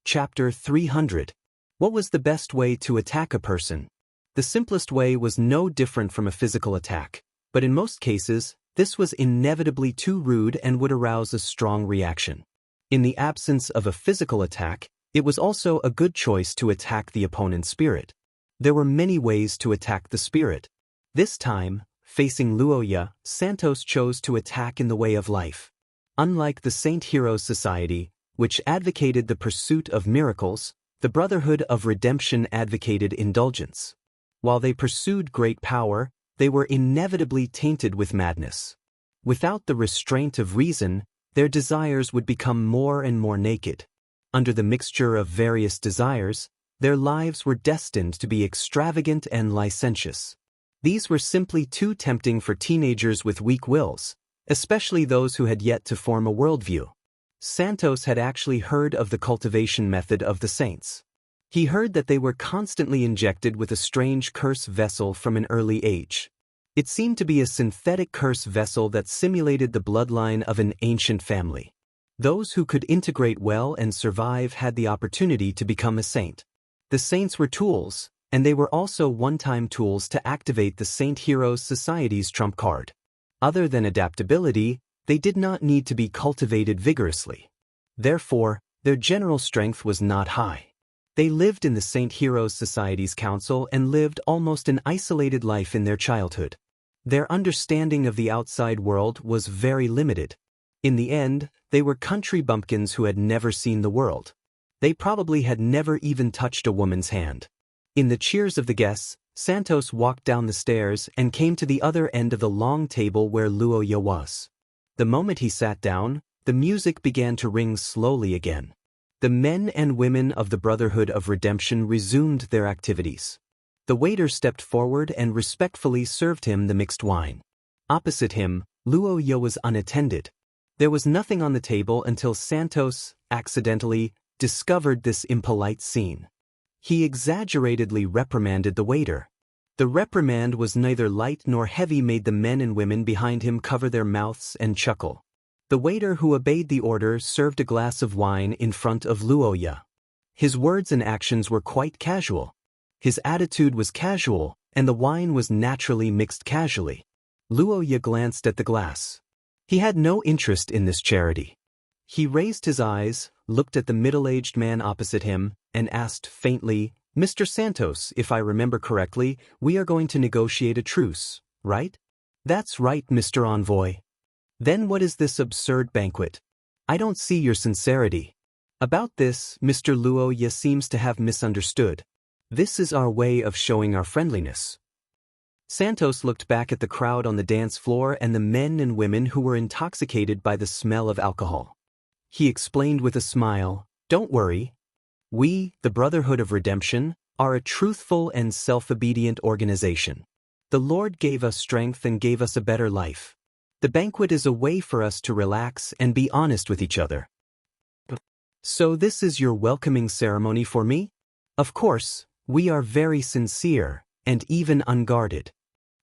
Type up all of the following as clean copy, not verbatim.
Chapter 300. What was the best way to attack a person? The simplest way was no different from a physical attack, but in most cases, this was inevitably too rude and would arouse a strong reaction. In the absence of a physical attack, it was also a good choice to attack the opponent's spirit. There were many ways to attack the spirit. This time, facing Luoya, Santos chose to attack in the way of life. Unlike the Saint Heroes Society, which advocated the pursuit of miracles, the Brotherhood of Redemption advocated indulgence. While they pursued great power, they were inevitably tainted with madness. Without the restraint of reason, their desires would become more and more naked. Under the mixture of various desires, their lives were destined to be extravagant and licentious. These were simply too tempting for teenagers with weak wills, especially those who had yet to form a worldview. Santos had actually heard of the cultivation method of the saints. He heard that they were constantly injected with a strange curse vessel from an early age. It seemed to be a synthetic curse vessel that simulated the bloodline of an ancient family. Those who could integrate well and survive had the opportunity to become a saint. The saints were tools, and they were also one-time tools to activate the Saint Heroes Society's trump card. Other than adaptability, they did not need to be cultivated vigorously. Therefore, their general strength was not high. They lived in the Saint Heroes Society's council and lived almost an isolated life in their childhood. Their understanding of the outside world was very limited. In the end, they were country bumpkins who had never seen the world. They probably had never even touched a woman's hand. In the cheers of the guests, Santos walked down the stairs and came to the other end of the long table where Luoya was. The moment he sat down, the music began to ring slowly again. The men and women of the Brotherhood of Redemption resumed their activities. The waiter stepped forward and respectfully served him the mixed wine. Opposite him, Luoya was unattended. There was nothing on the table until Santos, accidentally, discovered this impolite scene. He exaggeratedly reprimanded the waiter. The reprimand was neither light nor heavy, made the men and women behind him cover their mouths and chuckle. The waiter who obeyed the order served a glass of wine in front of Luoya. His words and actions were quite casual. His attitude was casual, and the wine was naturally mixed casually. Luoya glanced at the glass. He had no interest in this charity. He raised his eyes, looked at the middle-aged man opposite him, and asked faintly, "Mr. Santos, if I remember correctly, we are going to negotiate a truce, right?" "That's right, Mr. Envoy." "Then what is this absurd banquet? I don't see your sincerity." "About this, Mr. Luoya seems to have misunderstood. This is our way of showing our friendliness." Santos looked back at the crowd on the dance floor and the men and women who were intoxicated by the smell of alcohol. He explained with a smile, "Don't worry. We, the Brotherhood of Redemption, are a truthful and self-obedient organization. The Lord gave us strength and gave us a better life. The banquet is a way for us to relax and be honest with each other." "So this is your welcoming ceremony for me?" "Of course, we are very sincere, and even unguarded,"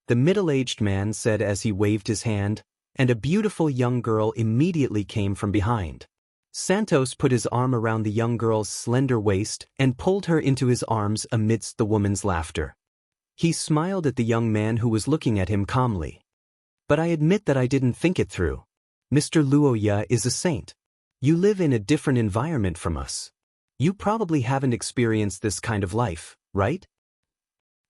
the middle-aged man said as he waved his hand, and a beautiful young girl immediately came from behind. Santos put his arm around the young girl's slender waist and pulled her into his arms amidst the woman's laughter. He smiled at the young man who was looking at him calmly. "But I admit that I didn't think it through. Mr. Luoya is a saint. You live in a different environment from us. You probably haven't experienced this kind of life, right?"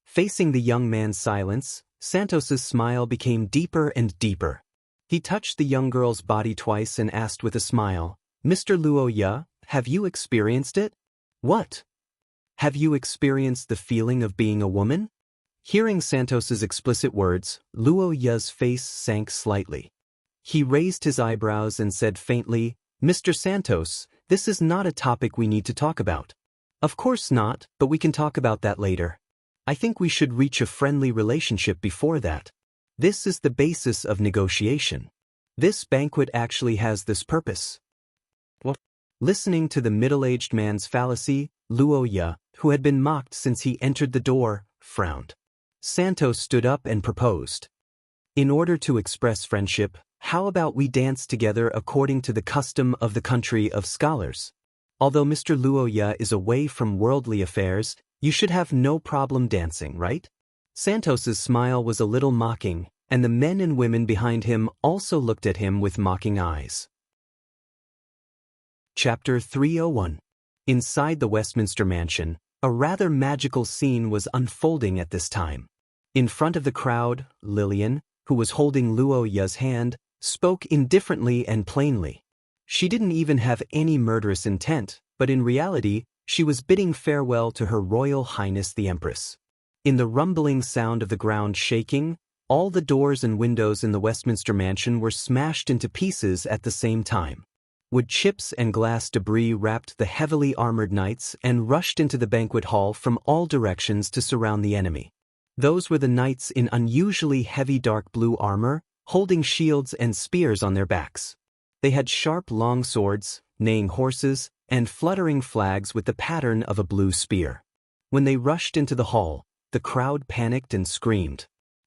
Facing the young man's silence, Santos's smile became deeper and deeper. He touched the young girl's body twice and asked with a smile, "Mr. Luoya, have you experienced it?" "What? Have you experienced the feeling of being a woman?" Hearing Santos's explicit words, Luoya's face sank slightly. He raised his eyebrows and said faintly, "Mr. Santos, this is not a topic we need to talk about." "Of course not, but we can talk about that later. I think we should reach a friendly relationship before that. This is the basis of negotiation. This banquet actually has this purpose." What? Listening to the middle-aged man's fallacy, Luoya, who had been mocked since he entered the door, frowned. Santos stood up and proposed, "In order to express friendship, how about we dance together according to the custom of the country of scholars?" Although Mr. Luoya is away from worldly affairs, you should have no problem dancing, right? Santos's smile was a little mocking, and the men and women behind him also looked at him with mocking eyes. Chapter 301. Inside the Westminster Mansion, a rather magical scene was unfolding at this time. In front of the crowd, Lillian, who was holding Luoya's hand, spoke indifferently and plainly. She didn't even have any murderous intent, but in reality, she was bidding farewell to Her Royal Highness the Empress. In the rumbling sound of the ground shaking, all the doors and windows in the Westminster Mansion were smashed into pieces at the same time. Wood chips and glass debris wrapped the heavily armored knights and rushed into the banquet hall from all directions to surround the enemy. Those were the knights in unusually heavy dark blue armor, holding shields and spears on their backs. They had sharp long swords, neighing horses, and fluttering flags with the pattern of a blue spear. When they rushed into the hall, the crowd panicked and screamed.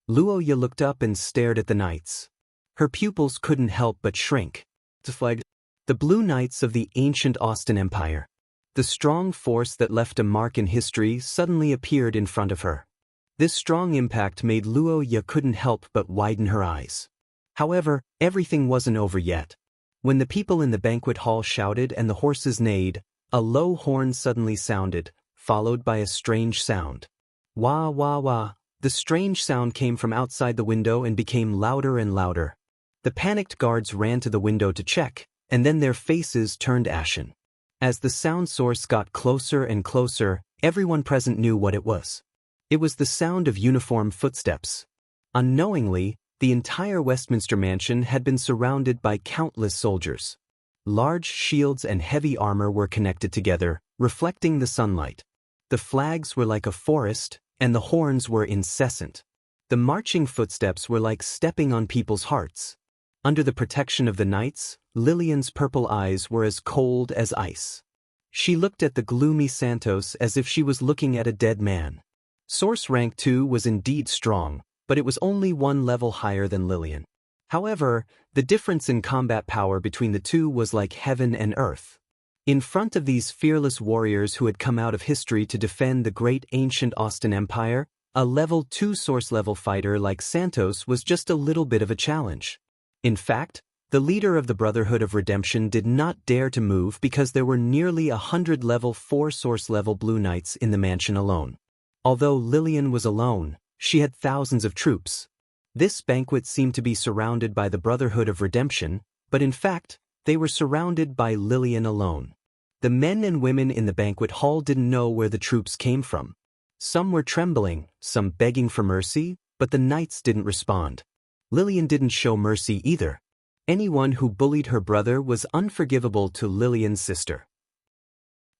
Luoya looked up and stared at the knights. Her pupils couldn't help but shrink. The Blue Knights of the ancient Austin Empire. The strong force that left a mark in history suddenly appeared in front of her. This strong impact made Luoya couldn't help but widen her eyes. However, everything wasn't over yet. When the people in the banquet hall shouted and the horses neighed, a low horn suddenly sounded, followed by a strange sound. Wah wah wah. The strange sound came from outside the window and became louder and louder. The panicked guards ran to the window to check, and then their faces turned ashen. As the sound source got closer and closer, everyone present knew what it was. It was the sound of uniform footsteps. Unknowingly, the entire Westminster Mansion had been surrounded by countless soldiers. Large shields and heavy armor were connected together, reflecting the sunlight. The flags were like a forest, and the horns were incessant. The marching footsteps were like stepping on people's hearts. Under the protection of the knights, Lillian's purple eyes were as cold as ice. She looked at the gloomy Santos as if she was looking at a dead man. Source rank 2 was indeed strong, but it was only one level higher than Lillian. However, the difference in combat power between the two was like heaven and earth. In front of these fearless warriors who had come out of history to defend the great ancient Austin Empire, a level 2 source level fighter like Santos was just a little bit of a challenge. In fact, the leader of the Brotherhood of Redemption did not dare to move because there were nearly 100 level 4 source level Blue Knights in the mansion alone. Although Lillian was alone, she had thousands of troops. This banquet seemed to be surrounded by the Brotherhood of Redemption, but in fact, they were surrounded by Lillian alone. The men and women in the banquet hall didn't know where the troops came from. Some were trembling, some begging for mercy, but the knights didn't respond. Lillian didn't show mercy either. Anyone who bullied her brother was unforgivable to Lillian's sister.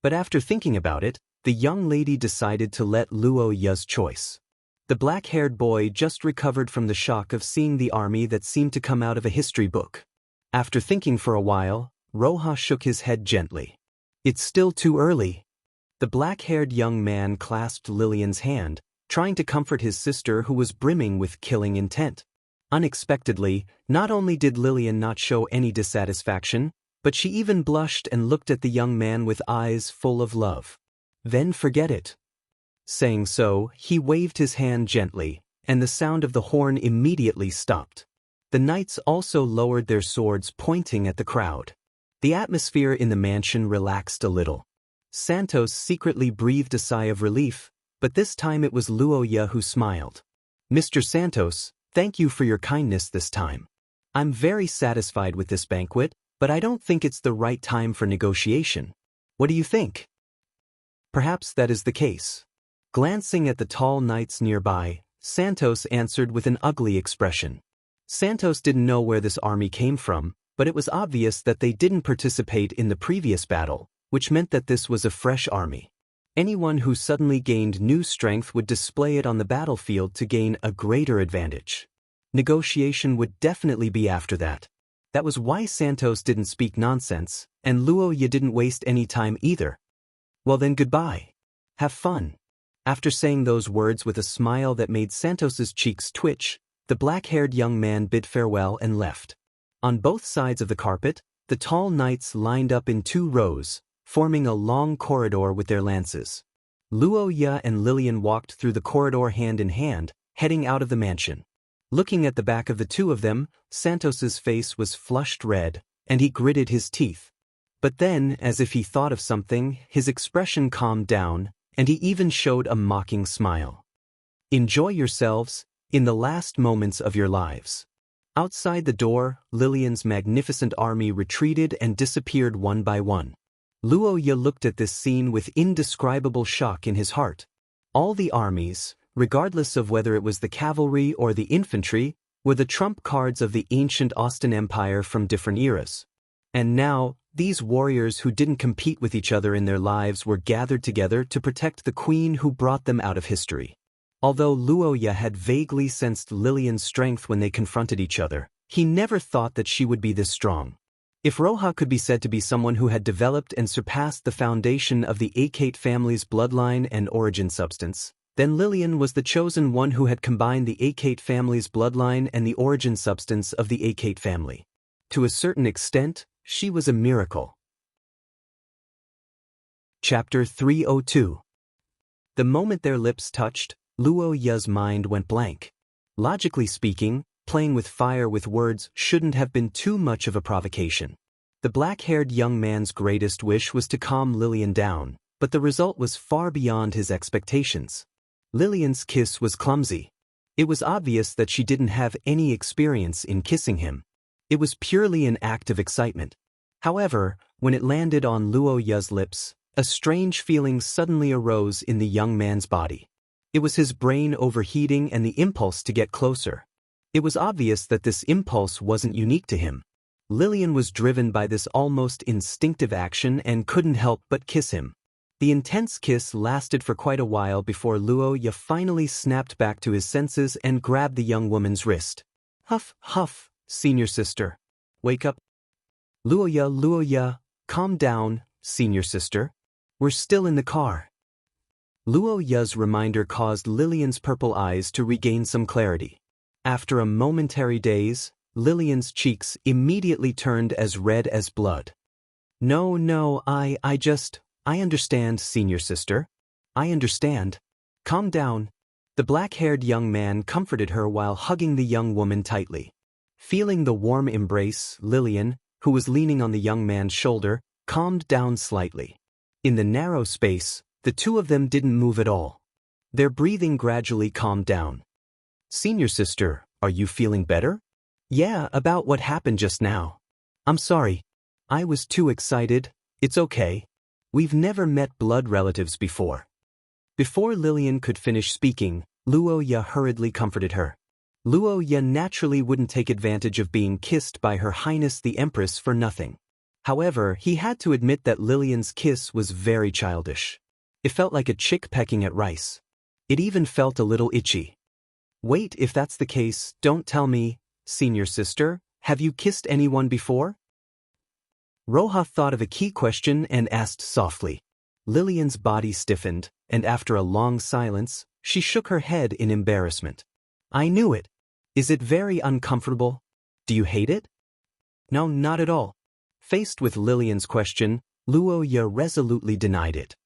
But after thinking about it, the young lady decided to let Luoya's choice. The black-haired boy just recovered from the shock of seeing the army that seemed to come out of a history book. After thinking for a while, Roja shook his head gently. It's still too early. The black-haired young man clasped Lillian's hand, trying to comfort his sister who was brimming with killing intent. Unexpectedly, not only did Lillian not show any dissatisfaction, but she even blushed and looked at the young man with eyes full of love. Then forget it. Saying so, he waved his hand gently, and the sound of the horn immediately stopped. The knights also lowered their swords, pointing at the crowd. The atmosphere in the mansion relaxed a little. Santos secretly breathed a sigh of relief, but this time it was Luoya who smiled. Mr. Santos, thank you for your kindness this time. I'm very satisfied with this banquet, but I don't think it's the right time for negotiation. What do you think? Perhaps that is the case. Glancing at the tall knights nearby, Santos answered with an ugly expression. Santos didn't know where this army came from, but it was obvious that they didn't participate in the previous battle, which meant that this was a fresh army. Anyone who suddenly gained new strength would display it on the battlefield to gain a greater advantage. Negotiation would definitely be after that. That was why Santos didn't speak nonsense, and Luoya didn't waste any time either. Well then, goodbye. Have fun. After saying those words with a smile that made Santos's cheeks twitch, the black-haired young man bid farewell and left. On both sides of the carpet, the tall knights lined up in 2 rows, forming a long corridor with their lances. Luo Ye and Lillian walked through the corridor hand in hand, heading out of the mansion. Looking at the back of the two of them, Santos's face was flushed red, and he gritted his teeth. But then, as if he thought of something, his expression calmed down, and he even showed a mocking smile. Enjoy yourselves, in the last moments of your lives. Outside the door, Lillian's magnificent army retreated and disappeared one by one. Luo Ye looked at this scene with indescribable shock in his heart. All the armies, regardless of whether it was the cavalry or the infantry, were the trump cards of the ancient Austin Empire from different eras. And now, these warriors who didn't compete with each other in their lives were gathered together to protect the queen who brought them out of history. Although Luo Ye had vaguely sensed Lillian's strength when they confronted each other, he never thought that she would be this strong. If Roja could be said to be someone who had developed and surpassed the foundation of the Akate family's bloodline and origin substance, then Lillian was the chosen one who had combined the Akate family's bloodline and the origin substance of the Akate family. To a certain extent, she was a miracle. Chapter 302. The moment their lips touched, Luo Ye's mind went blank. Logically speaking, playing with fire with words shouldn't have been too much of a provocation. The black-haired young man's greatest wish was to calm Lillian down, but the result was far beyond his expectations. Lillian's kiss was clumsy. It was obvious that she didn't have any experience in kissing him. It was purely an act of excitement. However, when it landed on Luo Ye's lips, a strange feeling suddenly arose in the young man's body. It was his brain overheating and the impulse to get closer. It was obvious that this impulse wasn't unique to him. Lillian was driven by this almost instinctive action and couldn't help but kiss him. The intense kiss lasted for quite a while before Luo Ye finally snapped back to his senses and grabbed the young woman's wrist. Huff, huff, senior sister. Wake up. Luo Ye, calm down, senior sister. We're still in the car. Luo Ye's reminder caused Lillian's purple eyes to regain some clarity. After a momentary daze, Lillian's cheeks immediately turned as red as blood. No, I understand, senior sister. I understand. Calm down. The black-haired young man comforted her while hugging the young woman tightly. Feeling the warm embrace, Lillian, who was leaning on the young man's shoulder, calmed down slightly. In the narrow space, the two of them didn't move at all. Their breathing gradually calmed down. Senior sister, are you feeling better? Yeah, about what happened just now. I'm sorry. I was too excited. It's okay. We've never met blood relatives before. Before Lillian could finish speaking, Luo Ye hurriedly comforted her. Luo Ye naturally wouldn't take advantage of being kissed by Her Highness the Empress for nothing. However, he had to admit that Lillian's kiss was very childish. It felt like a chick pecking at rice. It even felt a little itchy. Wait, if that's the case, don't tell me, senior sister, have you kissed anyone before? Roja thought of a key question and asked softly. Lillian's body stiffened, and after a long silence, she shook her head in embarrassment. I knew it. Is it very uncomfortable? Do you hate it? No, not at all. Faced with Lillian's question, Luo Ye resolutely denied it.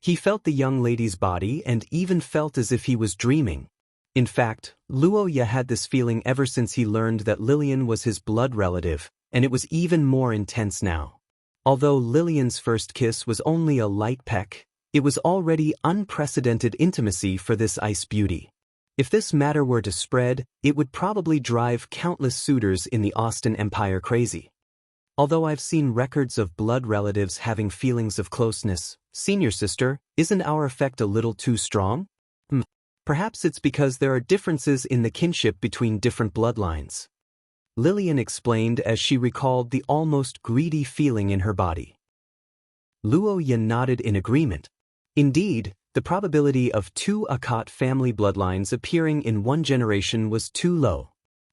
He felt the young lady's body and even felt as if he was dreaming. In fact, Luo Ye had this feeling ever since he learned that Lillian was his blood relative, and it was even more intense now. Although Lillian's first kiss was only a light peck, it was already unprecedented intimacy for this ice beauty. If this matter were to spread, it would probably drive countless suitors in the Austin Empire crazy. Although I've seen records of blood relatives having feelings of closeness, senior sister, isn't our effect a little too strong? Perhaps it's because there are differences in the kinship between different bloodlines. Lillian explained as she recalled the almost greedy feeling in her body. Luo Ye nodded in agreement. Indeed, the probability of two Akate family bloodlines appearing in one generation was too low.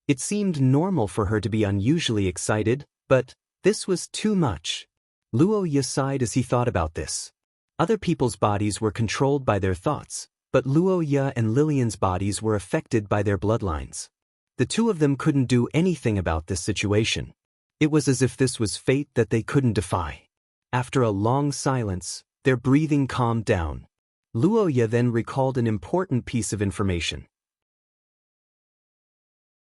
It seemed normal for her to be unusually excited, but this was too much. Luo Ye sighed as he thought about this. Other people's bodies were controlled by their thoughts, but Luo Ye and Lillian's bodies were affected by their bloodlines. The two of them couldn't do anything about this situation. It was as if this was fate that they couldn't defy. After a long silence, their breathing calmed down. Luoya then recalled an important piece of information.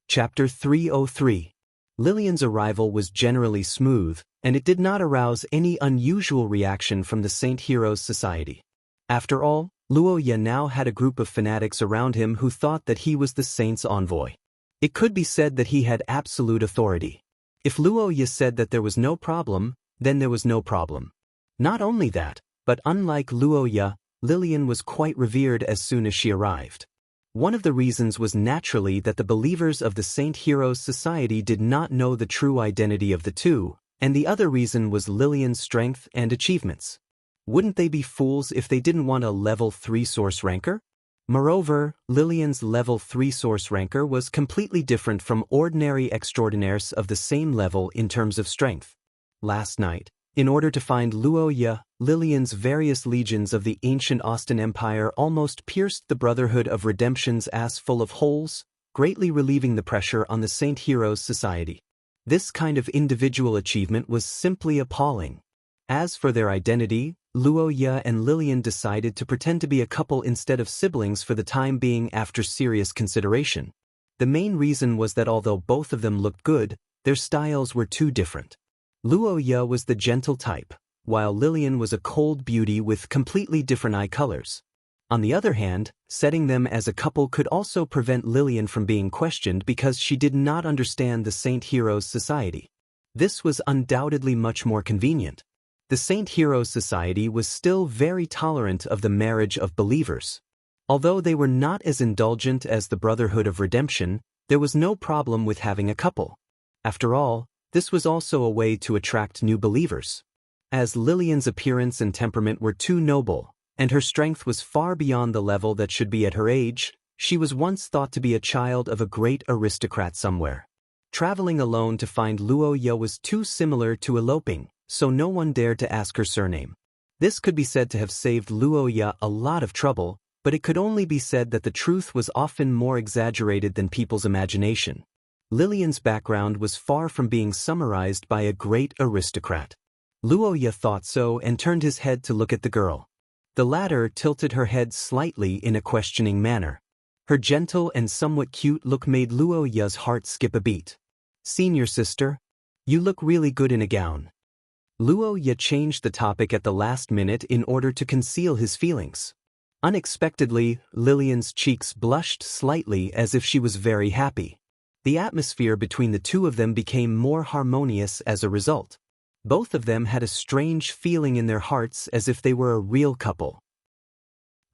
Chapter 303. Lillian's arrival was generally smooth, and it did not arouse any unusual reaction from the Saint Heroes Society. After all, Luoya now had a group of fanatics around him who thought that he was the Saint's envoy. It could be said that he had absolute authority. If Luoya said that there was no problem, then there was no problem. Not only that, but unlike Luoya, Lillian was quite revered as soon as she arrived. One of the reasons was naturally that the believers of the Saint Heroes Society did not know the true identity of the two, and the other reason was Lillian's strength and achievements. Wouldn't they be fools if they didn't want a level 3 source ranker? Moreover, Lillian's level 3 source ranker was completely different from ordinary extraordinaires of the same level in terms of strength. Last night, in order to find Luoya, Lillian's various legions of the ancient Austin Empire almost pierced the Brotherhood of Redemption's ass full of holes, greatly relieving the pressure on the Saint Heroes Society. This kind of individual achievement was simply appalling. As for their identity, Luoya and Lillian decided to pretend to be a couple instead of siblings for the time being after serious consideration. The main reason was that although both of them looked good, their styles were too different. Luoya was the gentle type, while Lillian was a cold beauty with completely different eye colors. On the other hand, setting them as a couple could also prevent Lillian from being questioned because she did not understand the Saint Heroes Society. This was undoubtedly much more convenient. The Saint Heroes Society was still very tolerant of the marriage of believers. Although they were not as indulgent as the Brotherhood of Redemption, there was no problem with having a couple. After all, this was also a way to attract new believers. As Lillian's appearance and temperament were too noble, and her strength was far beyond the level that should be at her age, she was once thought to be a child of a great aristocrat somewhere. Traveling alone to find Luoya was too similar to eloping, so no one dared to ask her surname. This could be said to have saved Luoya a lot of trouble, but it could only be said that the truth was often more exaggerated than people's imagination. Lillian's background was far from being summarized by a great aristocrat. Luoya thought so and turned his head to look at the girl. The latter tilted her head slightly in a questioning manner. Her gentle and somewhat cute look made Luoya's heart skip a beat. "Senior sister, you look really good in a gown." Luoya changed the topic at the last minute in order to conceal his feelings. Unexpectedly, Lillian's cheeks blushed slightly as if she was very happy. The atmosphere between the two of them became more harmonious as a result. Both of them had a strange feeling in their hearts as if they were a real couple.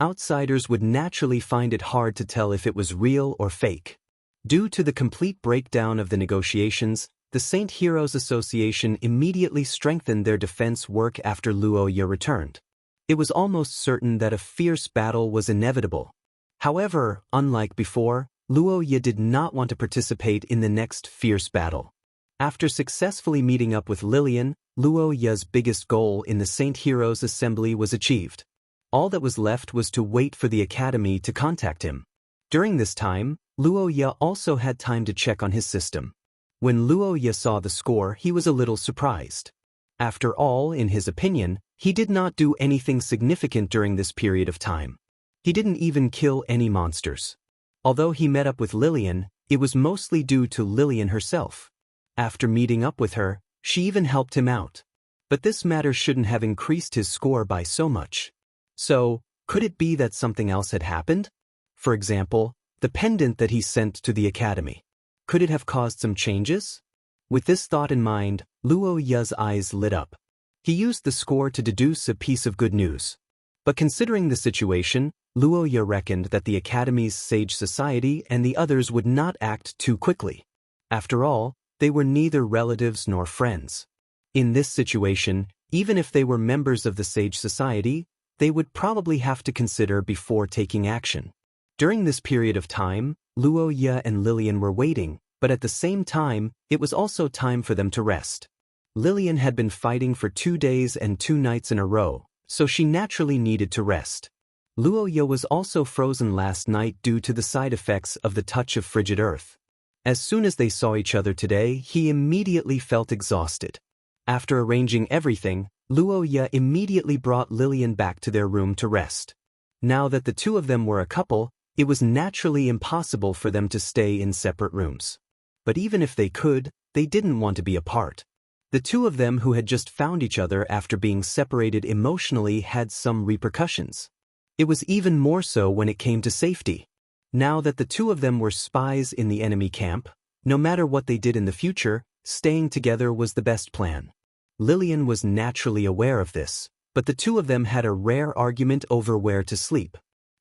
Outsiders would naturally find it hard to tell if it was real or fake. Due to the complete breakdown of the negotiations, the Saint Heroes Association immediately strengthened their defense work after Luoya returned. It was almost certain that a fierce battle was inevitable. However, unlike before, Luoya did not want to participate in the next fierce battle. After successfully meeting up with Lillian, Luoya's biggest goal in the Saint Heroes Assembly was achieved. All that was left was to wait for the Academy to contact him. During this time, Luoya also had time to check on his system. When Luoya saw the score, he was a little surprised. After all, in his opinion, he did not do anything significant during this period of time. He didn't even kill any monsters. Although he met up with Lillian, it was mostly due to Lillian herself. After meeting up with her, she even helped him out. But this matter shouldn't have increased his score by so much. So, could it be that something else had happened? For example, the pendant that he sent to the Academy. Could it have caused some changes? With this thought in mind, Luoya's eyes lit up. He used the score to deduce a piece of good news. But considering the situation, Luoya reckoned that the Academy's Sage Society and the others would not act too quickly. After all, they were neither relatives nor friends. In this situation, even if they were members of the Sage Society, they would probably have to consider before taking action. During this period of time, Luoya and Lillian were waiting, but at the same time, it was also time for them to rest. Lillian had been fighting for 2 days and 2 nights in a row, so she naturally needed to rest. Luoya was also frozen last night due to the side effects of the touch of frigid earth. As soon as they saw each other today, he immediately felt exhausted. After arranging everything, Luoya immediately brought Lillian back to their room to rest. Now that the two of them were a couple, it was naturally impossible for them to stay in separate rooms. But even if they could, they didn't want to be apart. The two of them who had just found each other after being separated emotionally had some repercussions. It was even more so when it came to safety. Now that the two of them were spies in the enemy camp, no matter what they did in the future, staying together was the best plan. Lillian was naturally aware of this, but the two of them had a rare argument over where to sleep.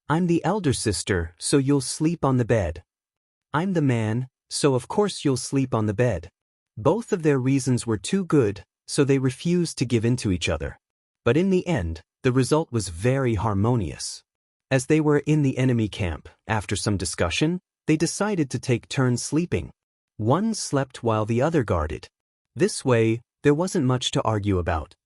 "I'm the elder sister, so you'll sleep on the bed. I'm the man, so of course you'll sleep on the bed." Both of their reasons were too good, so they refused to give in to each other. But in the end, the result was very harmonious. As they were in the enemy camp, after some discussion, they decided to take turns sleeping. One slept while the other guarded. This way, there wasn't much to argue about.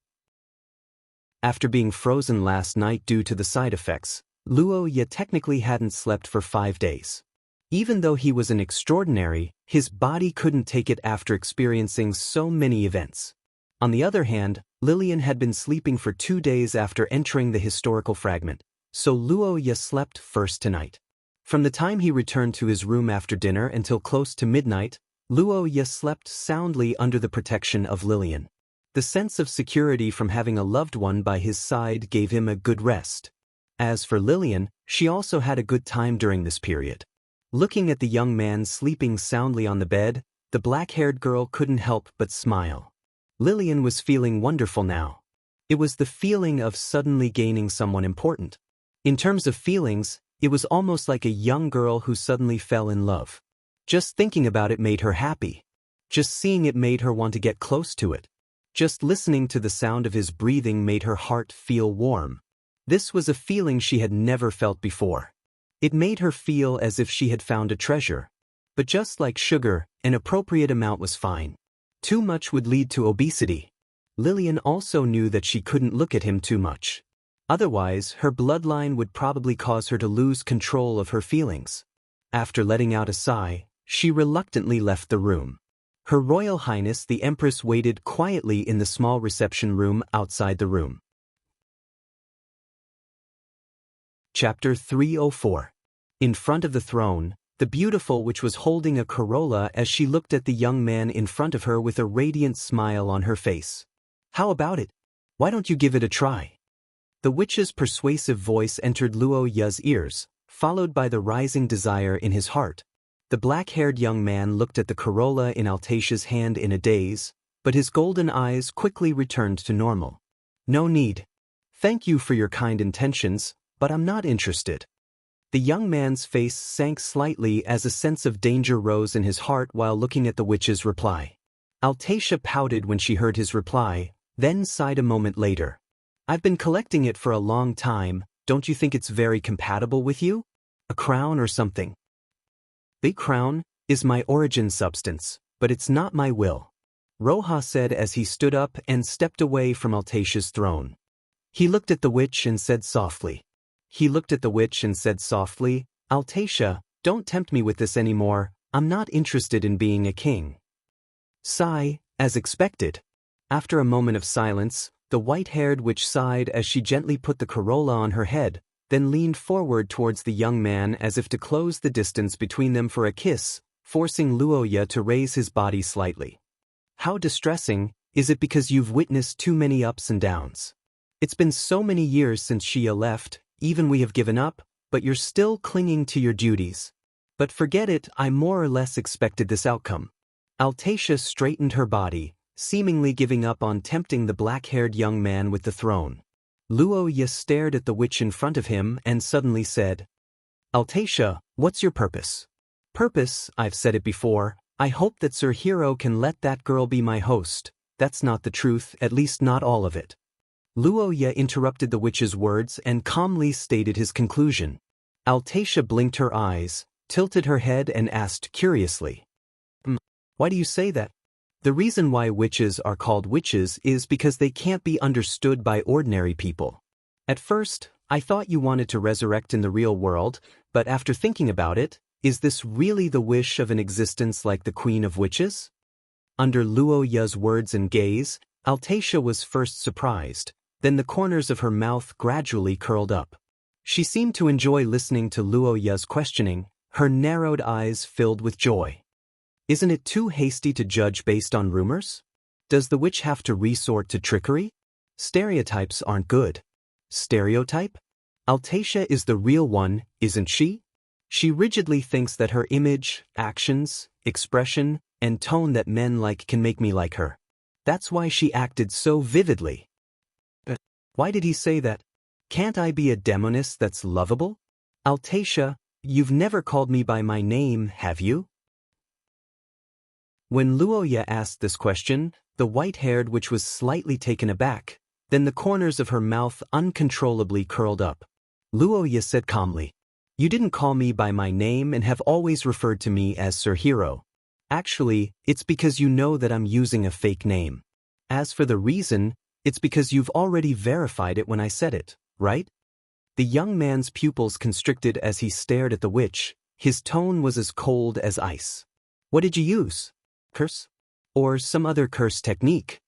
After being frozen last night due to the side effects, Luoya technically hadn't slept for 5 days. Even though he was an extraordinary, his body couldn't take it after experiencing so many events. On the other hand, Lillian had been sleeping for 2 days after entering the historical fragment, so Luoya slept first tonight. From the time he returned to his room after dinner until close to midnight, Luoya slept soundly under the protection of Lillian. The sense of security from having a loved one by his side gave him a good rest. As for Lillian, she also had a good time during this period. Looking at the young man sleeping soundly on the bed, the black-haired girl couldn't help but smile. Lillian was feeling wonderful now. It was the feeling of suddenly gaining someone important. In terms of feelings, it was almost like a young girl who suddenly fell in love. Just thinking about it made her happy. Just seeing it made her want to get close to it. Just listening to the sound of his breathing made her heart feel warm. This was a feeling she had never felt before. It made her feel as if she had found a treasure. But just like sugar, an appropriate amount was fine. Too much would lead to obesity. Lillian also knew that she couldn't look at him too much. Otherwise, her bloodline would probably cause her to lose control of her feelings. After letting out a sigh, she reluctantly left the room. Her Royal Highness the Empress waited quietly in the small reception room outside the room. Chapter 304. In front of the throne, the beautiful witch was holding a corolla as she looked at the young man in front of her with a radiant smile on her face. "How about it? Why don't you give it a try?" The witch's persuasive voice entered Luoya's ears, followed by the rising desire in his heart. The black-haired young man looked at the corolla in Altatia's hand in a daze, but his golden eyes quickly returned to normal. "No need. Thank you for your kind intentions, but I'm not interested." The young man's face sank slightly as a sense of danger rose in his heart while looking at the witch's reply. Altatia pouted when she heard his reply, then sighed a moment later. "I've been collecting it for a long time, don't you think it's very compatible with you? A crown or something?" "The crown is my origin substance, but it's not my will," Roja said as he stood up and stepped away from Altatia's throne. He looked at the witch and said softly, "Altatia, don't tempt me with this anymore, I'm not interested in being a king." Sigh, as expected. After a moment of silence, the white-haired witch sighed as she gently put the corolla on her head, then leaned forward towards the young man as if to close the distance between them for a kiss, forcing Luoya to raise his body slightly. "How distressing, is it because you've witnessed too many ups and downs? It's been so many years since Shia left, even we have given up, but you're still clinging to your duties. But forget it, I more or less expected this outcome." Altatia straightened her body, seemingly giving up on tempting the black-haired young man with the throne. Luoya stared at the witch in front of him and suddenly said, "Altatia, what's your purpose?" "Purpose, I've said it before, I hope that Sir Hero can let that girl be my host. That's not the truth, at least not all of it." Luoya interrupted the witch's words and calmly stated his conclusion. Altatia blinked her eyes, tilted her head and asked curiously, "Why do you say that?" "The reason why witches are called witches is because they can't be understood by ordinary people. At first, I thought you wanted to resurrect in the real world, but after thinking about it, is this really the wish of an existence like the Queen of Witches?" Under Luoya's words and gaze, Altacia was first surprised, then the corners of her mouth gradually curled up. She seemed to enjoy listening to Luoya's questioning, her narrowed eyes filled with joy. Isn't it too hasty to judge based on rumors? Does the witch have to resort to trickery? Stereotypes aren't good. Stereotype? Altacia is the real one, isn't she? She rigidly thinks that her image, actions, expression, and tone that men like can make me like her. That's why she acted so vividly. Why did he say that? Can't I be a demoness that's lovable? Altacia, you've never called me by my name, have you? When Luoya asked this question, the white-haired witch was slightly taken aback, then the corners of her mouth uncontrollably curled up. Luoya said calmly, "You didn't call me by my name and have always referred to me as Sir Hero. Actually, it's because you know that I'm using a fake name. As for the reason, it's because you've already verified it when I said it, right?" The young man's pupils constricted as he stared at the witch. His tone was as cold as ice. "What did you use? Curse? Or some other curse technique?"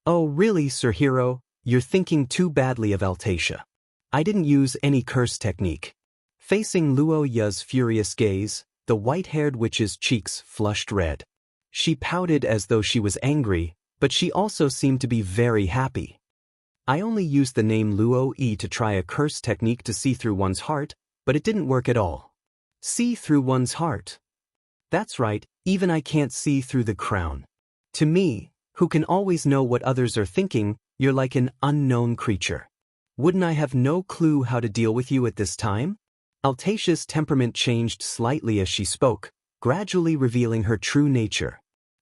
"Oh really, Sir Hero, you're thinking too badly of Altacia. I didn't use any curse technique." Facing Luoya's furious gaze, the white-haired witch's cheeks flushed red. She pouted as though she was angry, but she also seemed to be very happy. "I only used the name Luo-yi to try a curse technique to see through one's heart, but it didn't work at all." See through one's heart? That's right, even I can't see through the crown. To me, who can always know what others are thinking, you're like an unknown creature. Wouldn't I have no clue how to deal with you at this time? Altacia's temperament changed slightly as she spoke, gradually revealing her true nature.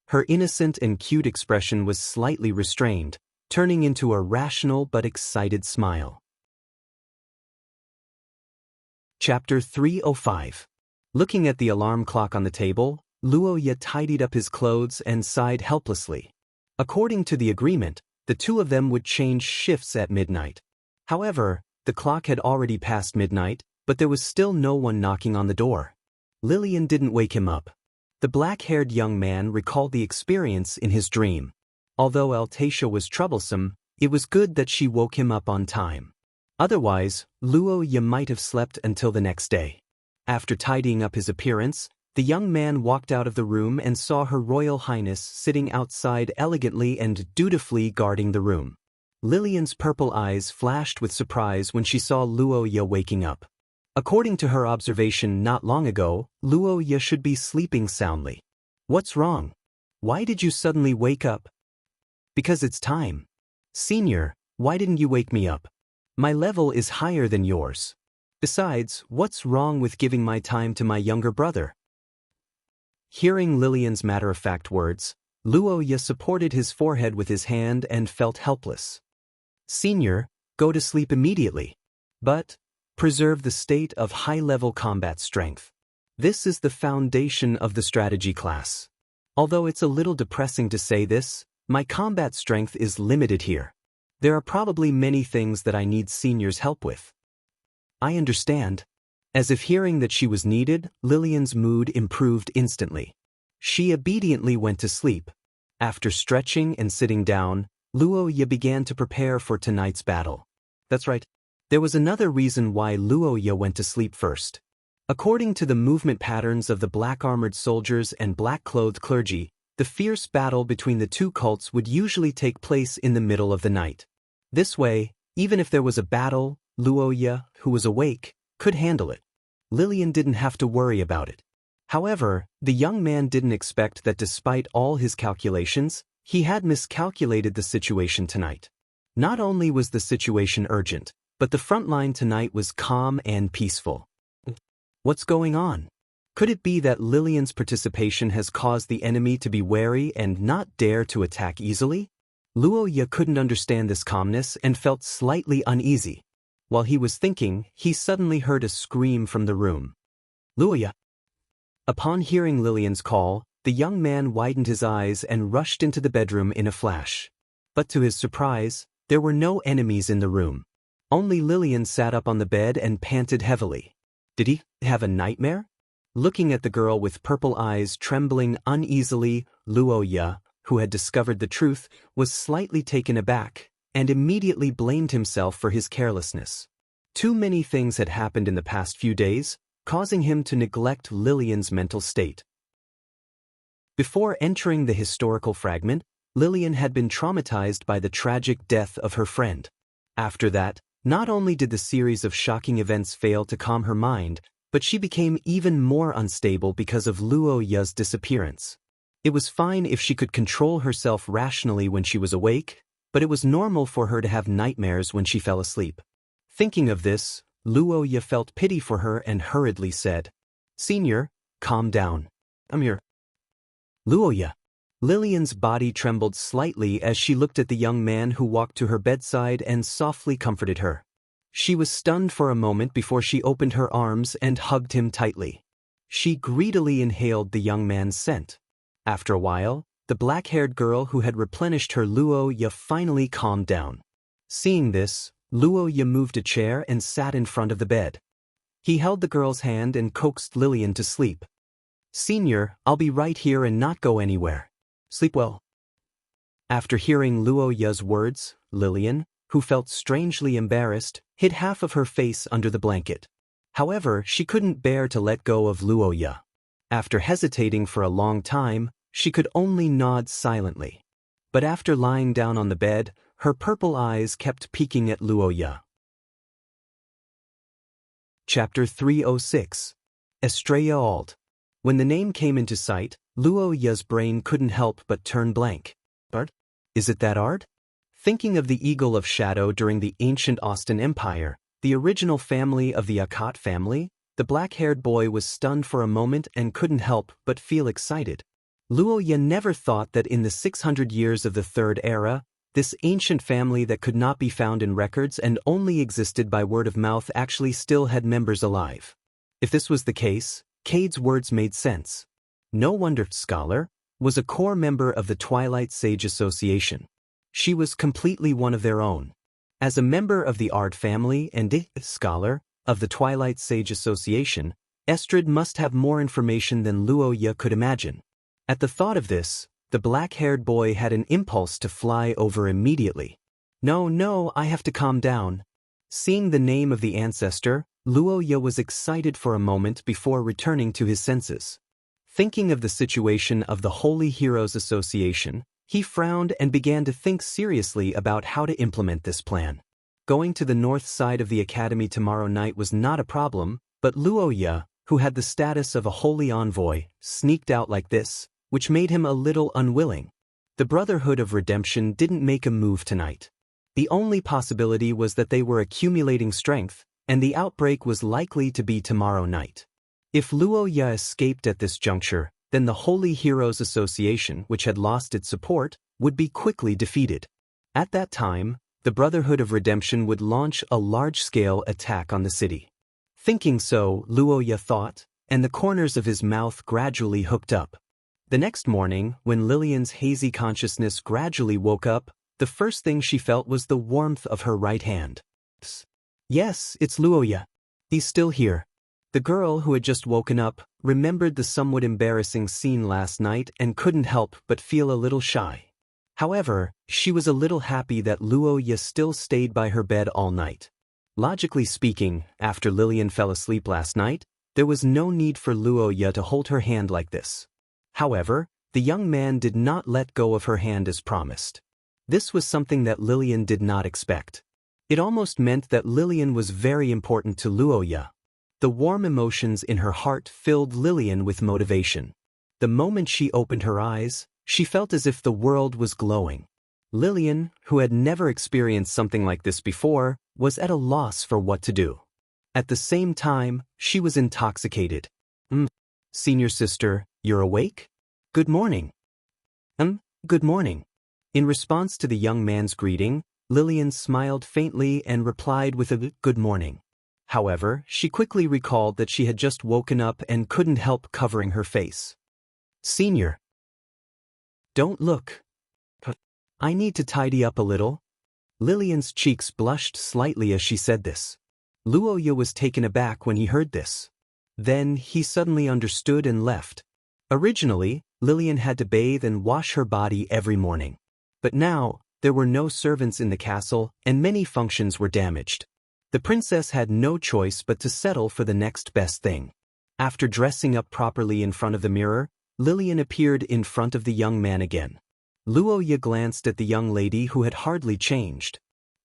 Her innocent and cute expression was slightly restrained, turning into a rational but excited smile. Chapter 305. Looking at the alarm clock on the table, Luoya tidied up his clothes and sighed helplessly. According to the agreement, the two of them would change shifts at midnight. However, the clock had already passed midnight, but there was still no one knocking on the door. Lillian didn't wake him up. The black-haired young man recalled the experience in his dream. Although Altacia was troublesome, it was good that she woke him up on time. Otherwise, Luoya might have slept until the next day. After tidying up his appearance, the young man walked out of the room and saw Her Royal Highness sitting outside elegantly and dutifully guarding the room. Lillian's purple eyes flashed with surprise when she saw Luoya waking up. According to her observation not long ago, Luoya should be sleeping soundly. "What's wrong? Why did you suddenly wake up?" "Because it's time." "Senior, why didn't you wake me up? My level is higher than yours. Besides, what's wrong with giving my time to my younger brother?" Hearing Lillian's matter-of-fact words, Luoya supported his forehead with his hand and felt helpless. "Senior, go to sleep immediately. But preserve the state of high-level combat strength. This is the foundation of the strategy class. Although it's a little depressing to say this, my combat strength is limited here. There are probably many things that I need Senior's help with." "I understand." As if hearing that she was needed, Lillian's mood improved instantly. She obediently went to sleep. After stretching and sitting down, Luoya began to prepare for tonight's battle. That's right. There was another reason why Luoya went to sleep first. According to the movement patterns of the black-armored soldiers and black-clothed clergy, the fierce battle between the two cults would usually take place in the middle of the night. This way, even if there was a battle, Luoya, who was awake, could handle it. Lillian didn't have to worry about it. However, the young man didn't expect that despite all his calculations, he had miscalculated the situation tonight. Not only was the situation urgent, but the front line tonight was calm and peaceful. What's going on? Could it be that Lillian's participation has caused the enemy to be wary and not dare to attack easily? Luoya couldn't understand this calmness and felt slightly uneasy. While he was thinking, he suddenly heard a scream from the room. "Luoya!" Upon hearing Lillian's call, the young man widened his eyes and rushed into the bedroom in a flash. But to his surprise, there were no enemies in the room. Only Lillian sat up on the bed and panted heavily. Did he have a nightmare? Looking at the girl with purple eyes trembling uneasily, Luoya, who had discovered the truth, was slightly taken aback and immediately blamed himself for his carelessness. Too many things had happened in the past few days, causing him to neglect Lillian's mental state. Before entering the historical fragment, Lillian had been traumatized by the tragic death of her friend. After that, not only did the series of shocking events fail to calm her mind, but she became even more unstable because of Luo Ya's disappearance. It was fine if she could control herself rationally when she was awake, but it was normal for her to have nightmares when she fell asleep. Thinking of this, Luo Ya felt pity for her and hurriedly said, "Senior, calm down. I'm here." Luo Ya. Lillian's body trembled slightly as she looked at the young man who walked to her bedside and softly comforted her. She was stunned for a moment before she opened her arms and hugged him tightly. She greedily inhaled the young man's scent. After a while, the black-haired girl who had replenished her Luo Ya finally calmed down. Seeing this, Luo Ya moved a chair and sat in front of the bed. He held the girl's hand and coaxed Lillian to sleep. "Senior, I'll be right here and not go anywhere. Sleep well." After hearing Luo Ya's words, Lillian, who felt strangely embarrassed, hid half of her face under the blanket. However, she couldn't bear to let go of Luo Ya. After hesitating for a long time, she could only nod silently. But after lying down on the bed, her purple eyes kept peeking at Luo Ya. Chapter 306. Estrella Alt. When the name came into sight, Luo Ya's brain couldn't help but turn blank. Art? Is it that art? Thinking of the Eagle of Shadow during the ancient Austin Empire, the original family of the Akat family, the black-haired boy was stunned for a moment and couldn't help but feel excited. Luo Ya never thought that in the 600 years of the Third Era, this ancient family that could not be found in records and only existed by word of mouth actually still had members alive. If this was the case, Cade's words made sense. No wonder Scholar was a core member of the Twilight Sage Association. She was completely one of their own. As a member of the Ard family and a scholar of the Twilight Sage Association, Estrid must have more information than Luo Ya could imagine. At the thought of this, the black-haired boy had an impulse to fly over immediately. No, I have to calm down." Seeing the name of the ancestor, Luo Ya was excited for a moment before returning to his senses. Thinking of the situation of the Holy Heroes Association, he frowned and began to think seriously about how to implement this plan. Going to the north side of the academy tomorrow night was not a problem, but Luo Ya, who had the status of a holy envoy, sneaked out like this, which made him a little unwilling. The Brotherhood of Redemption didn't make a move tonight. The only possibility was that they were accumulating strength, and the outbreak was likely to be tomorrow night. If Luo Ya escaped at this juncture, then the Holy Heroes Association, which had lost its support, would be quickly defeated. At that time, the Brotherhood of Redemption would launch a large-scale attack on the city. Thinking so, Luo Ya thought, and the corners of his mouth gradually hooked up. The next morning, when Lillian's hazy consciousness gradually woke up, the first thing she felt was the warmth of her right hand. Yes, it's Luo Ya. He's still here. The girl, who had just woken up, remembered the somewhat embarrassing scene last night and couldn't help but feel a little shy. However, she was a little happy that Luo Ya still stayed by her bed all night. Logically speaking, after Lillian fell asleep last night, there was no need for Luo Ya to hold her hand like this. However, the young man did not let go of her hand as promised. This was something that Lillian did not expect. It almost meant that Lillian was very important to Luo Ya. The warm emotions in her heart filled Lillian with motivation. The moment she opened her eyes, she felt as if the world was glowing. Lillian, who had never experienced something like this before, was at a loss for what to do. At the same time, she was intoxicated. Senior sister, you're awake? Good morning." Good morning." In response to the young man's greeting, Lillian smiled faintly and replied with a good morning. However, she quickly recalled that she had just woken up and couldn't help covering her face. "Senior. Don't look. I need to tidy up a little." Lillian's cheeks blushed slightly as she said this. Luo Ya was taken aback when he heard this. Then he suddenly understood and left. Originally, Lillian had to bathe and wash her body every morning. But now, there were no servants in the castle, and many functions were damaged. The princess had no choice but to settle for the next best thing. After dressing up properly in front of the mirror, Lillian appeared in front of the young man again. Luoya glanced at the young lady who had hardly changed.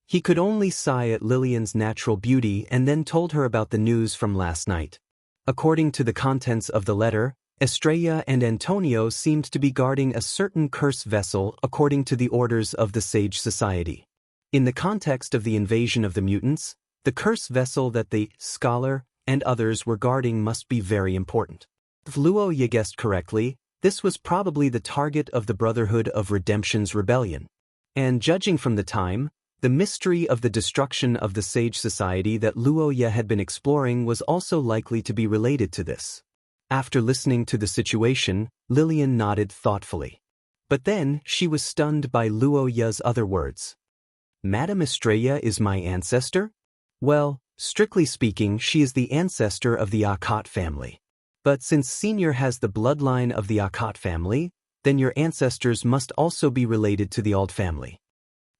He could only sigh at Lillian's natural beauty and then told her about the news from last night. According to the contents of the letter, Estrella and Antonio seemed to be guarding a certain curse vessel according to the orders of the Sage Society. In the context of the invasion of the mutants, the curse vessel that the scholar and others were guarding must be very important. If Luoya guessed correctly, this was probably the target of the Brotherhood of Redemption's rebellion. And judging from the time, the mystery of the destruction of the Sage Society that Luoya had been exploring was also likely to be related to this. After listening to the situation, Lillian nodded thoughtfully. But then, she was stunned by Luoya's other words. Madame Estrella is my ancestor? Well, strictly speaking, she is the ancestor of the Akot family. But since Senior has the bloodline of the Akot family, then your ancestors must also be related to the Auld family.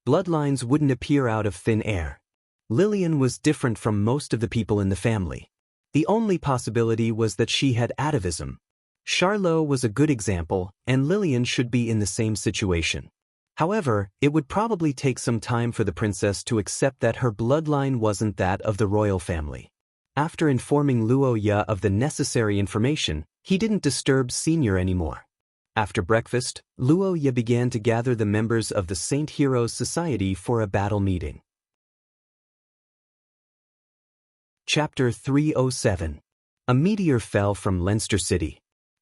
Bloodlines wouldn't appear out of thin air. Lillian was different from most of the people in the family. The only possibility was that she had atavism. Charlot was a good example, and Lillian should be in the same situation. However, it would probably take some time for the princess to accept that her bloodline wasn't that of the royal family. After informing Luoya of the necessary information, he didn't disturb Senior anymore. After breakfast, Luoya began to gather the members of the Saint Heroes Society for a battle meeting. Chapter 307. A meteor fell from Leinster City.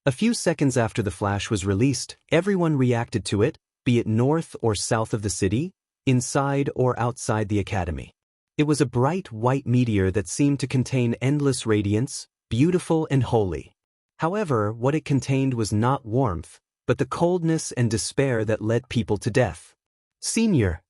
A few seconds after the flash was released, everyone reacted to it, be it north or south of the city, inside or outside the academy. It was a bright white meteor that seemed to contain endless radiance, beautiful and holy. However, what it contained was not warmth, but the coldness and despair that led people to death. Senior.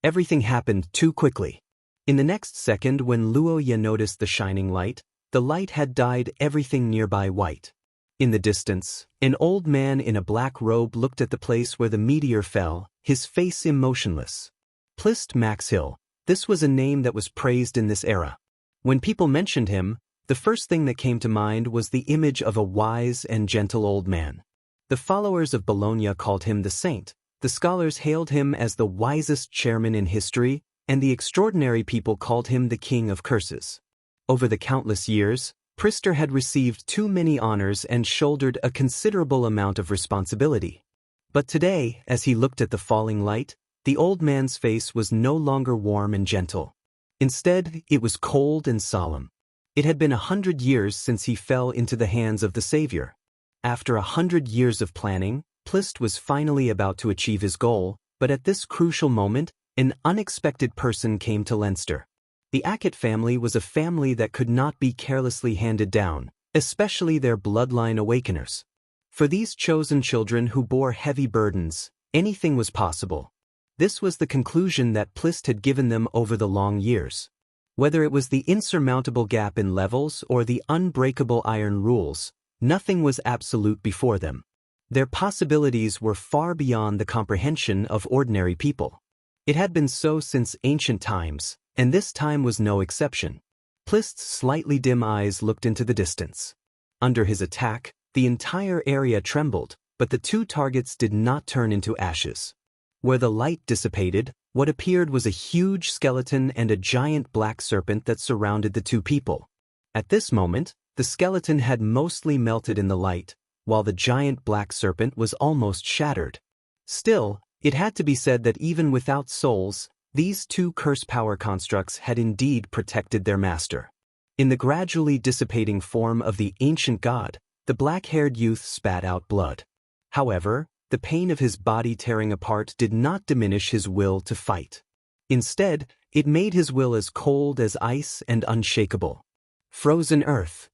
Everything happened too quickly. In the next second, when Luoya noticed the shining light, the light had dyed everything nearby white. In the distance, an old man in a black robe looked at the place where the meteor fell, his face emotionless. Plist Maxhill. This was a name that was praised in this era. When people mentioned him, the first thing that came to mind was the image of a wise and gentle old man. The followers of Bologna called him the saint, the scholars hailed him as the wisest chairman in history, and the extraordinary people called him the king of curses. Over the countless years, Prister had received too many honors and shouldered a considerable amount of responsibility. But today, as he looked at the falling light, the old man's face was no longer warm and gentle. Instead, it was cold and solemn. It had been 100 years since he fell into the hands of the Savior. After 100 years of planning, Plist was finally about to achieve his goal, but at this crucial moment, an unexpected person came to Leinster. The Akot family was a family that could not be carelessly handed down, especially their bloodline awakeners. For these chosen children who bore heavy burdens, anything was possible. This was the conclusion that Plist had given them over the long years. Whether it was the insurmountable gap in levels or the unbreakable iron rules, nothing was absolute before them. Their possibilities were far beyond the comprehension of ordinary people. It had been so since ancient times, and this time was no exception. Plist's slightly dim eyes looked into the distance. Under his attack, the entire area trembled, but the two targets did not turn into ashes. Where the light dissipated, what appeared was a huge skeleton and a giant black serpent that surrounded the two people. At this moment, the skeleton had mostly melted in the light, while the giant black serpent was almost shattered. Still, it had to be said that even without souls, these two curse power constructs had indeed protected their master. In the gradually dissipating form of the ancient god, the black-haired youth spat out blood. However, the pain of his body tearing apart did not diminish his will to fight. Instead, it made his will as cold as ice and unshakable. Frozen earth.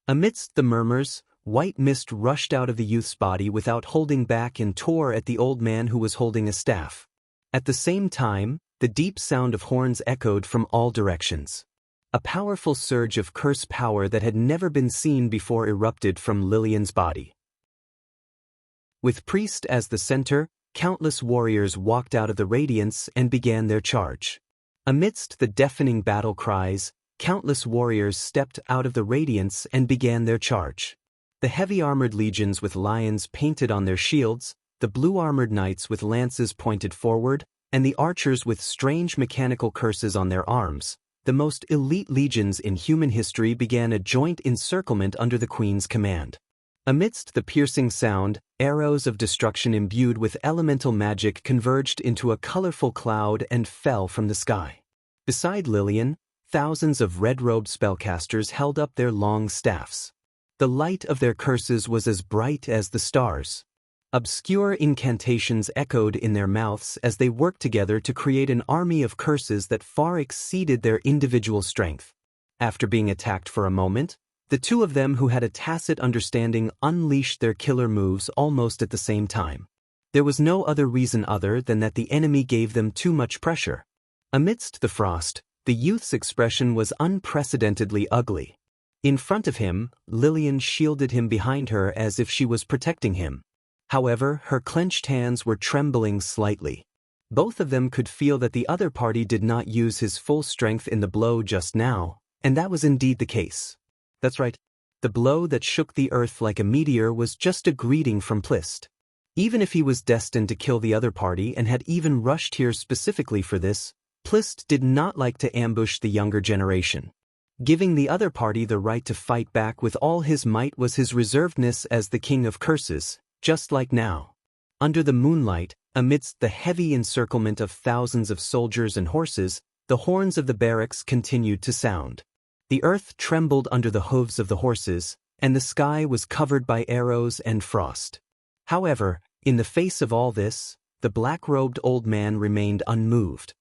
Amidst the murmurs, white mist rushed out of the youth's body without holding back and tore at the old man who was holding a staff. At the same time, the deep sound of horns echoed from all directions. A powerful surge of curse power that had never been seen before erupted from Lillian's body. With Priest as the center, countless warriors walked out of the radiance and began their charge. Amidst the deafening battle cries, countless warriors stepped out of the radiance and began their charge. The heavy-armored legions with lions painted on their shields, the blue-armored knights with lances pointed forward, and the archers with strange mechanical curses on their arms, the most elite legions in human history began a joint encirclement under the Queen's command. Amidst the piercing sound, arrows of destruction imbued with elemental magic converged into a colorful cloud and fell from the sky. Beside Lillian, thousands of red-robed spellcasters held up their long staffs. The light of their curses was as bright as the stars. Obscure incantations echoed in their mouths as they worked together to create an army of curses that far exceeded their individual strength. After being attacked for a moment, the two of them who had a tacit understanding unleashed their killer moves almost at the same time. There was no other reason other than that the enemy gave them too much pressure. Amidst the frost, the youth's expression was unprecedentedly ugly. In front of him, Lillian shielded him behind her as if she was protecting him. However, her clenched hands were trembling slightly. Both of them could feel that the other party did not use his full strength in the blow just now, and that was indeed the case. That's right. The blow that shook the earth like a meteor was just a greeting from Plist. Even if he was destined to kill the other party and had even rushed here specifically for this, Plist did not like to ambush the younger generation. Giving the other party the right to fight back with all his might was his reservedness as the King of Curses, just like now. Under the moonlight, amidst the heavy encirclement of thousands of soldiers and horses, the horns of the barracks continued to sound. The earth trembled under the hooves of the horses, and the sky was covered by arrows and frost. However, in the face of all this, the black-robed old man remained unmoved.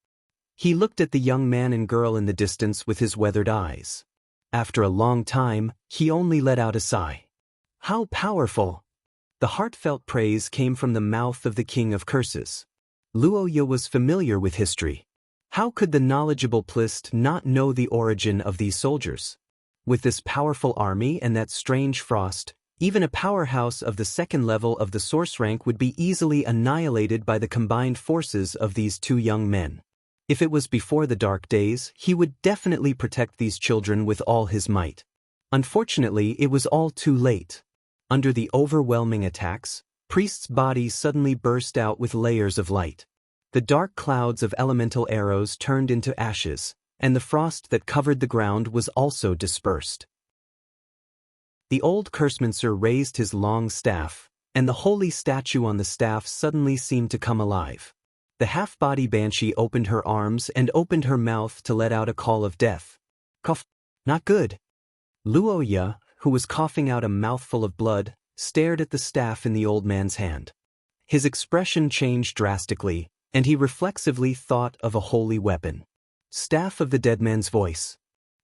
He looked at the young man and girl in the distance with his weathered eyes. After a long time, he only let out a sigh. How powerful! The heartfelt praise came from the mouth of the King of Curses. Luoya was familiar with history. How could the knowledgeable Plist not know the origin of these soldiers? With this powerful army and that strange frost, even a powerhouse of the second level of the source rank would be easily annihilated by the combined forces of these two young men. If it was before the dark days, he would definitely protect these children with all his might. Unfortunately, it was all too late. Under the overwhelming attacks, Priest's body suddenly burst out with layers of light. The dark clouds of elemental arrows turned into ashes, and the frost that covered the ground was also dispersed. The old Cursemancer raised his long staff, and the holy statue on the staff suddenly seemed to come alive. The half-body banshee opened her arms and opened her mouth to let out a call of death. Cough. Not good. Luoya, who was coughing out a mouthful of blood, stared at the staff in the old man's hand. His expression changed drastically, and he reflexively thought of a holy weapon. Staff of the Dead Man's Voice.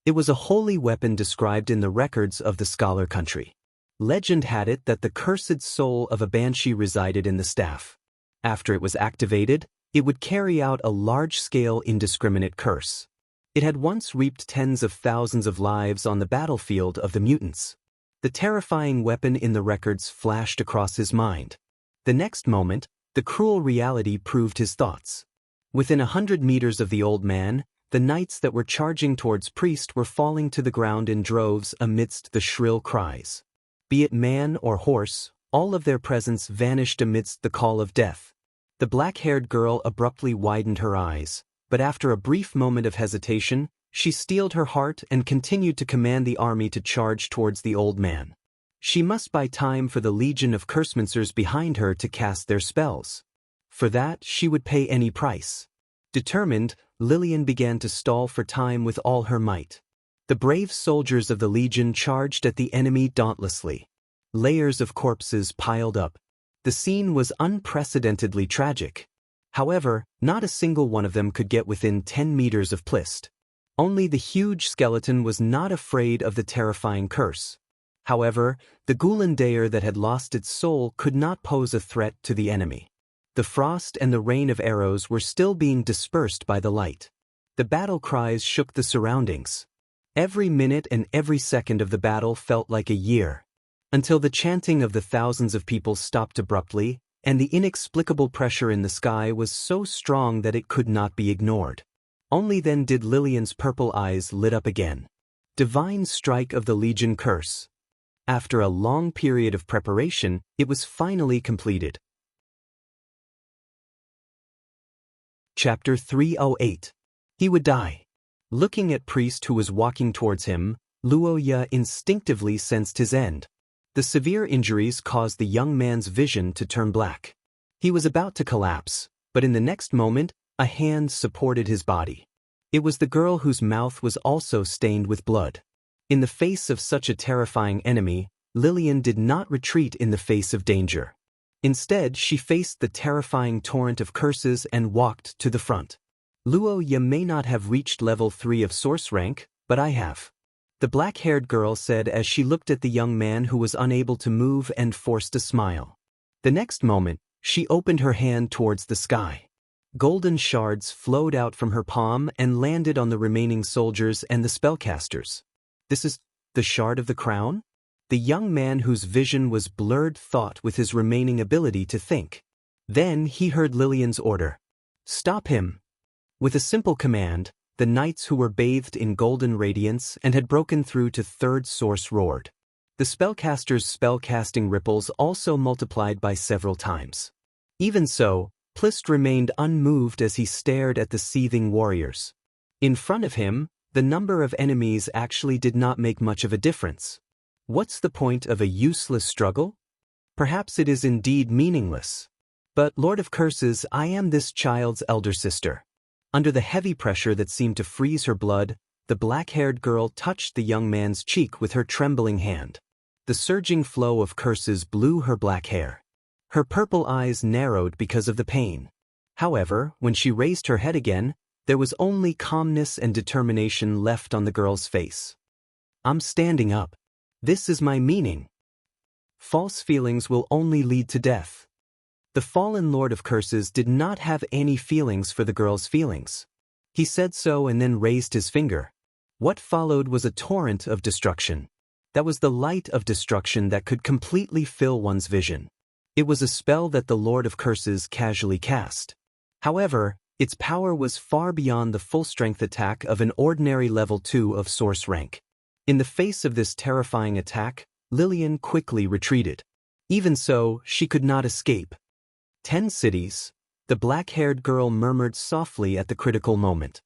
It was a holy weapon described in the records of the Scholar Country. Legend had it that the cursed soul of a banshee resided in the staff. After it was activated, it would carry out a large-scale indiscriminate curse. It had once reaped tens of thousands of lives on the battlefield of the mutants. The terrifying weapon in the records flashed across his mind. The next moment, the cruel reality proved his thoughts. Within 100 meters of the old man, the knights that were charging towards Priest were falling to the ground in droves amidst the shrill cries. Be it man or horse, all of their presence vanished amidst the call of death. The black-haired girl abruptly widened her eyes, but after a brief moment of hesitation, she steeled her heart and continued to command the army to charge towards the old man. She must buy time for the legion of Cursemancers behind her to cast their spells. For that, she would pay any price. Determined, Lillian began to stall for time with all her might. The brave soldiers of the legion charged at the enemy dauntlessly. Layers of corpses piled up. The scene was unprecedentedly tragic. However, not a single one of them could get within 10 meters of Plist. Only the huge skeleton was not afraid of the terrifying curse. However, the Ghulandair that had lost its soul could not pose a threat to the enemy. The frost and the rain of arrows were still being dispersed by the light. The battle cries shook the surroundings. Every minute and every second of the battle felt like a year. until the chanting of the thousands of people stopped abruptly, and the inexplicable pressure in the sky was so strong that it could not be ignored. Only then did Lillian's purple eyes lit up again. Divine strike of the Legion curse. After a long period of preparation, it was finally completed. Chapter 308. He would die. Looking at Priest who was walking towards him, Luo Ye instinctively sensed his end. The severe injuries caused the young man's vision to turn black. He was about to collapse, but in the next moment, a hand supported his body. It was the girl whose mouth was also stained with blood. In the face of such a terrifying enemy, Lillian did not retreat in the face of danger. Instead, she faced the terrifying torrent of curses and walked to the front. Luo Ye may not have reached level 3 of source rank, but I have. The black-haired girl said as she looked at the young man who was unable to move and forced a smile. The next moment, she opened her hand towards the sky. Golden shards flowed out from her palm and landed on the remaining soldiers and the spellcasters. This is the shard of the crown? The young man whose vision was blurred thought with his remaining ability to think. Then he heard Lillian's order. Stop him. With a simple command, the knights who were bathed in golden radiance and had broken through to third source roared. The spellcaster's spellcasting ripples also multiplied by several times. Even so, Plist remained unmoved as he stared at the seething warriors. In front of him, the number of enemies actually did not make much of a difference. What's the point of a useless struggle? Perhaps it is indeed meaningless. But, Lord of Curses, I am this child's elder sister. Under the heavy pressure that seemed to freeze her blood, the black-haired girl touched the young man's cheek with her trembling hand. The surging flow of curses blew her black hair. Her purple eyes narrowed because of the pain. However, when she raised her head again, there was only calmness and determination left on the girl's face. I'm standing up. This is my meaning. False feelings will only lead to death. The fallen Lord of Curses did not have any feelings for the girl's feelings. He said so and then raised his finger. What followed was a torrent of destruction. That was the light of destruction that could completely fill one's vision. It was a spell that the Lord of Curses casually cast. However, its power was far beyond the full-strength attack of an ordinary level 2 of source rank. In the face of this terrifying attack, Lillian quickly retreated. Even so, she could not escape. 10 cities, the black-haired girl murmured softly at the critical moment.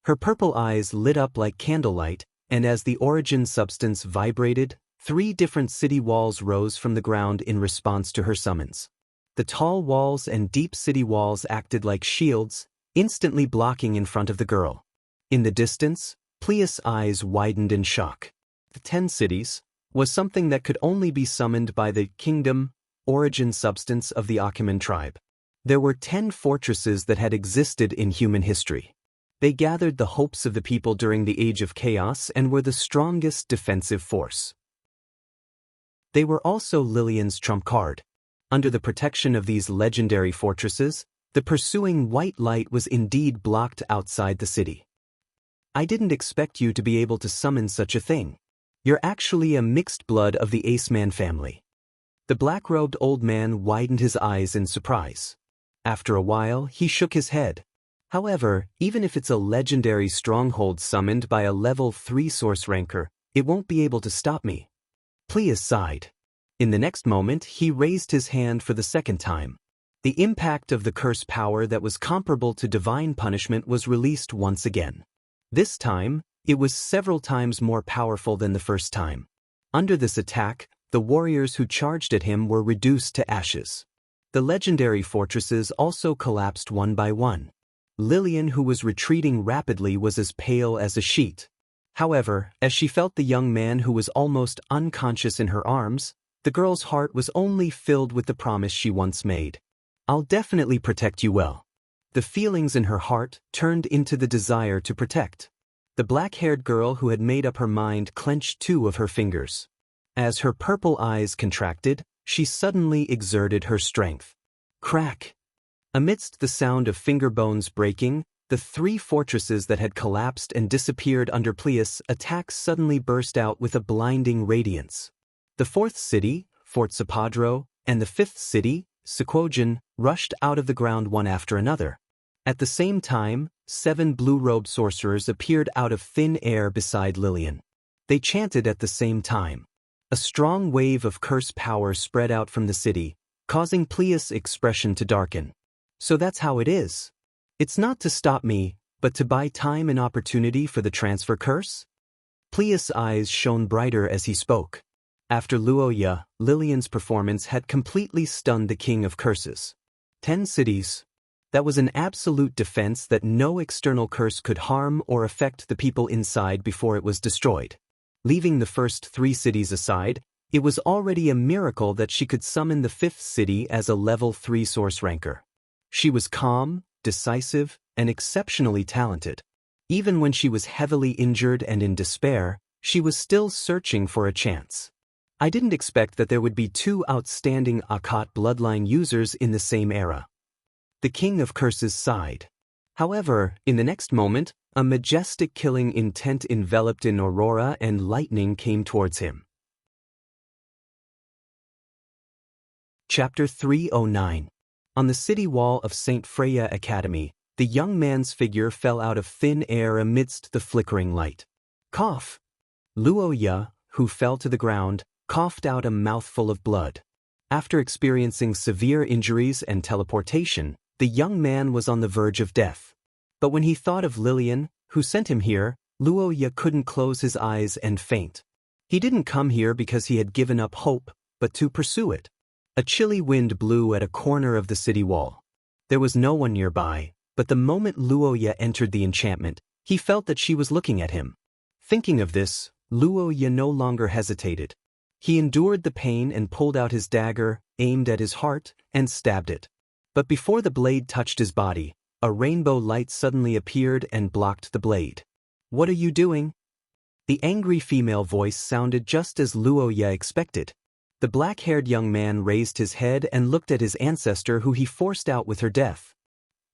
Her purple eyes lit up like candlelight, and as the origin substance vibrated, 3 different city walls rose from the ground in response to her summons. The tall walls and deep city walls acted like shields, instantly blocking in front of the girl. In the distance, Pleus' eyes widened in shock. The 10 cities was something that could only be summoned by the kingdom, origin substance of the Achaemen tribe. There were 10 fortresses that had existed in human history. They gathered the hopes of the people during the Age of Chaos and were the strongest defensive force. They were also Lillian's trump card. Under the protection of these legendary fortresses, the pursuing white light was indeed blocked outside the city. I didn't expect you to be able to summon such a thing. You're actually a mixed blood of the Aceman family. The black-robed old man widened his eyes in surprise. After a while, he shook his head. However, even if it's a legendary stronghold summoned by a level 3 source ranker, it won't be able to stop me. Pleus sighed. In the next moment, he raised his hand for the second time. The impact of the curse power that was comparable to divine punishment was released once again. This time, it was several times more powerful than the first time. Under this attack, the warriors who charged at him were reduced to ashes. The legendary fortresses also collapsed one by one. Lillian, who was retreating rapidly, was as pale as a sheet. However, as she felt the young man who was almost unconscious in her arms, the girl's heart was only filled with the promise she once made. I'll definitely protect you well. The feelings in her heart turned into the desire to protect. The black-haired girl who had made up her mind clenched 2 of her fingers. As her purple eyes contracted, she suddenly exerted her strength. Crack! Amidst the sound of finger bones breaking, the 3 fortresses that had collapsed and disappeared under Pleus' attack suddenly burst out with a blinding radiance. The fourth city, Fort Sapadro, and the fifth city, Sequojan, rushed out of the ground one after another. At the same time, 7 blue-robed sorcerers appeared out of thin air beside Lillian. They chanted at the same time. A strong wave of curse power spread out from the city, causing Plea's expression to darken. So that's how it is. It's not to stop me, but to buy time and opportunity for the transfer curse? Plea's eyes shone brighter as he spoke. After Luoya, Lillian's performance had completely stunned the King of Curses. 10 cities. That was an absolute defense that no external curse could harm or affect the people inside before it was destroyed. Leaving the first 3 cities aside, it was already a miracle that she could summon the 5th city as a level 3 source ranker. She was calm, decisive, and exceptionally talented. Even when she was heavily injured and in despair, she was still searching for a chance. I didn't expect that there would be 2 outstanding Akkat bloodline users in the same era. The King of Curses sighed. However, in the next moment, a majestic killing intent enveloped in aurora and lightning came towards him. Chapter 309. On the city wall of St. Freya Academy, the young man's figure fell out of thin air amidst the flickering light. Cough! Luoya, who fell to the ground, coughed out a mouthful of blood. After experiencing severe injuries and teleportation, the young man was on the verge of death. But when he thought of Lillian, who sent him here, Luoya couldn't close his eyes and faint. He didn't come here because he had given up hope, but to pursue it. A chilly wind blew at a corner of the city wall. There was no one nearby, but the moment Luoya entered the enchantment, he felt that she was looking at him. Thinking of this, Luoya no longer hesitated. He endured the pain and pulled out his dagger, aimed at his heart, and stabbed it. But before the blade touched his body, a rainbow light suddenly appeared and blocked the blade. "What are you doing?" The angry female voice sounded just as Luoya expected. The black-haired young man raised his head and looked at his ancestor who he forced out with her death.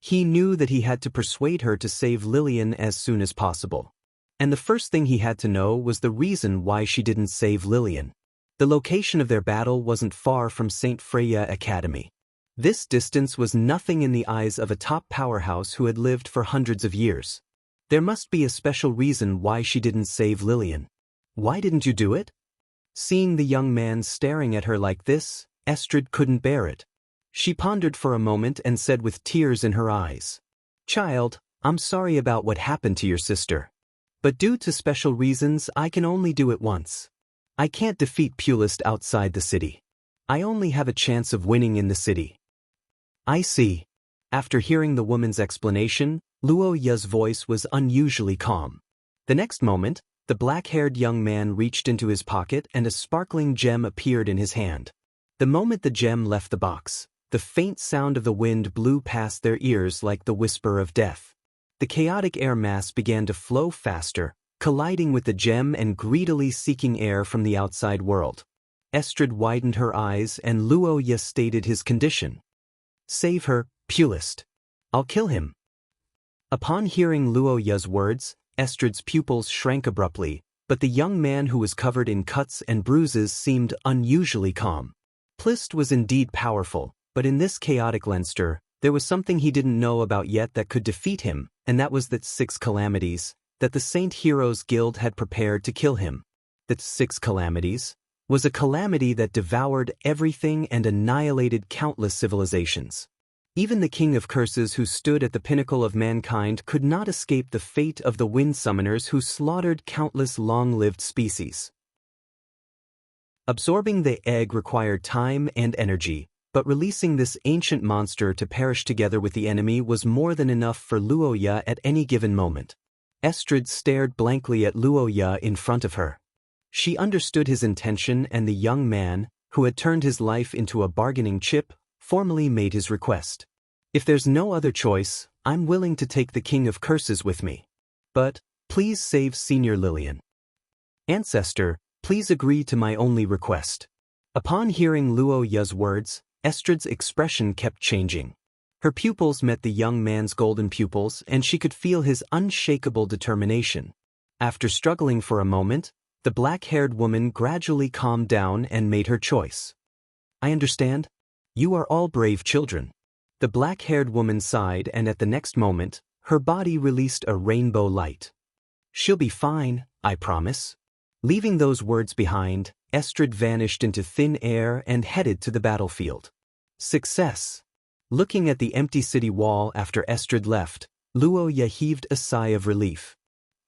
He knew that he had to persuade her to save Lillian as soon as possible. And the first thing he had to know was the reason why she didn't save Lillian. The location of their battle wasn't far from St. Freya Academy. This distance was nothing in the eyes of a top powerhouse who had lived for hundreds of years. There must be a special reason why she didn't save Lillian. "Why didn't you do it?" Seeing the young man staring at her like this, Estrid couldn't bear it. She pondered for a moment and said with tears in her eyes, "Child, I'm sorry about what happened to your sister. But due to special reasons, I can only do it once. I can't defeat Pulist outside the city. I only have a chance of winning in the city." "I see." After hearing the woman's explanation, Luoya's voice was unusually calm. The next moment, the black-haired young man reached into his pocket and a sparkling gem appeared in his hand. The moment the gem left the box, the faint sound of the wind blew past their ears like the whisper of death. The chaotic air mass began to flow faster, colliding with the gem and greedily seeking air from the outside world. Estrid widened her eyes and Luoya stated his condition. "Save her, Pulist. I'll kill him." Upon hearing Luoya's words, Estrid's pupils shrank abruptly, but the young man who was covered in cuts and bruises seemed unusually calm. Plist was indeed powerful, but in this chaotic Leinster, there was something he didn't know about yet that could defeat him, and that was that 6 calamities, that the Saint Heroes Guild had prepared to kill him. That 6 calamities was a calamity that devoured everything and annihilated countless civilizations. Even the King of Curses who stood at the pinnacle of mankind could not escape the fate of the wind summoners who slaughtered countless long-lived species. Absorbing the egg required time and energy, but releasing this ancient monster to perish together with the enemy was more than enough for Luoya at any given moment. Estrid stared blankly at Luoya in front of her. She understood his intention, and the young man, who had turned his life into a bargaining chip, formally made his request. "If there's no other choice, I'm willing to take the King of Curses with me. But, please save Senior Lillian. Ancestor, please agree to my only request." Upon hearing Luoya's words, Estrid's expression kept changing. Her pupils met the young man's golden pupils and she could feel his unshakable determination. After struggling for a moment, The black-haired woman gradually calmed down and made her choice. I understand. You are all brave children. The black-haired woman sighed, and at the next moment, her body released a rainbow light. She'll be fine, I promise. Leaving those words behind, Estrid vanished into thin air and headed to the battlefield. Success! Looking at the empty city wall after Estrid left, Luoya heaved a sigh of relief.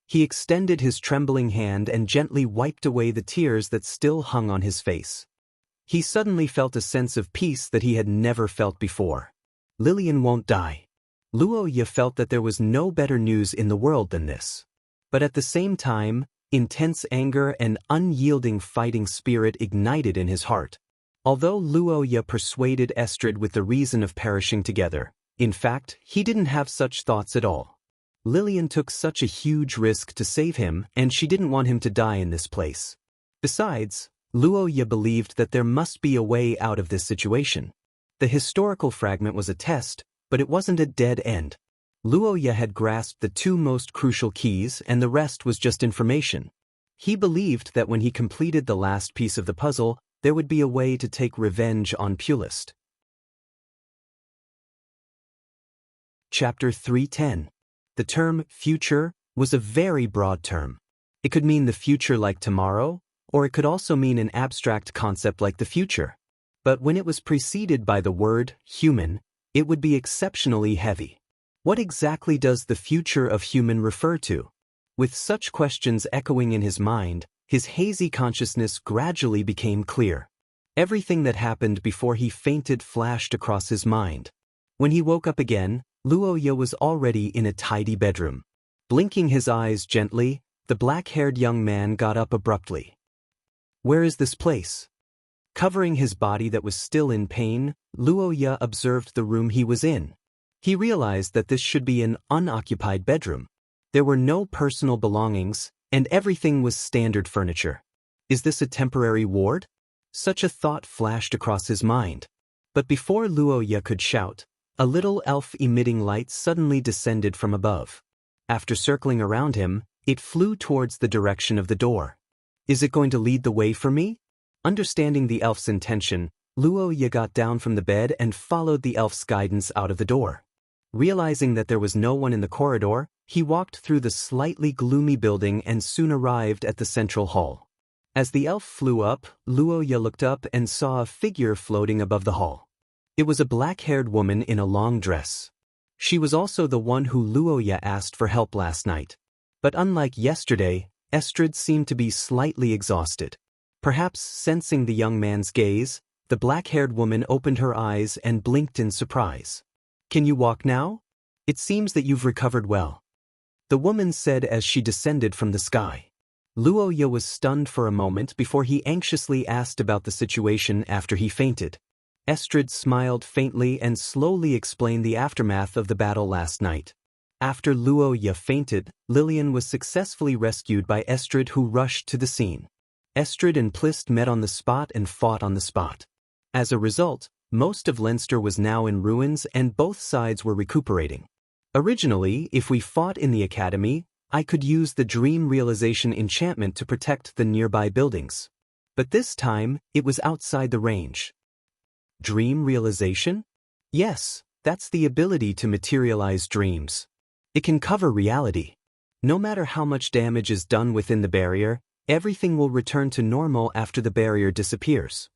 He extended his trembling hand and gently wiped away the tears that still hung on his face. He suddenly felt a sense of peace that he had never felt before. Lilian won't die. Luoya felt that there was no better news in the world than this. But at the same time, intense anger and unyielding fighting spirit ignited in his heart. Although Luoya persuaded Estrid with the reason of perishing together, in fact, he didn't have such thoughts at all. Lilian took such a huge risk to save him, and she didn't want him to die in this place. Besides, Luoya believed that there must be a way out of this situation. The historical fragment was a test, but it wasn't a dead end. Luoya had grasped the two most crucial keys, and the rest was just information. He believed that when he completed the last piece of the puzzle, there would be a way to take revenge on Pulist. Chapter 310. The term future was a very broad term. It could mean the future like tomorrow, or it could also mean an abstract concept like the future. But when it was preceded by the word human, it would be exceptionally heavy. What exactly does the future of human refer to? With such questions echoing in his mind, his hazy consciousness gradually became clear. Everything that happened before he fainted flashed across his mind. When he woke up again, Luoya was already in a tidy bedroom. Blinking his eyes gently, the black-haired young man got up abruptly. Where is this place? Covering his body that was still in pain, Luoya observed the room he was in. He realized that this should be an unoccupied bedroom. There were no personal belongings, and everything was standard furniture. Is this a temporary ward? Such a thought flashed across his mind. But before Luoya could shout, a little elf emitting light suddenly descended from above. After circling around him, it flew towards the direction of the door. Is it going to lead the way for me? Understanding the elf's intention, Luoya got down from the bed and followed the elf's guidance out of the door. Realizing that there was no one in the corridor, he walked through the slightly gloomy building and soon arrived at the central hall. As the elf flew up, Luoya looked up and saw a figure floating above the hall. It was a black-haired woman in a long dress. She was also the one who Luoya asked for help last night. But unlike yesterday, Estrid seemed to be slightly exhausted. Perhaps sensing the young man's gaze, the black-haired woman opened her eyes and blinked in surprise. Can you walk now? It seems that you've recovered well. The woman said as she descended from the sky. Luoya was stunned for a moment before he anxiously asked about the situation after he fainted. Estrid smiled faintly and slowly explained the aftermath of the battle last night. After Luoya fainted, Lilian was successfully rescued by Estrid, who rushed to the scene. Estrid and Plist met on the spot and fought on the spot. As a result, most of Leinster was now in ruins and both sides were recuperating. Originally, if we fought in the academy, I could use the dream realization enchantment to protect the nearby buildings. But this time, it was outside the range. Dream realization? Yes, that's the ability to materialize dreams. It can cover reality. No matter how much damage is done within the barrier, everything will return to normal after the barrier disappears.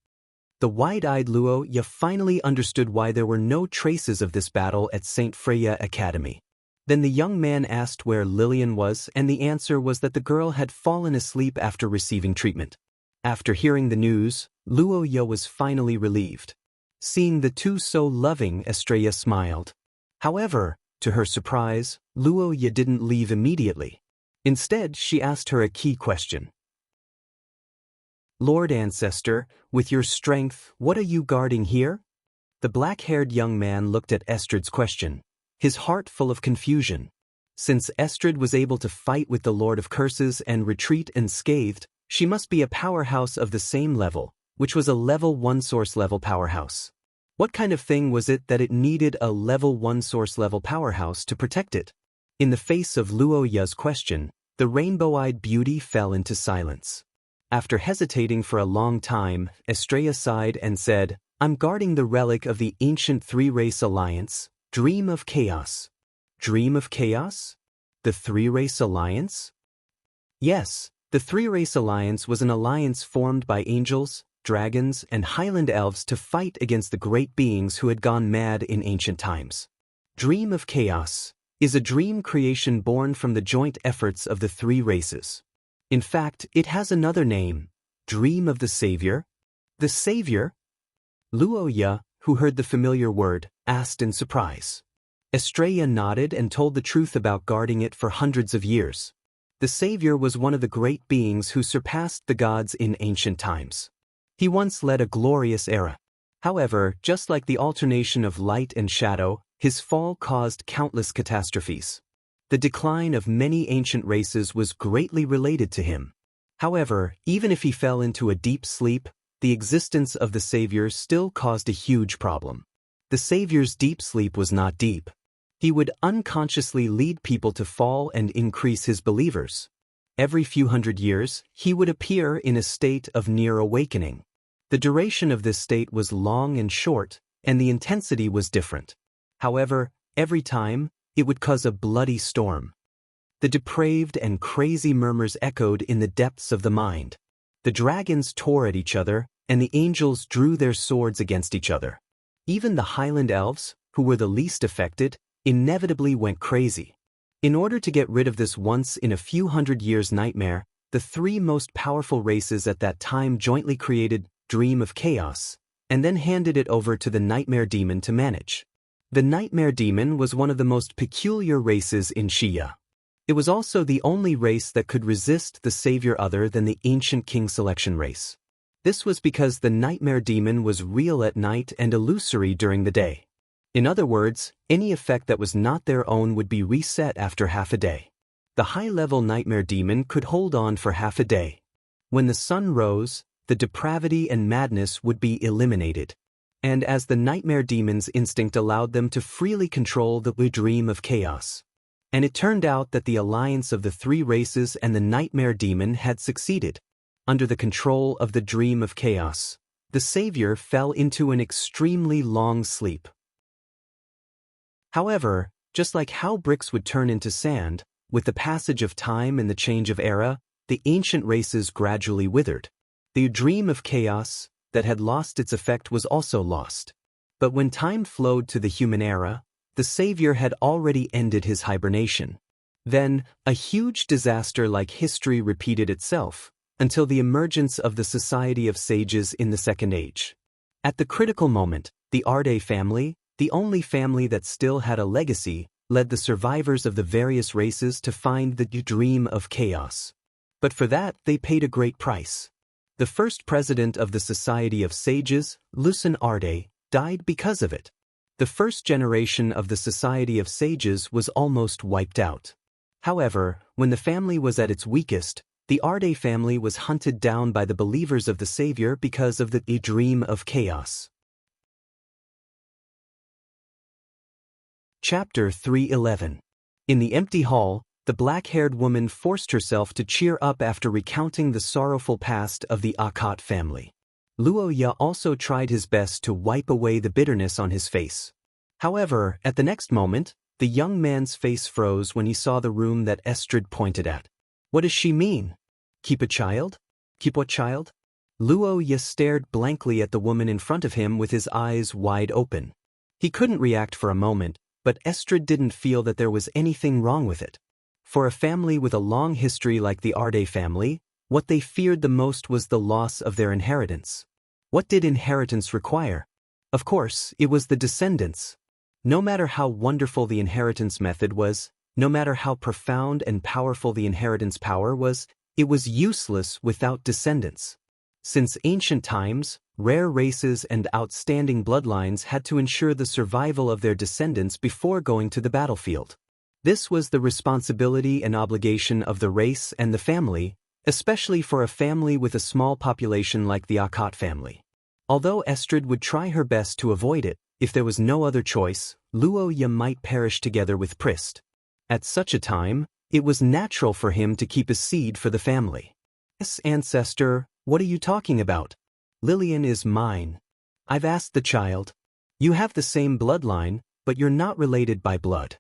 The wide-eyed Luoya finally understood why there were no traces of this battle at St. Freya Academy. Then the young man asked where Lilian was, and the answer was that the girl had fallen asleep after receiving treatment. After hearing the news, Luoya was finally relieved. Seeing the two so loving, Estrella smiled. However, to her surprise, Luoya didn't leave immediately. Instead, she asked her a key question. Lord Ancestor, with your strength, what are you guarding here? The black-haired young man looked at Estrid's question, his heart full of confusion. Since Estrid was able to fight with the Lord of Curses and retreat unscathed, she must be a powerhouse of the same level, which was a level 1 source level powerhouse. What kind of thing was it that it needed a level 1 source level powerhouse to protect it? In the face of Luoya's question, The rainbow-eyed beauty fell into silence. After hesitating for a long time, Estrella sighed and said, "I'm guarding the relic of the ancient three-race alliance, Dream of Chaos." Dream of Chaos? The three-race alliance? Yes, the three-race alliance was an alliance formed by angels, dragons, and highland elves to fight against the great beings who had gone mad in ancient times. Dream of Chaos is a dream creation born from the joint efforts of the three races. In fact, it has another name, Dream of the Savior. The Savior? Luoya, who heard the familiar word, asked in surprise. Estrella nodded and told the truth about guarding it for hundreds of years. The Savior was one of the great beings who surpassed the gods in ancient times. He once led a glorious era. However, just like the alternation of light and shadow, his fall caused countless catastrophes. The decline of many ancient races was greatly related to him. However, even if he fell into a deep sleep, the existence of the Savior still caused a huge problem. The Savior's deep sleep was not deep. He would unconsciously lead people to fall and increase his believers. Every few hundred years, he would appear in a state of near awakening. The duration of this state was long and short, and the intensity was different. However, every time, it would cause a bloody storm. The depraved and crazy murmurs echoed in the depths of the mind. The dragons tore at each other, and the angels drew their swords against each other. Even the highland elves, who were the least affected, inevitably went crazy. In order to get rid of this once-in-a-few-hundred-years nightmare, the three most powerful races at that time jointly created Dream of Chaos, and then handed it over to the Nightmare Demon to manage. The Nightmare Demon was one of the most peculiar races in Xia. It was also the only race that could resist the savior other than the ancient King Selection race. This was because the Nightmare Demon was real at night and illusory during the day. In other words, any effect that was not their own would be reset after half a day. The high-level Nightmare Demon could hold on for half a day. When the sun rose, the depravity and madness would be eliminated. And as the Nightmare Demon's instinct allowed them to freely control the Dream of Chaos. And it turned out that the alliance of the three races and the Nightmare Demon had succeeded. Under the control of the Dream of Chaos, the Savior fell into an extremely long sleep. However, just like how bricks would turn into sand, with the passage of time and the change of era, the ancient races gradually withered. The Dream of Chaos, that had lost its effect, was also lost. But when time flowed to the human era, the Savior had already ended his hibernation. Then, a huge disaster like history repeated itself, until the emergence of the Society of Sages in the Second Age. At the critical moment, the Arde family, the only family that still had a legacy, led the survivors of the various races to find the Dream of Chaos. But for that, they paid a great price. The first president of the Society of Sages, Lucen Arde, died because of it. The first generation of the Society of Sages was almost wiped out. However, when the family was at its weakest, the Arde family was hunted down by the believers of the Savior because of the Dream of Chaos. Chapter 3:11. In the empty hall, the black-haired woman forced herself to cheer up after recounting the sorrowful past of the Akot family. Luoya also tried his best to wipe away the bitterness on his face. However, at the next moment, the young man's face froze when he saw the room that Estrid pointed at. What does she mean? Keep a child? Keep what child? Luoya stared blankly at the woman in front of him with his eyes wide open. He couldn't react for a moment, but Estrid didn't feel that there was anything wrong with it. For a family with a long history like the Arde family, what they feared the most was the loss of their inheritance. What did inheritance require? Of course, it was the descendants. No matter how wonderful the inheritance method was, no matter how profound and powerful the inheritance power was, it was useless without descendants. Since ancient times, rare races and outstanding bloodlines had to ensure the survival of their descendants before going to the battlefield. This was the responsibility and obligation of the race and the family, especially for a family with a small population like the Akot family. Although Estrid would try her best to avoid it, if there was no other choice, Luoya might perish together with Prist. At such a time, It was natural for him to keep a seed for the family. Yes, ancestor, what are you talking about? Lillian is mine. I've asked the child. You have the same bloodline, but you're not related by blood.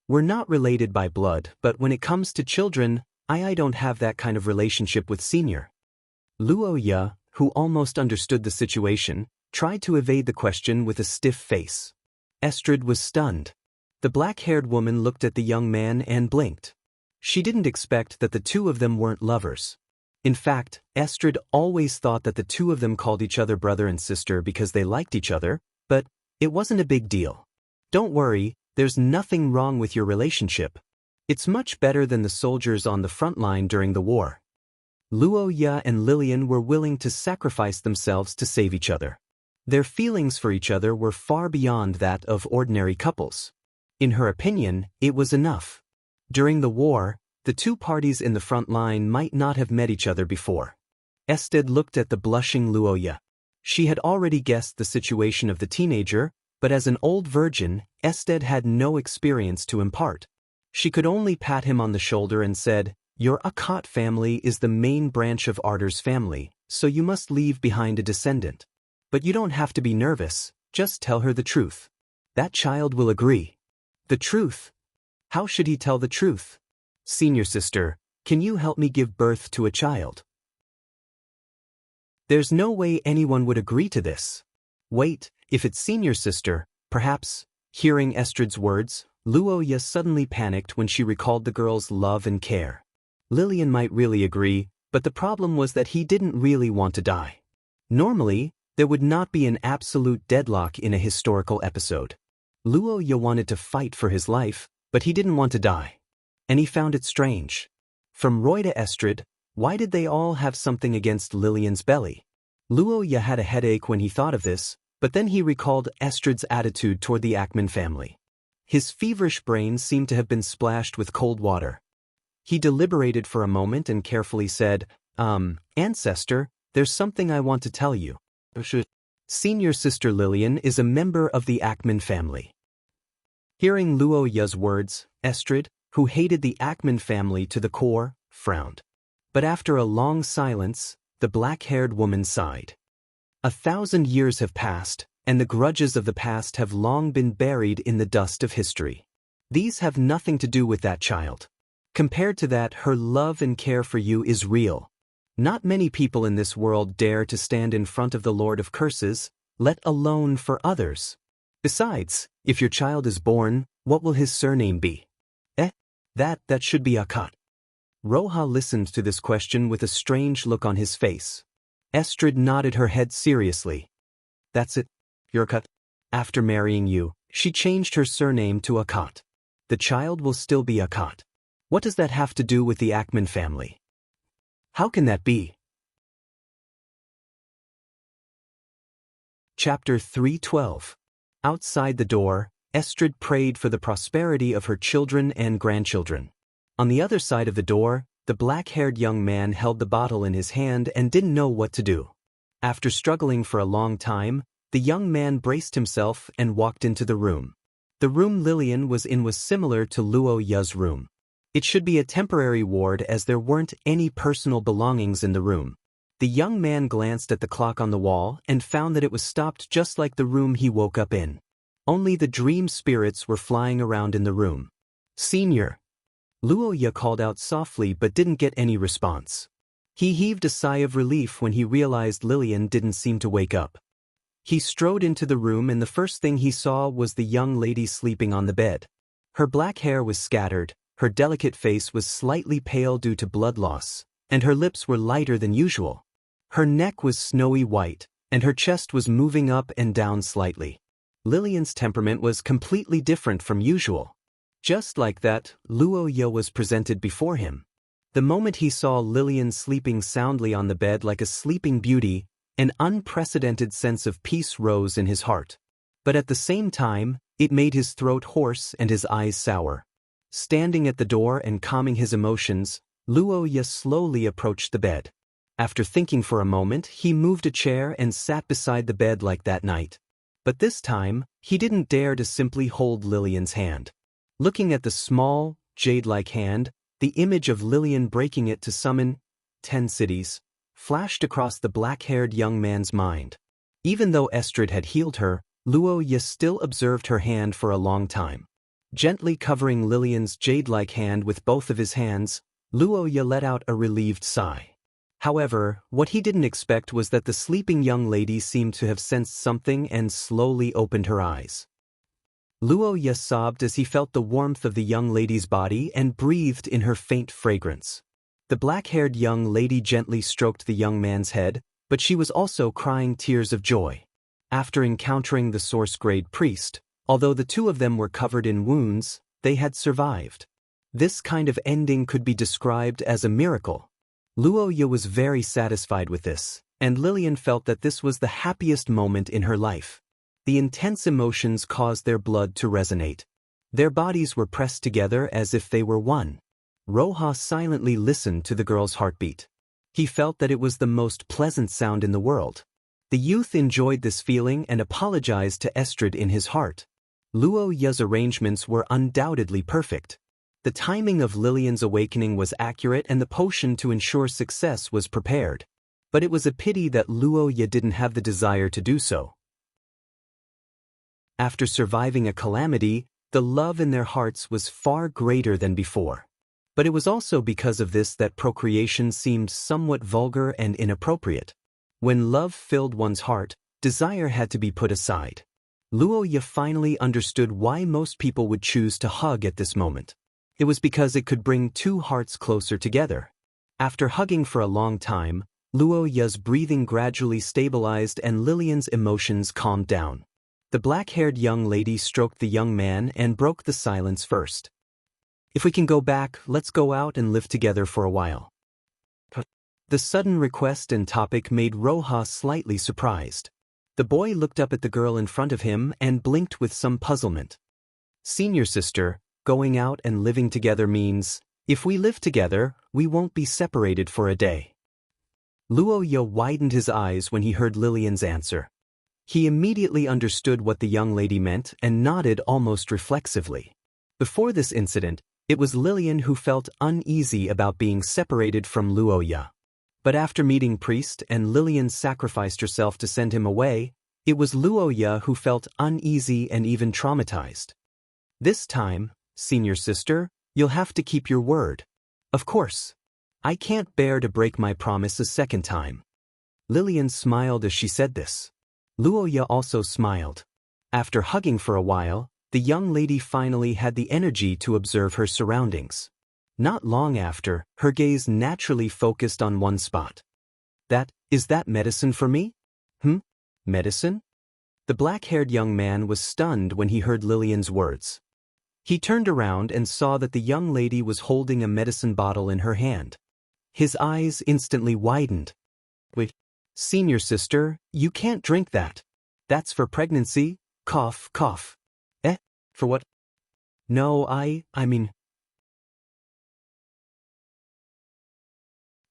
We're not related by blood, but when it comes to children, I don't have that kind of relationship with Senior. Luo Ya, who almost understood the situation, tried to evade the question with a stiff face. Estrid was stunned. The black-haired woman looked at the young man and blinked. She didn't expect that the two of them weren't lovers. In fact, Estrid always thought that the two of them called each other brother and sister because they liked each other, but it wasn't a big deal. Don't worry, there's nothing wrong with your relationship. It's much better than the soldiers on the front line during the war. Luo Ya and Lillian were willing to sacrifice themselves to save each other. Their feelings for each other were far beyond that of ordinary couples. In her opinion, it was enough. During the war, the two parties in the front line might not have met each other before. Estrid looked at the blushing Luo Ya. She had already guessed the situation of the teenager, but as an old virgin, Estrid had no experience to impart. She could only pat him on the shoulder and said, "Your Akkad family is the main branch of Ardor's family, so you must leave behind a descendant. But you don't have to be nervous, just tell her the truth. That child will agree." The truth? How should he tell the truth? Senior sister, can you help me give birth to a child? There's no way anyone would agree to this. Wait, if it's senior sister, perhaps. Hearing Estrid's words, Luo Ya suddenly panicked when she recalled the girl's love and care. Lillian might really agree, but the problem was that he didn't really want to die. Normally, there would not be an absolute deadlock in a historical episode. Luo Ya wanted to fight for his life, but he didn't want to die. And he found it strange. From Roy to Estrid, why did they all have something against Lillian's belly? Luo Ya had a headache when he thought of this, but then he recalled Estrid's attitude toward the Ackman family. His feverish brain seemed to have been splashed with cold water. He deliberated for a moment and carefully said, Ancestor, there's something I want to tell you. Senior sister Lillian is a member of the Ackman family. Hearing Luo Ya's words, Estrid, who hated the Ackman family to the core, frowned. But after a long silence, the black-haired woman sighed. 1,000 years have passed, and the grudges of the past have long been buried in the dust of history. These have nothing to do with that child. Compared to that, her love and care for you is real. Not many people in this world dare to stand in front of the Lord of Curses, let alone for others. Besides, if your child is born, what will his surname be? That should be Akkad. Roha listened to this question with a strange look on his face. Estrid nodded her head seriously. That's it, you're Akkad. After marrying you, she changed her surname to Akkad. The child will still be Akkad. What does that have to do with the Ackman family? How can that be? Chapter 312. Outside the door, Estrid prayed for the prosperity of her children and grandchildren. On the other side of the door, the black-haired young man held the bottle in his hand and didn't know what to do. After struggling for a long time, the young man braced himself and walked into the room. The room Lillian was in was similar to Luo Ya's room. It should be a temporary ward as there weren't any personal belongings in the room. The young man glanced at the clock on the wall and found that it was stopped just like the room he woke up in. Only the dream spirits were flying around in the room. Senior. Luo Ya called out softly but didn't get any response. He heaved a sigh of relief when he realized Lillian didn't seem to wake up. He strode into the room and the first thing he saw was the young lady sleeping on the bed. Her black hair was scattered, her delicate face was slightly pale due to blood loss, and her lips were lighter than usual. Her neck was snowy white, and her chest was moving up and down slightly. Lillian's temperament was completely different from usual. Just like that, Luo Ya was presented before him. The moment he saw Lillian sleeping soundly on the bed like a sleeping beauty, an unprecedented sense of peace rose in his heart. But at the same time, it made his throat hoarse and his eyes sour. Standing at the door and calming his emotions, Luo Ya slowly approached the bed. After thinking for a moment, he moved a chair and sat beside the bed like that night. But this time, he didn't dare to simply hold Lillian's hand. Looking at the small, jade-like hand, the image of Lillian breaking it to summon 10 cities, flashed across the black-haired young man's mind. Even though Estrid had healed her, Luo Ye still observed her hand for a long time. Gently covering Lillian's jade-like hand with both of his hands, Luo Ye let out a relieved sigh. However, what he didn't expect was that the sleeping young lady seemed to have sensed something and slowly opened her eyes. Luo Ye sobbed as he felt the warmth of the young lady's body and breathed in her faint fragrance. The black-haired young lady gently stroked the young man's head, but she was also crying tears of joy. After encountering the source-grade priest, although the two of them were covered in wounds, they had survived. This kind of ending could be described as a miracle. Luo Ye was very satisfied with this, and Lillian felt that this was the happiest moment in her life. The intense emotions caused their blood to resonate. Their bodies were pressed together as if they were one. Roja silently listened to the girl's heartbeat. He felt that it was the most pleasant sound in the world. The youth enjoyed this feeling and apologized to Estrid in his heart. Luo Ye's arrangements were undoubtedly perfect. The timing of Lillian's awakening was accurate and the potion to ensure success was prepared. But it was a pity that Luo Ye didn't have the desire to do so. After surviving a calamity, the love in their hearts was far greater than before. But it was also because of this that procreation seemed somewhat vulgar and inappropriate. When love filled one's heart, desire had to be put aside. Luo Ye finally understood why most people would choose to hug at this moment. It was because it could bring two hearts closer together. After hugging for a long time, Luo Ye's breathing gradually stabilized and Lillian's emotions calmed down. The black-haired young lady stroked the young man and broke the silence first. "If we can go back, let's go out and live together for a while." The sudden request and topic made Roja slightly surprised. The boy looked up at the girl in front of him and blinked with some puzzlement. "Senior sister, going out and living together means, if we live together, we won't be separated for a day." Luo Ye widened his eyes when he heard Lillian's answer. He immediately understood what the young lady meant and nodded almost reflexively. Before this incident, it was Lillian who felt uneasy about being separated from Luo Ye. But after meeting Priest and Lillian sacrificed herself to send him away, it was Luo Ye who felt uneasy and even traumatized. "This time, senior sister, you'll have to keep your word." "Of course. I can't bear to break my promise a second time." Lillian smiled as she said this. Luo Ye also smiled. After hugging for a while, the young lady finally had the energy to observe her surroundings. Not long after, her gaze naturally focused on one spot. Is that medicine for me?" Medicine?" The black-haired young man was stunned when he heard Lillian's words. He turned around and saw that the young lady was holding a medicine bottle in her hand. His eyes instantly widened. "Wait, senior sister, you can't drink that. That's for pregnancy, cough, cough." For what?" "No, I mean..."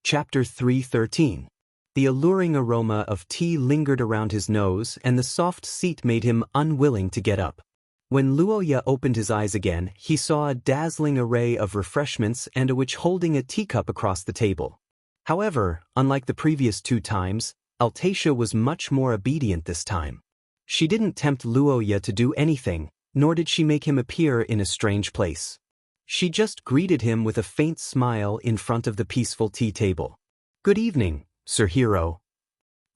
Chapter 3:13. The alluring aroma of tea lingered around his nose and the soft seat made him unwilling to get up. When Luo Ye opened his eyes again, he saw a dazzling array of refreshments and a witch holding a teacup across the table. However, unlike the previous two times, Altacia was much more obedient this time. She didn't tempt Luo Ye to do anything, nor did she make him appear in a strange place. She just greeted him with a faint smile in front of the peaceful tea table. "Good evening, Sir Hero."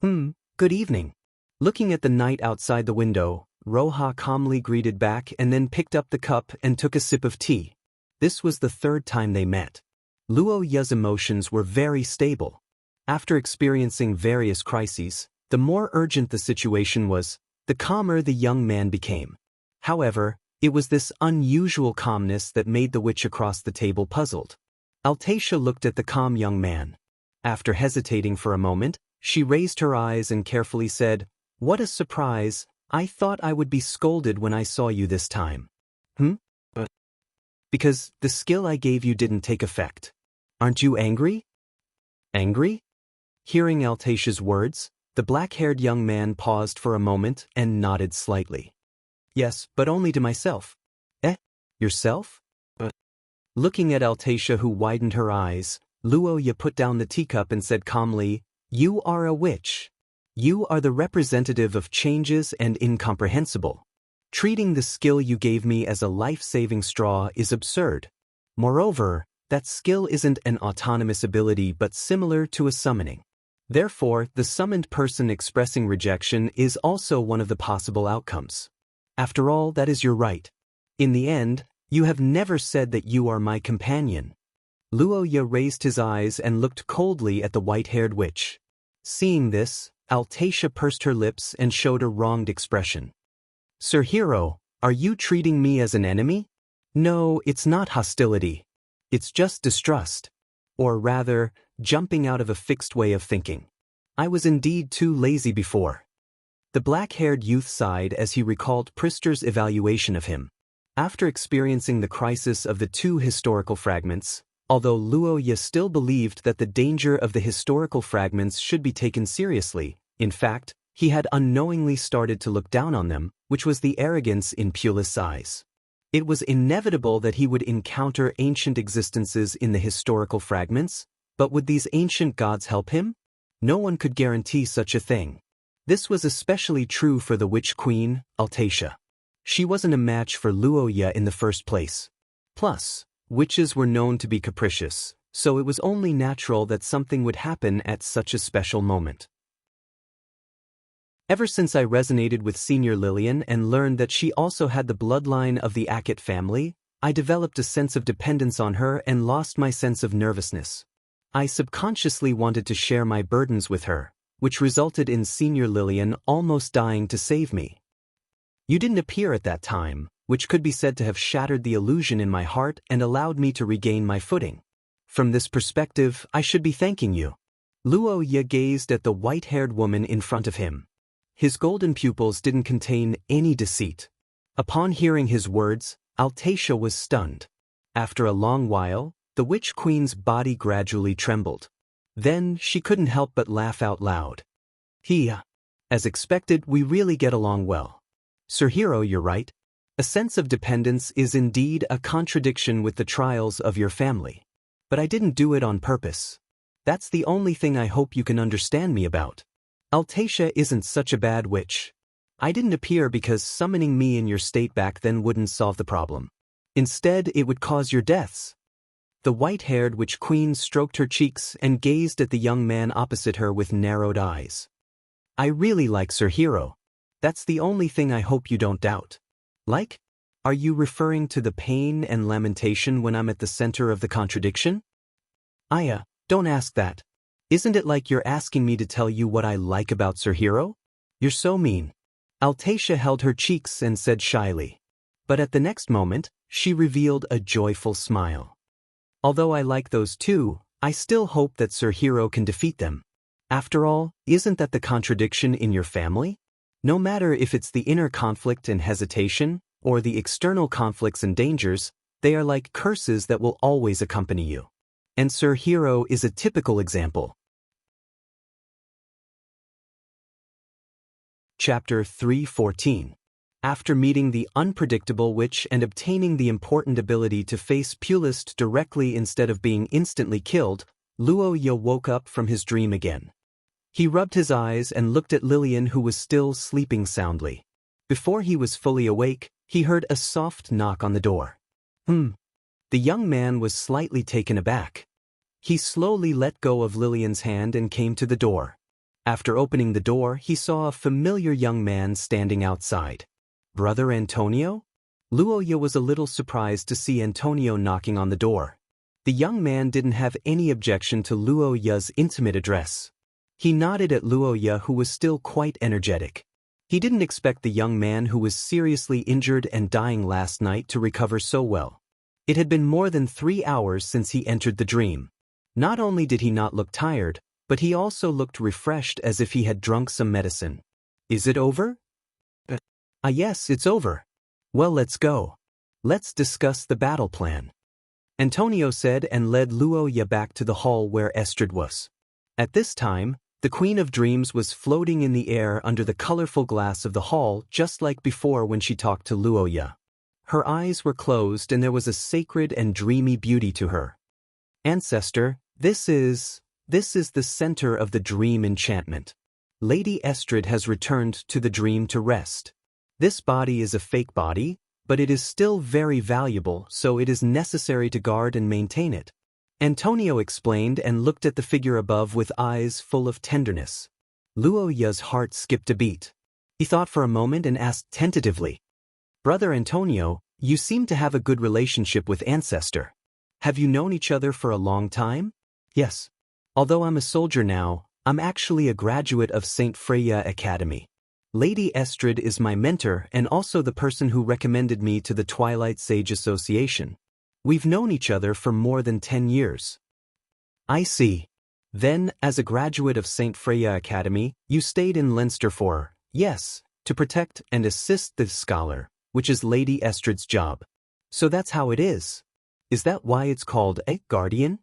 Good evening." Looking at the night outside the window, Roja calmly greeted back and then picked up the cup and took a sip of tea. This was the third time they met. Luo Ye's emotions were very stable. After experiencing various crises, the more urgent the situation was, the calmer the young man became. However, it was this unusual calmness that made the witch across the table puzzled. Altacia looked at the calm young man. After hesitating for a moment, she raised her eyes and carefully said, "What a surprise, I thought I would be scolded when I saw you this time." "Because the skill I gave you didn't take effect. Aren't you angry?" "Angry?" Hearing Altacia's words, the black-haired young man paused for a moment and nodded slightly. "Yes, but only to myself." Yourself?" Looking at Altacia, who widened her eyes, Luoya put down the teacup and said calmly, "You are a witch. You are the representative of changes and incomprehensible. Treating the skill you gave me as a life-saving straw is absurd. Moreover, that skill isn't an autonomous ability but similar to a summoning. Therefore, the summoned person expressing rejection is also one of the possible outcomes. After all, that is your right. In the end, you have never said that you are my companion." Luoya raised his eyes and looked coldly at the white-haired witch. Seeing this, Altacia pursed her lips and showed a wronged expression. "Sir Hero, are you treating me as an enemy? No, it's not hostility. It's just distrust. Or rather, jumping out of a fixed way of thinking. I was indeed too lazy before." The black-haired youth sighed as he recalled Prister's evaluation of him. After experiencing the crisis of the two historical fragments, although Luoya still believed that the danger of the historical fragments should be taken seriously, in fact, he had unknowingly started to look down on them, which was the arrogance in Pulis' eyes. It was inevitable that he would encounter ancient existences in the historical fragments, but would these ancient gods help him? No one could guarantee such a thing. This was especially true for the witch queen, Altacia. She wasn't a match for Luoya in the first place. Plus, witches were known to be capricious, so it was only natural that something would happen at such a special moment. Ever since I resonated with Senior Lillian and learned that she also had the bloodline of the Ackett family, I developed a sense of dependence on her and lost my sense of nervousness. I subconsciously wanted to share my burdens with her, which resulted in Senior Lillian almost dying to save me. You didn't appear at that time, which could be said to have shattered the illusion in my heart and allowed me to regain my footing. From this perspective, I should be thanking you. Luoya gazed at the white-haired woman in front of him. His golden pupils didn't contain any deceit. Upon hearing his words, Altacia was stunned. After a long while, the witch queen's body gradually trembled. Then she couldn't help but laugh out loud. As expected, we really get along well. Sir Hero, you're right. A sense of dependence is indeed a contradiction with the trials of your family. But I didn't do it on purpose. That's the only thing I hope you can understand me about. Altacia isn't such a bad witch. I didn't appear because summoning me in your state back then wouldn't solve the problem. Instead, it would cause your deaths. The white-haired witch queen stroked her cheeks and gazed at the young man opposite her with narrowed eyes. I really like Sir Hero. That's the only thing I hope you don't doubt. Like? Are you referring to the pain and lamentation when I'm at the center of the contradiction? Aya, don't ask that. Isn't it like you're asking me to tell you what I like about Sir Hero? You're so mean. Altacia held her cheeks and said shyly. But at the next moment, she revealed a joyful smile. Although I like those two, I still hope that Sir Hero can defeat them. After all, isn't that the contradiction in your family? No matter if it's the inner conflict and hesitation, or the external conflicts and dangers, they are like curses that will always accompany you. And Sir Hero is a typical example. Chapter 3:14. After meeting the unpredictable witch and obtaining the important ability to face Pulis directly instead of being instantly killed, Luoya woke up from his dream again. He rubbed his eyes and looked at Lillian, who was still sleeping soundly. Before he was fully awake, he heard a soft knock on the door. The young man was slightly taken aback. He slowly let go of Lillian's hand and came to the door. After opening the door, he saw a familiar young man standing outside. Brother Antonio? Luoya was a little surprised to see Antonio knocking on the door. The young man didn't have any objection to Luoya's intimate address. He nodded at Luoya, who was still quite energetic. He didn't expect the young man who was seriously injured and dying last night to recover so well. It had been more than 3 hours since he entered the dream. Not only did he not look tired, but he also looked refreshed, as if he had drunk some medicine. Is it over? Yes, it's over. Well, let's go. Let's discuss the battle plan. Antonio said and led Luoya back to the hall where Estrid was. At this time, the Queen of Dreams was floating in the air under the colorful glass of the hall, just like before when she talked to Luoya. Her eyes were closed and there was a sacred and dreamy beauty to her. Ancestor, this is the center of the dream enchantment. Lady Estrid has returned to the dream to rest. This body is a fake body, but it is still very valuable, so it is necessary to guard and maintain it. Antonio explained and looked at the figure above with eyes full of tenderness. Luo Ya's heart skipped a beat. He thought for a moment and asked tentatively, "Brother Antonio, you seem to have a good relationship with Ancestor. Have you known each other for a long time?" "Yes. Although I'm a soldier now, I'm actually a graduate of St. Freya Academy. Lady Estrid is my mentor and also the person who recommended me to the Twilight Sage Association. We've known each other for more than 10 years. "I see. Then, as a graduate of St. Freya Academy, you stayed in Leinster for, yes, to protect and assist the scholar, which is Lady Estrid's job. So that's how it is. Is that why it's called a guardian?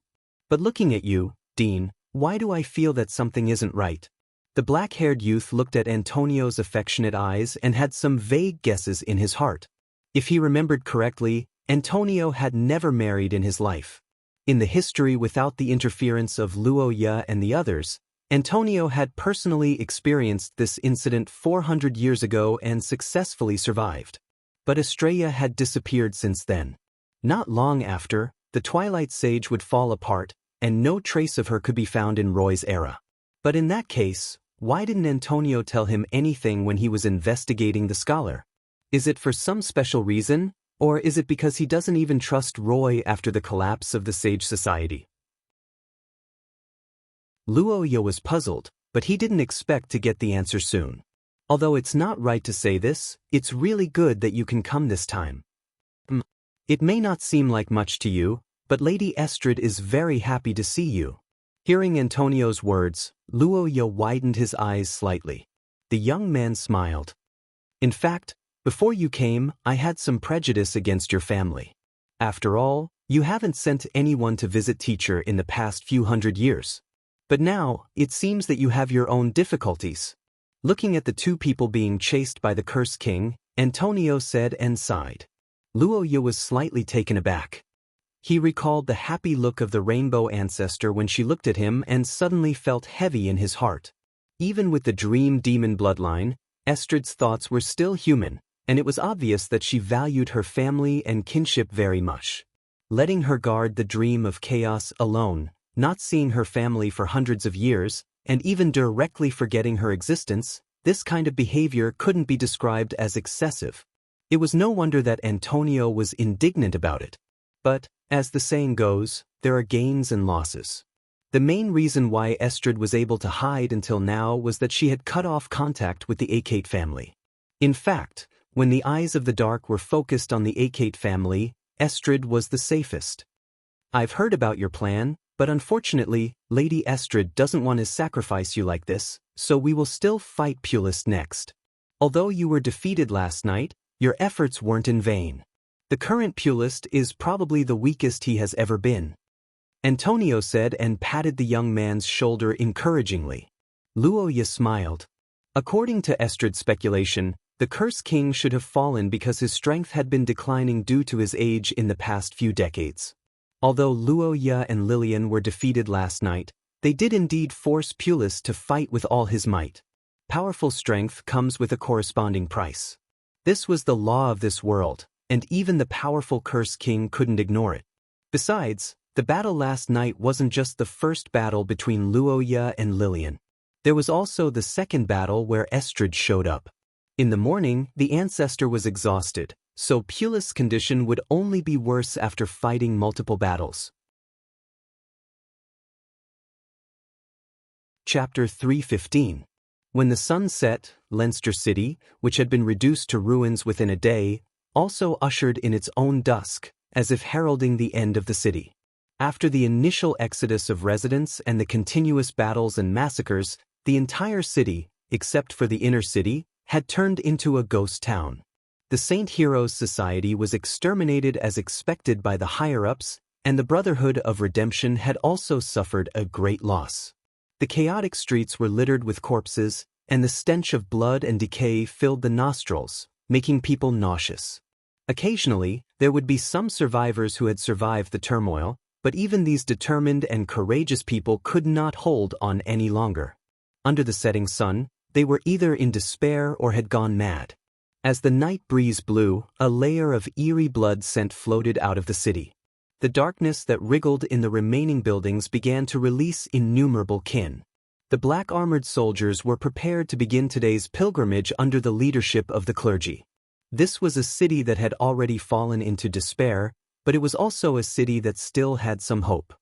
But looking at you, Dean, why do I feel that something isn't right?" The black-haired youth looked at Antonio's affectionate eyes and had some vague guesses in his heart. If he remembered correctly, Antonio had never married in his life. In the history without the interference of Luo Ya and the others, Antonio had personally experienced this incident 400 years ago and successfully survived. But Estrella had disappeared since then. Not long after, the Twilight Sage would fall apart, and no trace of her could be found in Roy's era. But in that case, why didn't Antonio tell him anything when he was investigating the scholar? Is it for some special reason, or is it because he doesn't even trust Roy after the collapse of the Sage Society? Luo Ya was puzzled, but he didn't expect to get the answer soon. Although it's not right to say this, it's really good that you can come this time. It may not seem like much to you, but Lady Estrid is very happy to see you. Hearing Antonio's words, Luo Ya widened his eyes slightly. The young man smiled. "In fact, before you came, I had some prejudice against your family. After all, you haven't sent anyone to visit teacher in the past few hundred years. But now, it seems that you have your own difficulties." Looking at the two people being chased by the Curse King, Antonio said and sighed. Luo Ya was slightly taken aback. He recalled the happy look of the Rainbow Ancestor when she looked at him and suddenly felt heavy in his heart. Even with the Dream Demon bloodline, Estrid's thoughts were still human, and it was obvious that she valued her family and kinship very much. Letting her guard the Dream of Chaos alone, not seeing her family for hundreds of years, and even directly forgetting her existence, this kind of behavior couldn't be described as excessive. It was no wonder that Antonio was indignant about it. But, as the saying goes, there are gains and losses. The main reason why Estrid was able to hide until now was that she had cut off contact with the Acate family. In fact, when the eyes of the dark were focused on the Acate family, Estrid was the safest. "I've heard about your plan, but unfortunately, Lady Estrid doesn't want to sacrifice you like this, so we will still fight Pulis next. Although you were defeated last night, your efforts weren't in vain. The current Pulist is probably the weakest he has ever been," Antonio said and patted the young man's shoulder encouragingly. Luo Ya smiled. According to Estrid's speculation, the Curse King should have fallen because his strength had been declining due to his age in the past few decades. Although Luo Ya and Lillian were defeated last night, they did indeed force Pulis to fight with all his might. Powerful strength comes with a corresponding price. This was the law of this world, and even the powerful Curse King couldn't ignore it. Besides, the battle last night wasn't just the first battle between Luo Ya and Lillian. There was also the second battle where Estrid showed up. In the morning, the Ancestor was exhausted, so Pulis' condition would only be worse after fighting multiple battles. Chapter 315. When the sun set, Leinster City, which had been reduced to ruins within a day, also ushered in its own dusk, as if heralding the end of the city. After the initial exodus of residents and the continuous battles and massacres, the entire city, except for the inner city, had turned into a ghost town. The Saint Heroes Society was exterminated as expected by the higher-ups, and the Brotherhood of Redemption had also suffered a great loss. The chaotic streets were littered with corpses, and the stench of blood and decay filled the nostrils, making people nauseous. Occasionally, there would be some survivors who had survived the turmoil, but even these determined and courageous people could not hold on any longer. Under the setting sun, they were either in despair or had gone mad. As the night breeze blew, a layer of eerie blood scent floated out of the city. The darkness that wriggled in the remaining buildings began to release innumerable kin. The black-armored soldiers were prepared to begin today's pilgrimage under the leadership of the clergy. This was a city that had already fallen into despair, but it was also a city that still had some hope.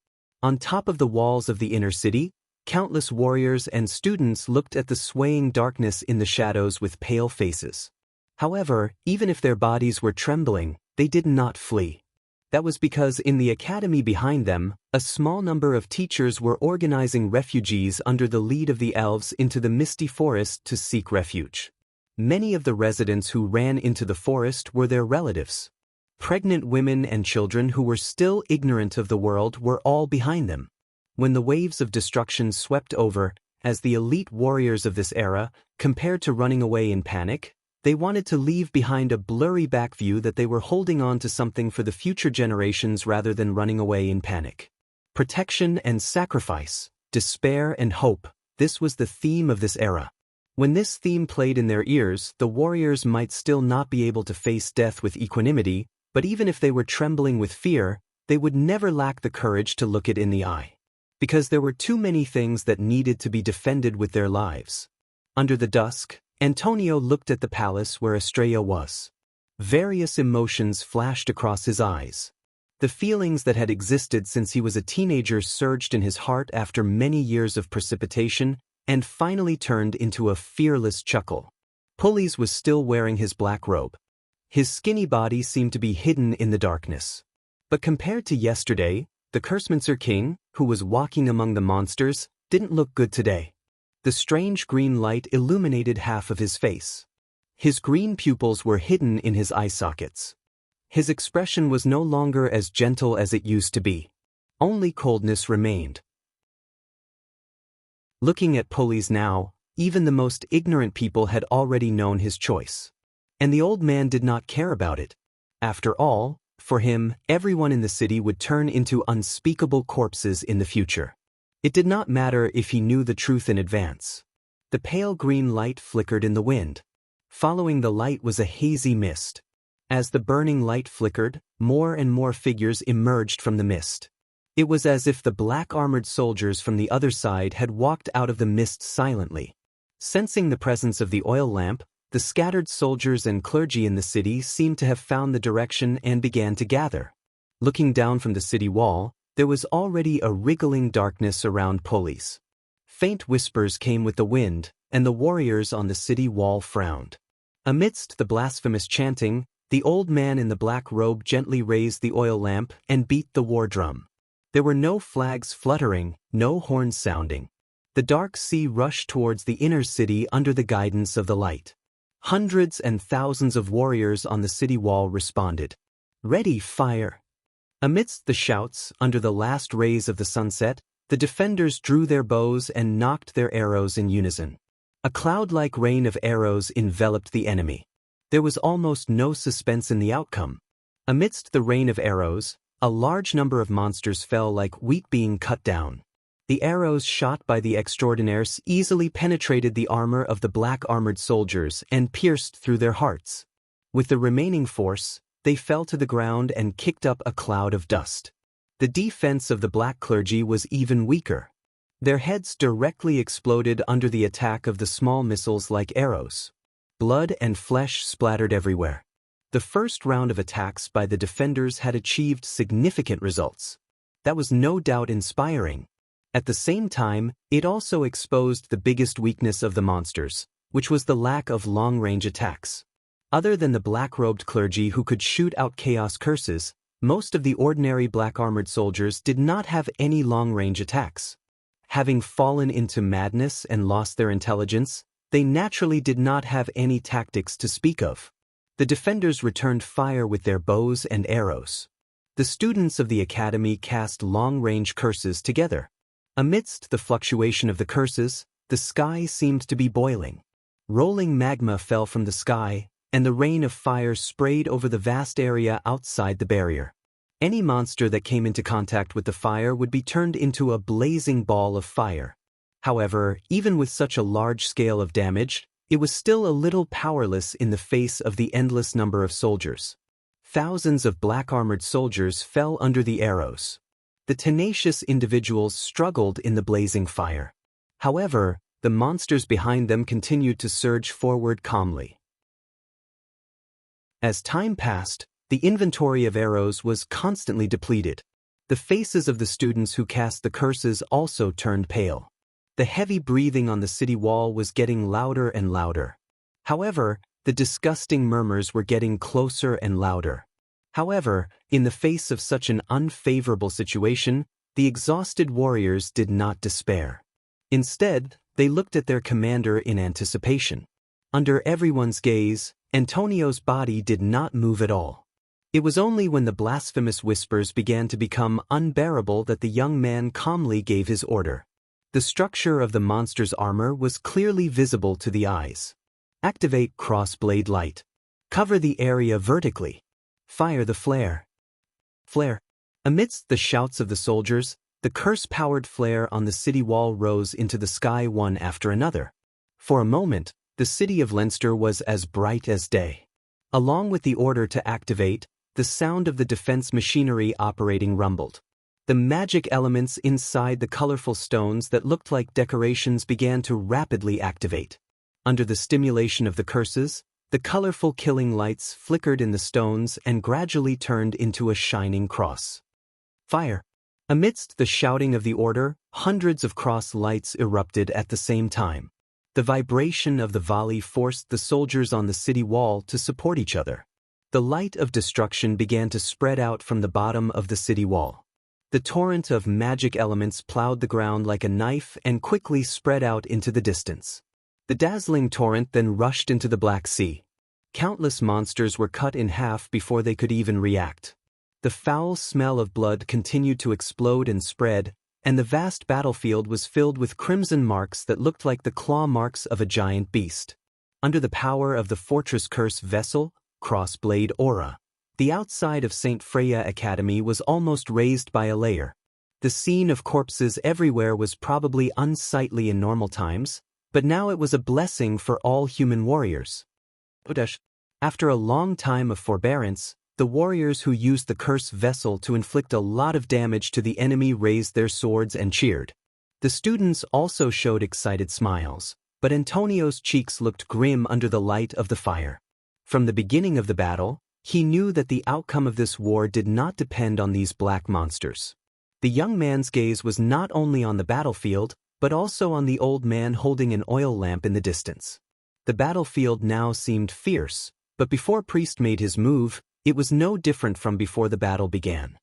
On top of the walls of the inner city, countless warriors and students looked at the swaying darkness in the shadows with pale faces. However, even if their bodies were trembling, they did not flee. That was because in the academy behind them, a small number of teachers were organizing refugees under the lead of the elves into the misty forest to seek refuge. Many of the residents who ran into the forest were their relatives. Pregnant women and children who were still ignorant of the world were all behind them. When the waves of destruction swept over, as the elite warriors of this era, compared to running away in panic, they wanted to leave behind a blurry back view that they were holding on to something for the future generations rather than running away in panic. Protection and sacrifice, despair and hope, this was the theme of this era. When this theme played in their ears, the warriors might still not be able to face death with equanimity, but even if they were trembling with fear, they would never lack the courage to look it in the eye. Because there were too many things that needed to be defended with their lives. Under the dusk, Antonio looked at the palace where Estrella was. Various emotions flashed across his eyes. The feelings that had existed since he was a teenager surged in his heart after many years of precipitation, and finally turned into a fearless chuckle. Pulleys was still wearing his black robe. His skinny body seemed to be hidden in the darkness. But compared to yesterday, the Cursemancer King, who was walking among the monsters, didn't look good today. The strange green light illuminated half of his face. His green pupils were hidden in his eye sockets. His expression was no longer as gentle as it used to be. Only coldness remained. Looking at Pulleys now, even the most ignorant people had already known his choice. And the old man did not care about it. After all, for him, everyone in the city would turn into unspeakable corpses in the future. It did not matter if he knew the truth in advance. The pale green light flickered in the wind. Following the light was a hazy mist. As the burning light flickered, more and more figures emerged from the mist. It was as if the black-armored soldiers from the other side had walked out of the mist silently. Sensing the presence of the oil lamp, the scattered soldiers and clergy in the city seemed to have found the direction and began to gather. Looking down from the city wall, there was already a wriggling darkness around Pulleys. Faint whispers came with the wind, and the warriors on the city wall frowned. Amidst the blasphemous chanting, the old man in the black robe gently raised the oil lamp and beat the war drum. There were no flags fluttering, no horns sounding. The dark sea rushed towards the inner city under the guidance of the light. Hundreds and thousands of warriors on the city wall responded. Ready, fire! Amidst the shouts, under the last rays of the sunset, the defenders drew their bows and knocked their arrows in unison. A cloud-like rain of arrows enveloped the enemy. There was almost no suspense in the outcome. Amidst the rain of arrows, a large number of monsters fell like wheat being cut down. The arrows shot by the extraordinaires easily penetrated the armor of the black-armored soldiers and pierced through their hearts. With the remaining force, they fell to the ground and kicked up a cloud of dust. The defense of the black clergy was even weaker. Their heads directly exploded under the attack of the small missiles like arrows. Blood and flesh splattered everywhere. The first round of attacks by the defenders had achieved significant results. That was no doubt inspiring. At the same time, it also exposed the biggest weakness of the monsters, which was the lack of long-range attacks. Other than the black-robed clergy who could shoot out chaos curses, most of the ordinary black-armored soldiers did not have any long-range attacks. Having fallen into madness and lost their intelligence, they naturally did not have any tactics to speak of. The defenders returned fire with their bows and arrows. The students of the academy cast long-range curses together. Amidst the fluctuation of the curses, the sky seemed to be boiling. Rolling magma fell from the sky, and the rain of fire sprayed over the vast area outside the barrier. Any monster that came into contact with the fire would be turned into a blazing ball of fire. However, even with such a large scale of damage, it was still a little powerless in the face of the endless number of soldiers. Thousands of black-armored soldiers fell under the arrows. The tenacious individuals struggled in the blazing fire. However, the monsters behind them continued to surge forward calmly. As time passed, the inventory of arrows was constantly depleted. The faces of the students who cast the curses also turned pale. The heavy breathing on the city wall was getting louder and louder. However, the disgusting murmurs were getting closer and louder. However, in the face of such an unfavorable situation, the exhausted warriors did not despair. Instead, they looked at their commander in anticipation. Under everyone's gaze, Antonio's body did not move at all. It was only when the blasphemous whispers began to become unbearable that the young man calmly gave his order. The structure of the monster's armor was clearly visible to the eyes. Activate cross-blade light. Cover the area vertically. Fire the flare. Flare. Amidst the shouts of the soldiers, the curse-powered flare on the city wall rose into the sky one after another. For a moment, the city of Leinster was as bright as day. Along with the order to activate, the sound of the defense machinery operating rumbled. The magic elements inside the colorful stones that looked like decorations began to rapidly activate. Under the stimulation of the curses, the colorful killing lights flickered in the stones and gradually turned into a shining cross. Fire. Amidst the shouting of the order, hundreds of cross lights erupted at the same time. The vibration of the volley forced the soldiers on the city wall to support each other. The light of destruction began to spread out from the bottom of the city wall. The torrent of magic elements plowed the ground like a knife and quickly spread out into the distance. The dazzling torrent then rushed into the Black Sea. Countless monsters were cut in half before they could even react. The foul smell of blood continued to explode and spread, and the vast battlefield was filled with crimson marks that looked like the claw marks of a giant beast. Under the power of the fortress curse vessel, Crossblade Aura, the outside of St. Freya Academy was almost raised by a layer. The scene of corpses everywhere was probably unsightly in normal times, but now it was a blessing for all human warriors. After a long time of forbearance, the warriors who used the curse vessel to inflict a lot of damage to the enemy raised their swords and cheered. The students also showed excited smiles, but Antonio's cheeks looked grim under the light of the fire. From the beginning of the battle, he knew that the outcome of this war did not depend on these black monsters. The young man's gaze was not only on the battlefield, but also on the old man holding an oil lamp in the distance. The battlefield now seemed fierce, but before Priest made his move, it was no different from before the battle began.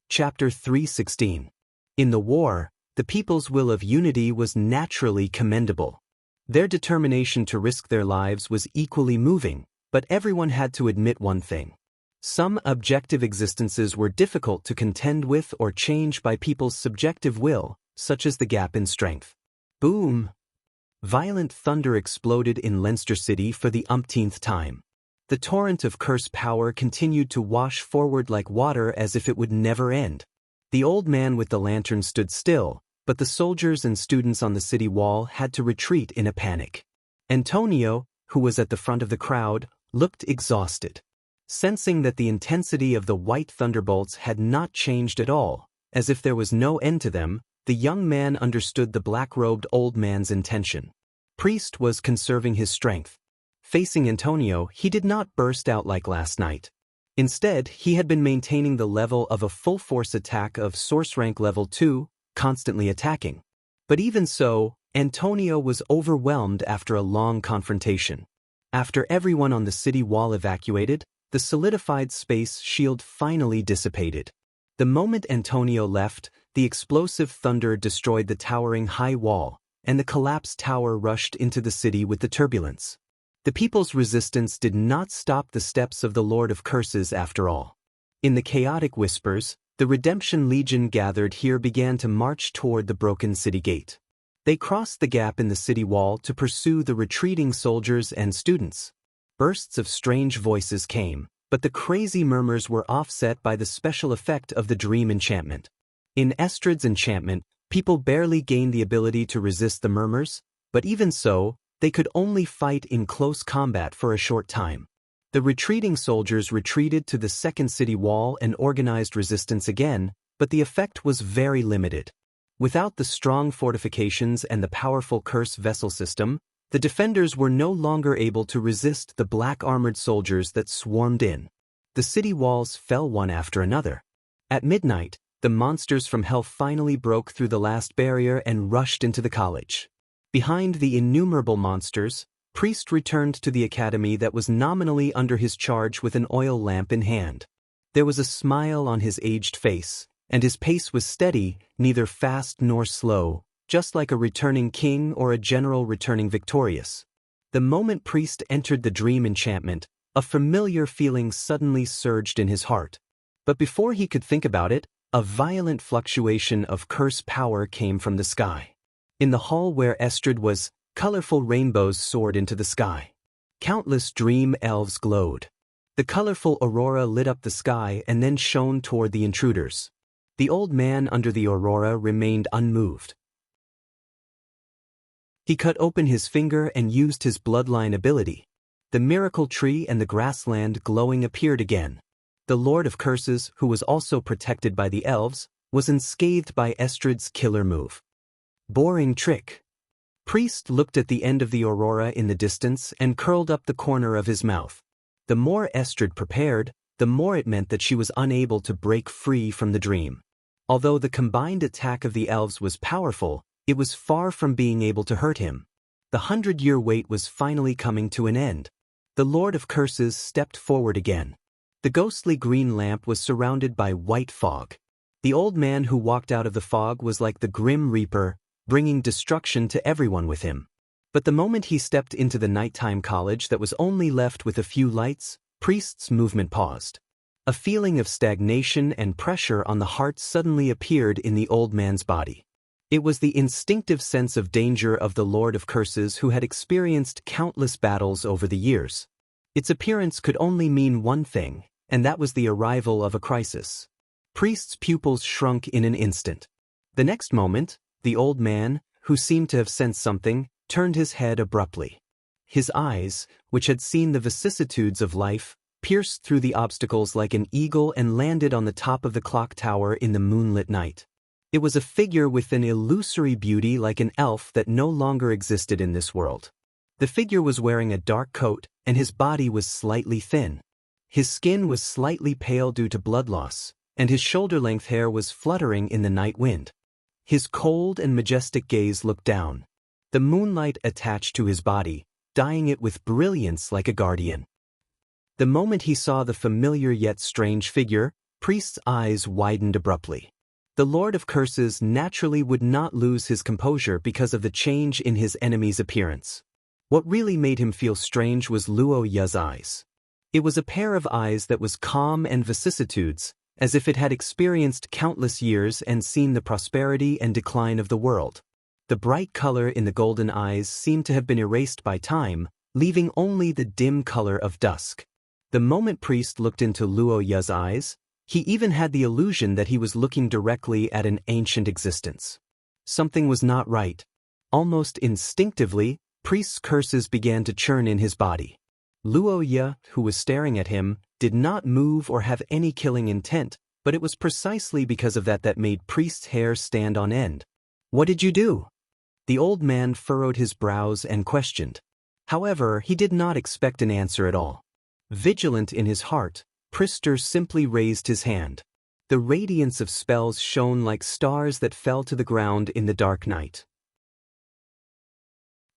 Chapter 3:16. In the war, the people's will of unity was naturally commendable. Their determination to risk their lives was equally moving, but everyone had to admit one thing. Some objective existences were difficult to contend with or change by people's subjective will, such as the gap in strength. Boom! Violent thunder exploded in Leinster City for the umpteenth time. The torrent of curse power continued to wash forward like water as if it would never end. The old man with the lantern stood still, but the soldiers and students on the city wall had to retreat in a panic. Antonio, who was at the front of the crowd, looked exhausted. Sensing that the intensity of the white thunderbolts had not changed at all, as if there was no end to them, the young man understood the black-robed old man's intention. Priest was conserving his strength. Facing Antonio, he did not burst out like last night. Instead, he had been maintaining the level of a full-force attack of Source Rank Level 2, constantly attacking. But even so, Antonio was overwhelmed after a long confrontation. After everyone on the city wall evacuated, the solidified space shield finally dissipated. The moment Antonio left, the explosive thunder destroyed the towering high wall, and the collapsed tower rushed into the city with the turbulence. The people's resistance did not stop the steps of the Lord of Curses after all. In the chaotic whispers, the Redemption Legion gathered here began to march toward the broken city gate. They crossed the gap in the city wall to pursue the retreating soldiers and students. Bursts of strange voices came, but the crazy murmurs were offset by the special effect of the dream enchantment. In Estrid's enchantment, people barely gained the ability to resist the murmurs, but even so, they could only fight in close combat for a short time. The retreating soldiers retreated to the second city wall and organized resistance again, but the effect was very limited. Without the strong fortifications and the powerful curse vessel system, the defenders were no longer able to resist the black-armored soldiers that swarmed in. The city walls fell one after another. At midnight, the monsters from hell finally broke through the last barrier and rushed into the college. Behind the innumerable monsters, Priest returned to the academy that was nominally under his charge with an oil lamp in hand. There was a smile on his aged face, and his pace was steady, neither fast nor slow, just like a returning king or a general returning victorious. The moment Priest entered the dream enchantment, a familiar feeling suddenly surged in his heart. But before he could think about it, a violent fluctuation of curse power came from the sky. In the hall where Estrid was, colorful rainbows soared into the sky. Countless dream elves glowed. The colorful aurora lit up the sky and then shone toward the intruders. The old man under the aurora remained unmoved. He cut open his finger and used his bloodline ability. The miracle tree and the grassland glowing appeared again. The Lord of Curses, who was also protected by the elves, was unscathed by Estrid's killer move. Boring trick. Priest looked at the end of the aurora in the distance and curled up the corner of his mouth. The more Estrid prepared, the more it meant that she was unable to break free from the dream. Although the combined attack of the elves was powerful, it was far from being able to hurt him. The 100-year wait was finally coming to an end. The Lord of Curses stepped forward again. The ghostly green lamp was surrounded by white fog. The old man who walked out of the fog was like the Grim Reaper, bringing destruction to everyone with him. But the moment he stepped into the nighttime college that was only left with a few lights, Priest's movement paused. A feeling of stagnation and pressure on the heart suddenly appeared in the old man's body. It was the instinctive sense of danger of the Lord of Curses who had experienced countless battles over the years. Its appearance could only mean one thing, and that was the arrival of a crisis. Priest's pupils shrunk in an instant. The next moment, the old man, who seemed to have sensed something, turned his head abruptly. His eyes, which had seen the vicissitudes of life, pierced through the obstacles like an eagle and landed on the top of the clock tower in the moonlit night. It was a figure with an illusory beauty like an elf that no longer existed in this world. The figure was wearing a dark coat, and his body was slightly thin. His skin was slightly pale due to blood loss, and his shoulder-length hair was fluttering in the night wind. His cold and majestic gaze looked down. The moonlight attached to his body, dyeing it with brilliance like a guardian. The moment he saw the familiar yet strange figure, Priest's eyes widened abruptly. The Lord of Curses naturally would not lose his composure because of the change in his enemy's appearance. What really made him feel strange was Luo Ya's eyes. It was a pair of eyes that was calm and vicissitudes, as if it had experienced countless years and seen the prosperity and decline of the world. The bright color in the golden eyes seemed to have been erased by time, leaving only the dim color of dusk. The moment Priest looked into Luo Ya's eyes, he even had the illusion that he was looking directly at an ancient existence. Something was not right. Almost instinctively, Priest's curses began to churn in his body. Luo Ya, who was staring at him, did not move or have any killing intent, but it was precisely because of that made Priest's hair stand on end. "What did you do?" The old man furrowed his brows and questioned. However, he did not expect an answer at all. Vigilant in his heart, Priester simply raised his hand. The radiance of spells shone like stars that fell to the ground in the dark night.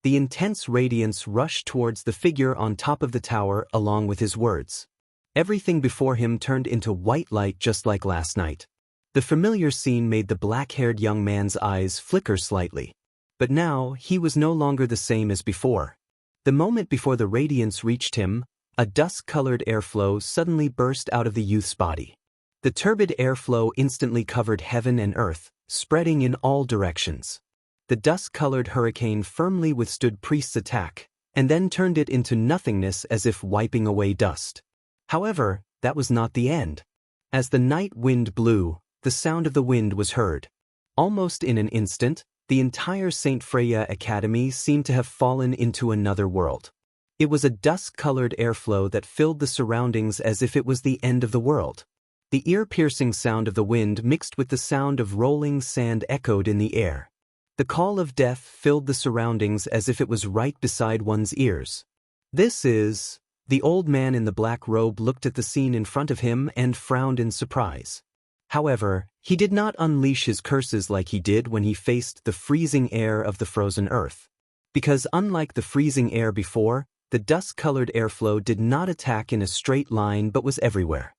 The intense radiance rushed towards the figure on top of the tower along with his words. Everything before him turned into white light just like last night. The familiar scene made the black-haired young man's eyes flicker slightly. But now, he was no longer the same as before. The moment before the radiance reached him, a dusk-colored airflow suddenly burst out of the youth's body. The turbid airflow instantly covered heaven and earth, spreading in all directions. The dust-colored hurricane firmly withstood Priest's attack, and then turned it into nothingness as if wiping away dust. However, that was not the end. As the night wind blew, the sound of the wind was heard. Almost in an instant, the entire St. Freya Academy seemed to have fallen into another world. It was a dust-colored airflow that filled the surroundings as if it was the end of the world. The ear-piercing sound of the wind mixed with the sound of rolling sand echoed in the air. The call of death filled the surroundings as if it was right beside one's ears. The old man in the black robe looked at the scene in front of him and frowned in surprise. However, he did not unleash his curses like he did when he faced the freezing air of the frozen earth. Because unlike the freezing air before, the dust-colored airflow did not attack in a straight line but was everywhere.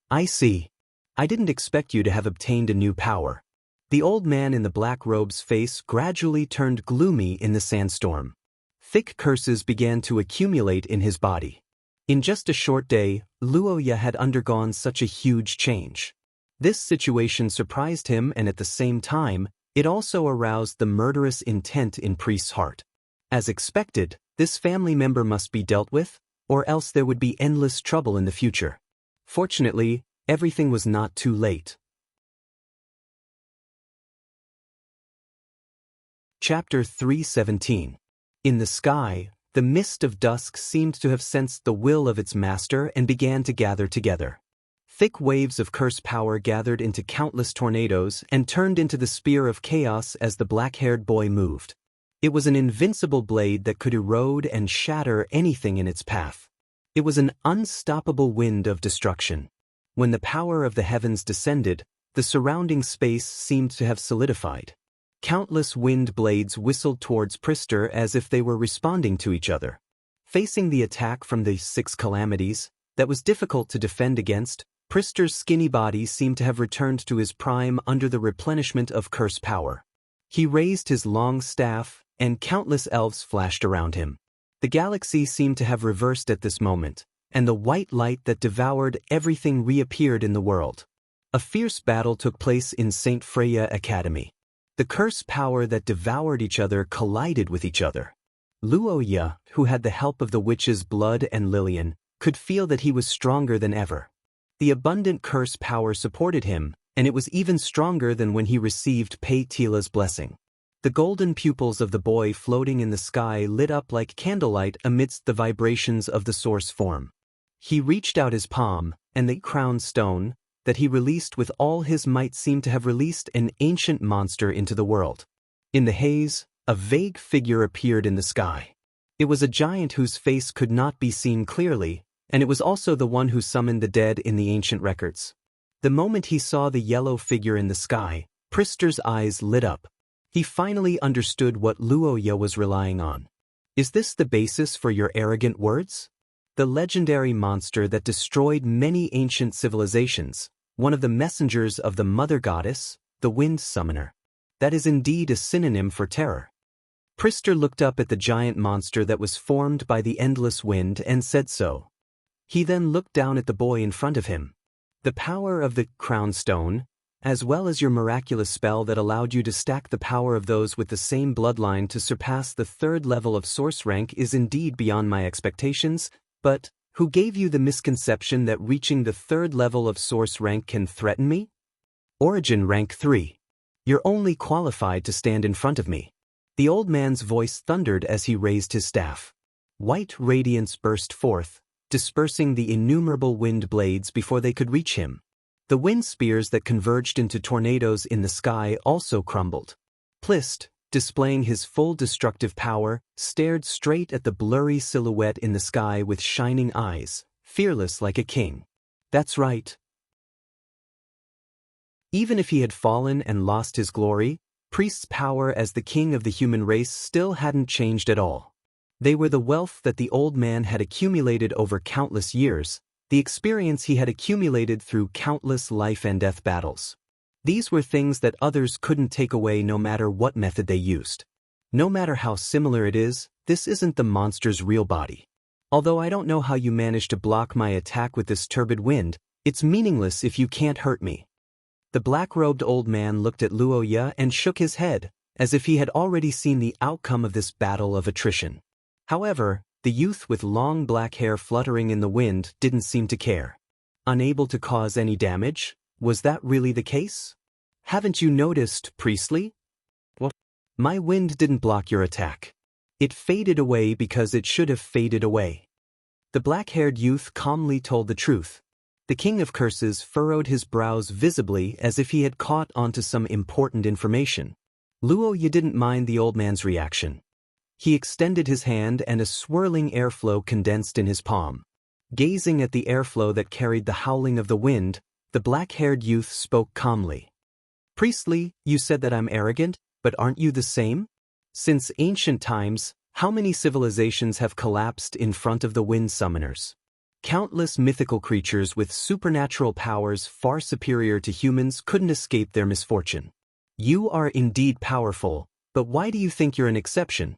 I see. I didn't expect you to have obtained a new power. The old man in the black robe's face gradually turned gloomy in the sandstorm. Thick curses began to accumulate in his body. In just a short day, Luoya had undergone such a huge change. This situation surprised him, and at the same time, it also aroused the murderous intent in Priest's heart. As expected, this family member must be dealt with, or else there would be endless trouble in the future. Fortunately, everything was not too late. Chapter 3:17. In the sky, the mist of dusk seemed to have sensed the will of its master and began to gather together. Thick waves of curse power gathered into countless tornadoes and turned into the spear of chaos as the black-haired boy moved. It was an invincible blade that could erode and shatter anything in its path. It was an unstoppable wind of destruction. When the power of the heavens descended, the surrounding space seemed to have solidified. Countless wind blades whistled towards Priester as if they were responding to each other. Facing the attack from the 6 calamities, that was difficult to defend against, Priester's skinny body seemed to have returned to his prime under the replenishment of curse power. He raised his long staff, and countless elves flashed around him. The galaxy seemed to have reversed at this moment, and the white light that devoured everything reappeared in the world. A fierce battle took place in St. Freya Academy. The curse power that devoured each other collided with each other. Luoya, who had the help of the witch's blood and Lillian, could feel that he was stronger than ever. The abundant curse power supported him, and it was even stronger than when he received Pei Tila's blessing. The golden pupils of the boy floating in the sky lit up like candlelight amidst the vibrations of the source form. He reached out his palm, and the crown stone that he released with all his might seemed to have released an ancient monster into the world. In the haze, a vague figure appeared in the sky. It was a giant whose face could not be seen clearly, and it was also the one who summoned the dead in the ancient records. The moment he saw the yellow figure in the sky, Priester's eyes lit up. He finally understood what Luoya was relying on. Is this the basis for your arrogant words? The legendary monster that destroyed many ancient civilizations, one of the messengers of the Mother Goddess, the Wind Summoner. That is indeed a synonym for terror. Priester looked up at the giant monster that was formed by the endless wind and said so. He then looked down at the boy in front of him. The power of the crown stone, as well as your miraculous spell that allowed you to stack the power of those with the same bloodline to surpass the 3rd level of source rank, is indeed beyond my expectations, but who gave you the misconception that reaching the 3rd level of source rank can threaten me? Origin rank 3. You're only qualified to stand in front of me. The old man's voice thundered as he raised his staff. White radiance burst forth, dispersing the innumerable wind blades before they could reach him. The wind spears that converged into tornadoes in the sky also crumbled. Plist, displaying his full destructive power, stared straight at the blurry silhouette in the sky with shining eyes, fearless like a king. That's right. Even if he had fallen and lost his glory, Priest's power as the king of the human race still hadn't changed at all. They were the wealth that the old man had accumulated over countless years, the experience he had accumulated through countless life and death battles. These were things that others couldn't take away no matter what method they used. No matter how similar it is, this isn't the monster's real body. Although I don't know how you managed to block my attack with this turbid wind, it's meaningless if you can't hurt me. The black-robed old man looked at Luoya and shook his head, as if he had already seen the outcome of this battle of attrition. However, the youth with long black hair fluttering in the wind didn't seem to care. Unable to cause any damage? Was that really the case? Haven't you noticed, Priestley? What? My wind didn't block your attack. It faded away because it should have faded away. The black-haired youth calmly told the truth. The King of Curses furrowed his brows visibly as if he had caught onto some important information. Luo Yi didn't mind the old man's reaction. He extended his hand and a swirling airflow condensed in his palm. Gazing at the airflow that carried the howling of the wind, the black-haired youth spoke calmly. Priestley, you said that I'm arrogant, but aren't you the same? Since ancient times, how many civilizations have collapsed in front of the wind summoners? Countless mythical creatures with supernatural powers far superior to humans couldn't escape their misfortune. You are indeed powerful, but why do you think you're an exception?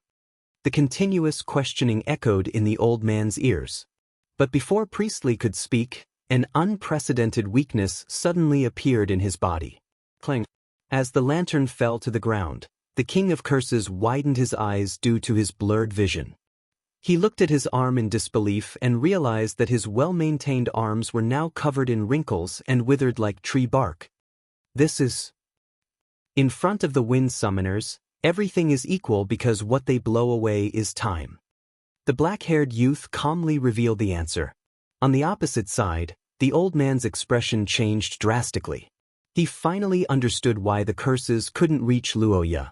The continuous questioning echoed in the old man's ears. But before Priestley could speak, an unprecedented weakness suddenly appeared in his body. Clang. As the lantern fell to the ground, the King of Curses widened his eyes due to his blurred vision. He looked at his arm in disbelief and realized that his well-maintained arms were now covered in wrinkles and withered like tree bark. This is... In front of the wind summoners, everything is equal because what they blow away is time. The black-haired youth calmly revealed the answer. On the opposite side, the old man's expression changed drastically. He finally understood why the curses couldn't reach Luo Yi.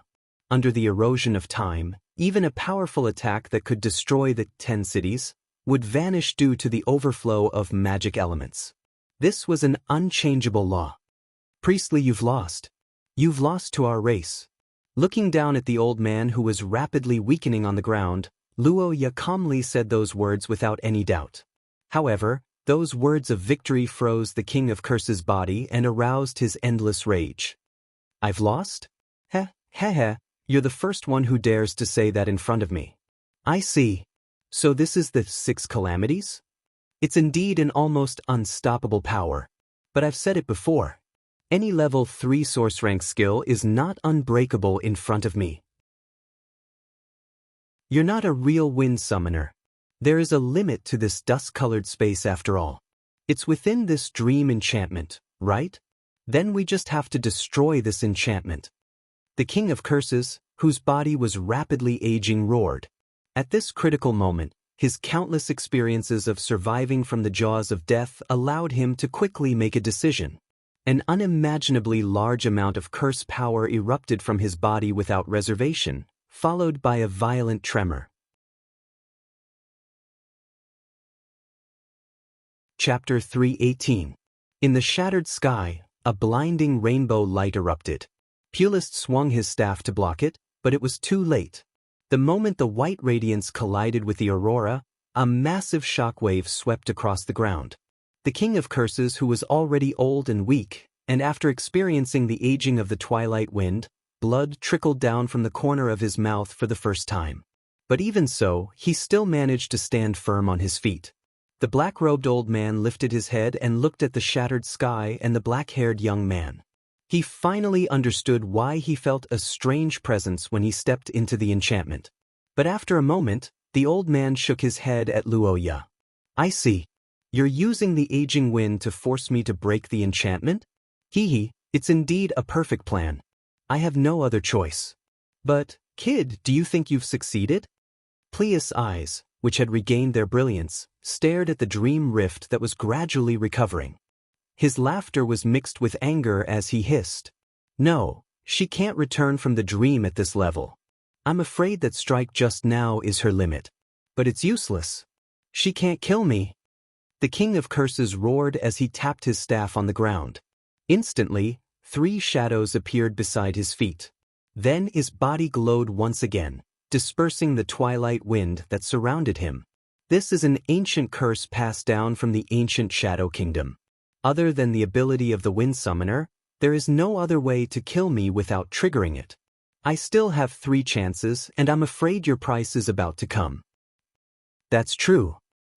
Under the erosion of time, even a powerful attack that could destroy the 10 cities would vanish due to the overflow of magic elements. This was an unchangeable law. Priestley, you've lost. You've lost to our race. Looking down at the old man who was rapidly weakening on the ground, Luo Yi calmly said those words without any doubt. However, those words of victory froze the King of Curses' body and aroused his endless rage. I've lost? Heh, heh heh, you're the first one who dares to say that in front of me. I see. So this is the 6 calamities? It's indeed an almost unstoppable power. But I've said it before. Any level 3 source rank skill is not unbreakable in front of me. You're not a real wind summoner. There is a limit to this dust-colored space after all. It's within this dream enchantment, right? Then we just have to destroy this enchantment. The King of Curses, whose body was rapidly aging, roared. At this critical moment, his countless experiences of surviving from the jaws of death allowed him to quickly make a decision. An unimaginably large amount of curse power erupted from his body without reservation, followed by a violent tremor. Chapter 318. In the shattered sky, a blinding rainbow light erupted. Pulist swung his staff to block it, but it was too late. The moment the white radiance collided with the aurora, a massive shockwave swept across the ground. The King of Curses, who was already old and weak, and after experiencing the aging of the twilight wind, blood trickled down from the corner of his mouth for the first time. But even so, he still managed to stand firm on his feet. The black-robed old man lifted his head and looked at the shattered sky and the black-haired young man. He finally understood why he felt a strange presence when he stepped into the enchantment. But after a moment, the old man shook his head at Luo Yi. I see. You're using the aging wind to force me to break the enchantment? Hee, it's indeed a perfect plan. I have no other choice. But, kid, do you think you've succeeded? Plius' eyes, which had regained their brilliance, stared at the dream rift that was gradually recovering. His laughter was mixed with anger as he hissed. No, she can't return from the dream at this level. I'm afraid that strike just now is her limit. But it's useless. She can't kill me. The King of Curses roared as he tapped his staff on the ground. Instantly, 3 shadows appeared beside his feet. Then his body glowed once again, dispersing the twilight wind that surrounded him. This is an ancient curse passed down from the ancient Shadow Kingdom. Other than the ability of the Wind Summoner, there is no other way to kill me without triggering it. I still have 3 chances, and I'm afraid your price is about to come. That's true.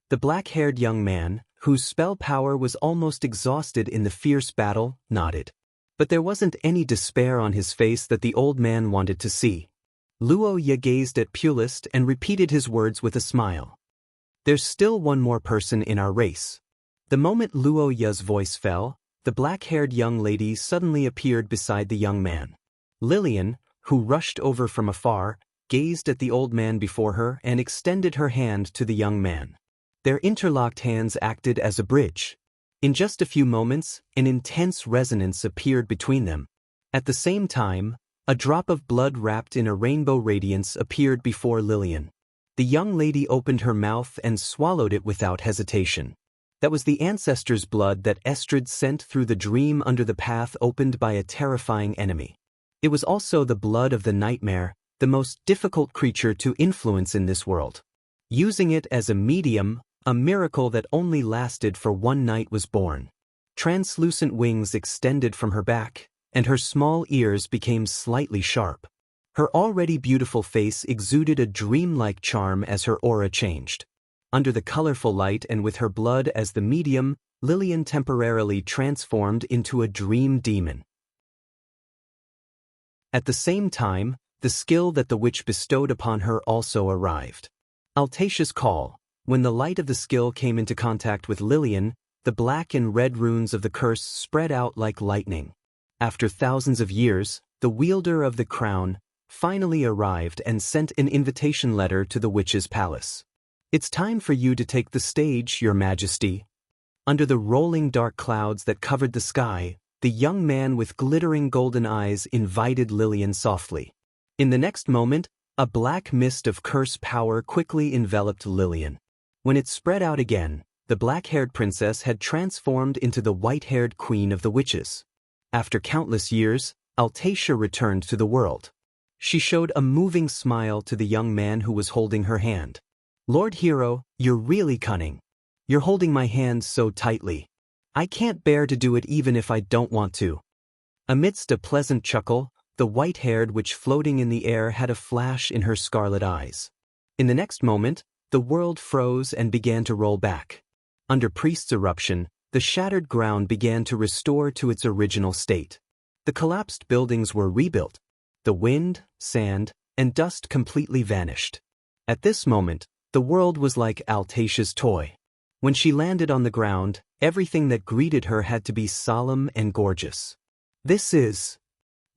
The black-haired young man, whose spell power was almost exhausted in the fierce battle, nodded. But there wasn't any despair on his face that the old man wanted to see. Luo Ye gazed at Pulist and repeated his words with a smile. There's still one more person in our race. The moment Luo Ye's voice fell, the black-haired young lady suddenly appeared beside the young man. Lillian, who rushed over from afar, gazed at the old man before her and extended her hand to the young man. Their interlocked hands acted as a bridge. In just a few moments, an intense resonance appeared between them. At the same time, a drop of blood wrapped in a rainbow radiance appeared before Lillian. The young lady opened her mouth and swallowed it without hesitation. That was the ancestor's blood that Estrid sent through the dream under the path opened by a terrifying enemy. It was also the blood of the nightmare, the most difficult creature to influence in this world. Using it as a medium, a miracle that only lasted for one night was born. Translucent wings extended from her back, and her small ears became slightly sharp. Her already beautiful face exuded a dreamlike charm as her aura changed. Under the colorful light and with her blood as the medium, Lillian temporarily transformed into a dream demon. At the same time, the skill that the witch bestowed upon her also arrived. Altatia's call. When the light of the skill came into contact with Lillian, the black and red runes of the curse spread out like lightning. After thousands of years, the wielder of the crown finally arrived and sent an invitation letter to the witch's palace. It's time for you to take the stage, Your Majesty. Under the rolling dark clouds that covered the sky, the young man with glittering golden eyes invited Lillian softly. In the next moment, a black mist of curse power quickly enveloped Lillian. When it spread out again, the black-haired princess had transformed into the white-haired queen of the witches. After countless years, Altatia returned to the world. She showed a moving smile to the young man who was holding her hand. Lord Hero, you're really cunning. You're holding my hand so tightly. I can't bear to do it even if I don't want to. Amidst a pleasant chuckle, the white-haired witch floating in the air had a flash in her scarlet eyes. In the next moment, the world froze and began to roll back. Under Priest's eruption, the shattered ground began to restore to its original state. The collapsed buildings were rebuilt. The wind, sand, and dust completely vanished. At this moment, the world was like Altatia's toy. When she landed on the ground, everything that greeted her had to be solemn and gorgeous.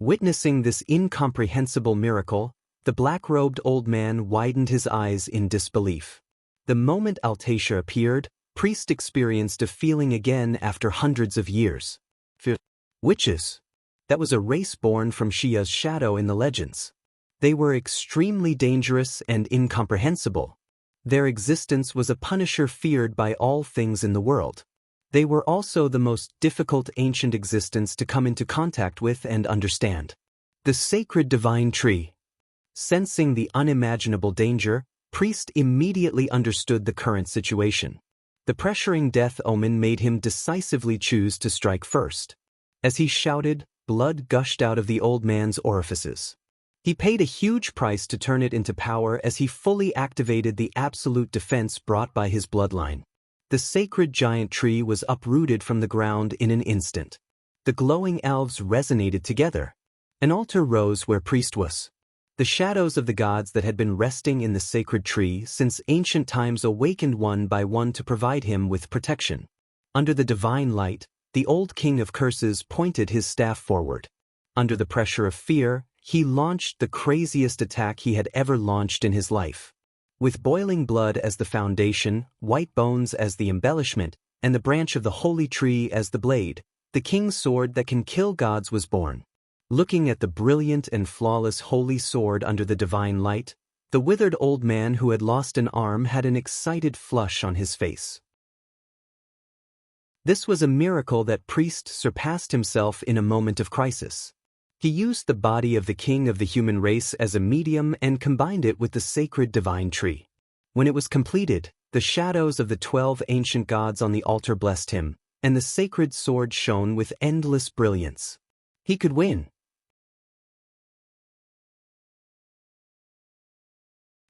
Witnessing this incomprehensible miracle, the black-robed old man widened his eyes in disbelief. The moment Altatia appeared, Priest experienced a feeling again after hundreds of years. Witches. That was a race born from Shia's shadow in the legends. They were extremely dangerous and incomprehensible. Their existence was a punisher feared by all things in the world. They were also the most difficult ancient existence to come into contact with and understand. The sacred divine tree. Sensing the unimaginable danger, Priest immediately understood the current situation. The pressuring death omen made him decisively choose to strike first. As he shouted, blood gushed out of the old man's orifices. He paid a huge price to turn it into power as he fully activated the absolute defense brought by his bloodline. The sacred giant tree was uprooted from the ground in an instant. The glowing elves resonated together. An altar rose where Priest was. The shadows of the gods that had been resting in the sacred tree since ancient times awakened one by one to provide him with protection. Under the divine light, the old king of curses pointed his staff forward. Under the pressure of fear, he launched the craziest attack he had ever launched in his life. With boiling blood as the foundation, white bones as the embellishment, and the branch of the holy tree as the blade, the king's sword that can kill gods was born. Looking at the brilliant and flawless holy sword under the divine light, the withered old man who had lost an arm had an excited flush on his face. This was a miracle that Priest surpassed himself in a moment of crisis. He used the body of the king of the human race as a medium and combined it with the sacred divine tree. When it was completed, the shadows of the 12 ancient gods on the altar blessed him, and the sacred sword shone with endless brilliance. He could win.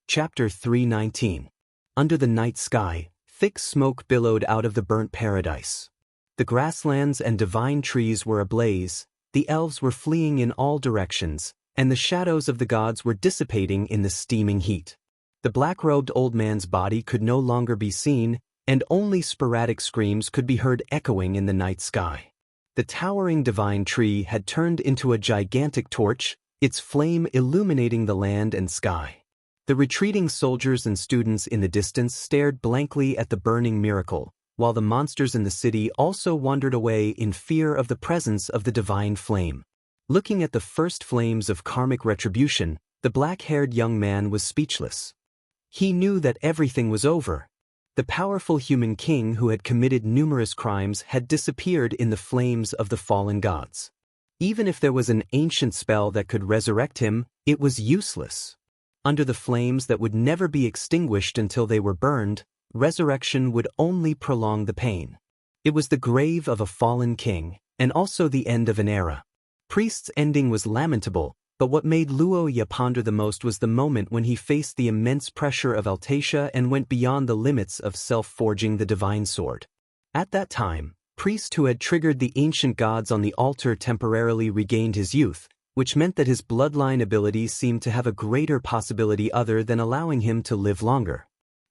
Chapter 319. Under the night sky, thick smoke billowed out of the burnt paradise. The grasslands and divine trees were ablaze, The elves were fleeing in all directions, and the shadows of the gods were dissipating in the steaming heat. The black-robed old man's body could no longer be seen, and only sporadic screams could be heard echoing in the night sky. The towering divine tree had turned into a gigantic torch, its flame illuminating the land and sky. The retreating soldiers and students in the distance stared blankly at the burning miracle, while the monsters in the city also wandered away in fear of the presence of the divine flame. Looking at the first flames of karmic retribution, the black-haired young man was speechless. He knew that everything was over. The powerful human king who had committed numerous crimes had disappeared in the flames of the fallen gods. Even if there was an ancient spell that could resurrect him, it was useless. Under the flames that would never be extinguished until they were burned, resurrection would only prolong the pain. It was the grave of a fallen king, and also the end of an era. Priest's ending was lamentable, but what made Luo Ye ponder the most was the moment when he faced the immense pressure of Altacia and went beyond the limits of self-forging the divine sword. At that time, Priest who had triggered the ancient gods on the altar temporarily regained his youth, which meant that his bloodline abilities seemed to have a greater possibility other than allowing him to live longer.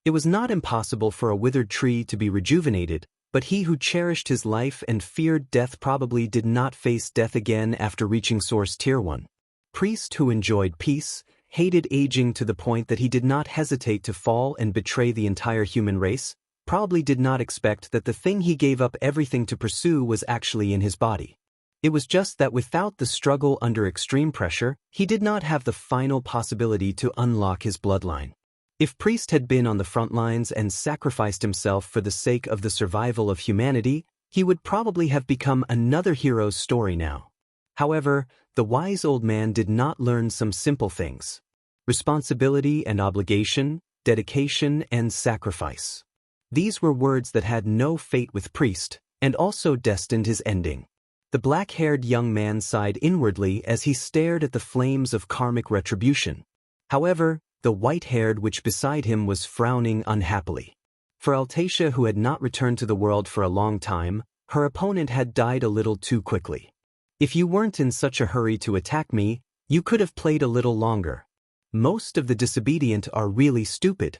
It was not impossible for a withered tree to be rejuvenated, but he who cherished his life and feared death probably did not face death again after reaching Source Tier 1. Priest who enjoyed peace, hated aging to the point that he did not hesitate to fall and betray the entire human race, probably did not expect that the thing he gave up everything to pursue was actually in his body. It was just that without the struggle under extreme pressure, he did not have the final possibility to unlock his bloodline. If Priest had been on the front lines and sacrificed himself for the sake of the survival of humanity, he would probably have become another hero's story now. However, the wise old man did not learn some simple things: responsibility and obligation, dedication and sacrifice. These were words that had no fate with Priest, and also destined his ending. The black-haired young man sighed inwardly as he stared at the flames of karmic retribution. However, the white-haired witch beside him was frowning unhappily. For Altacia, who had not returned to the world for a long time, her opponent had died a little too quickly. If you weren't in such a hurry to attack me, you could have played a little longer. Most of the disobedient are really stupid.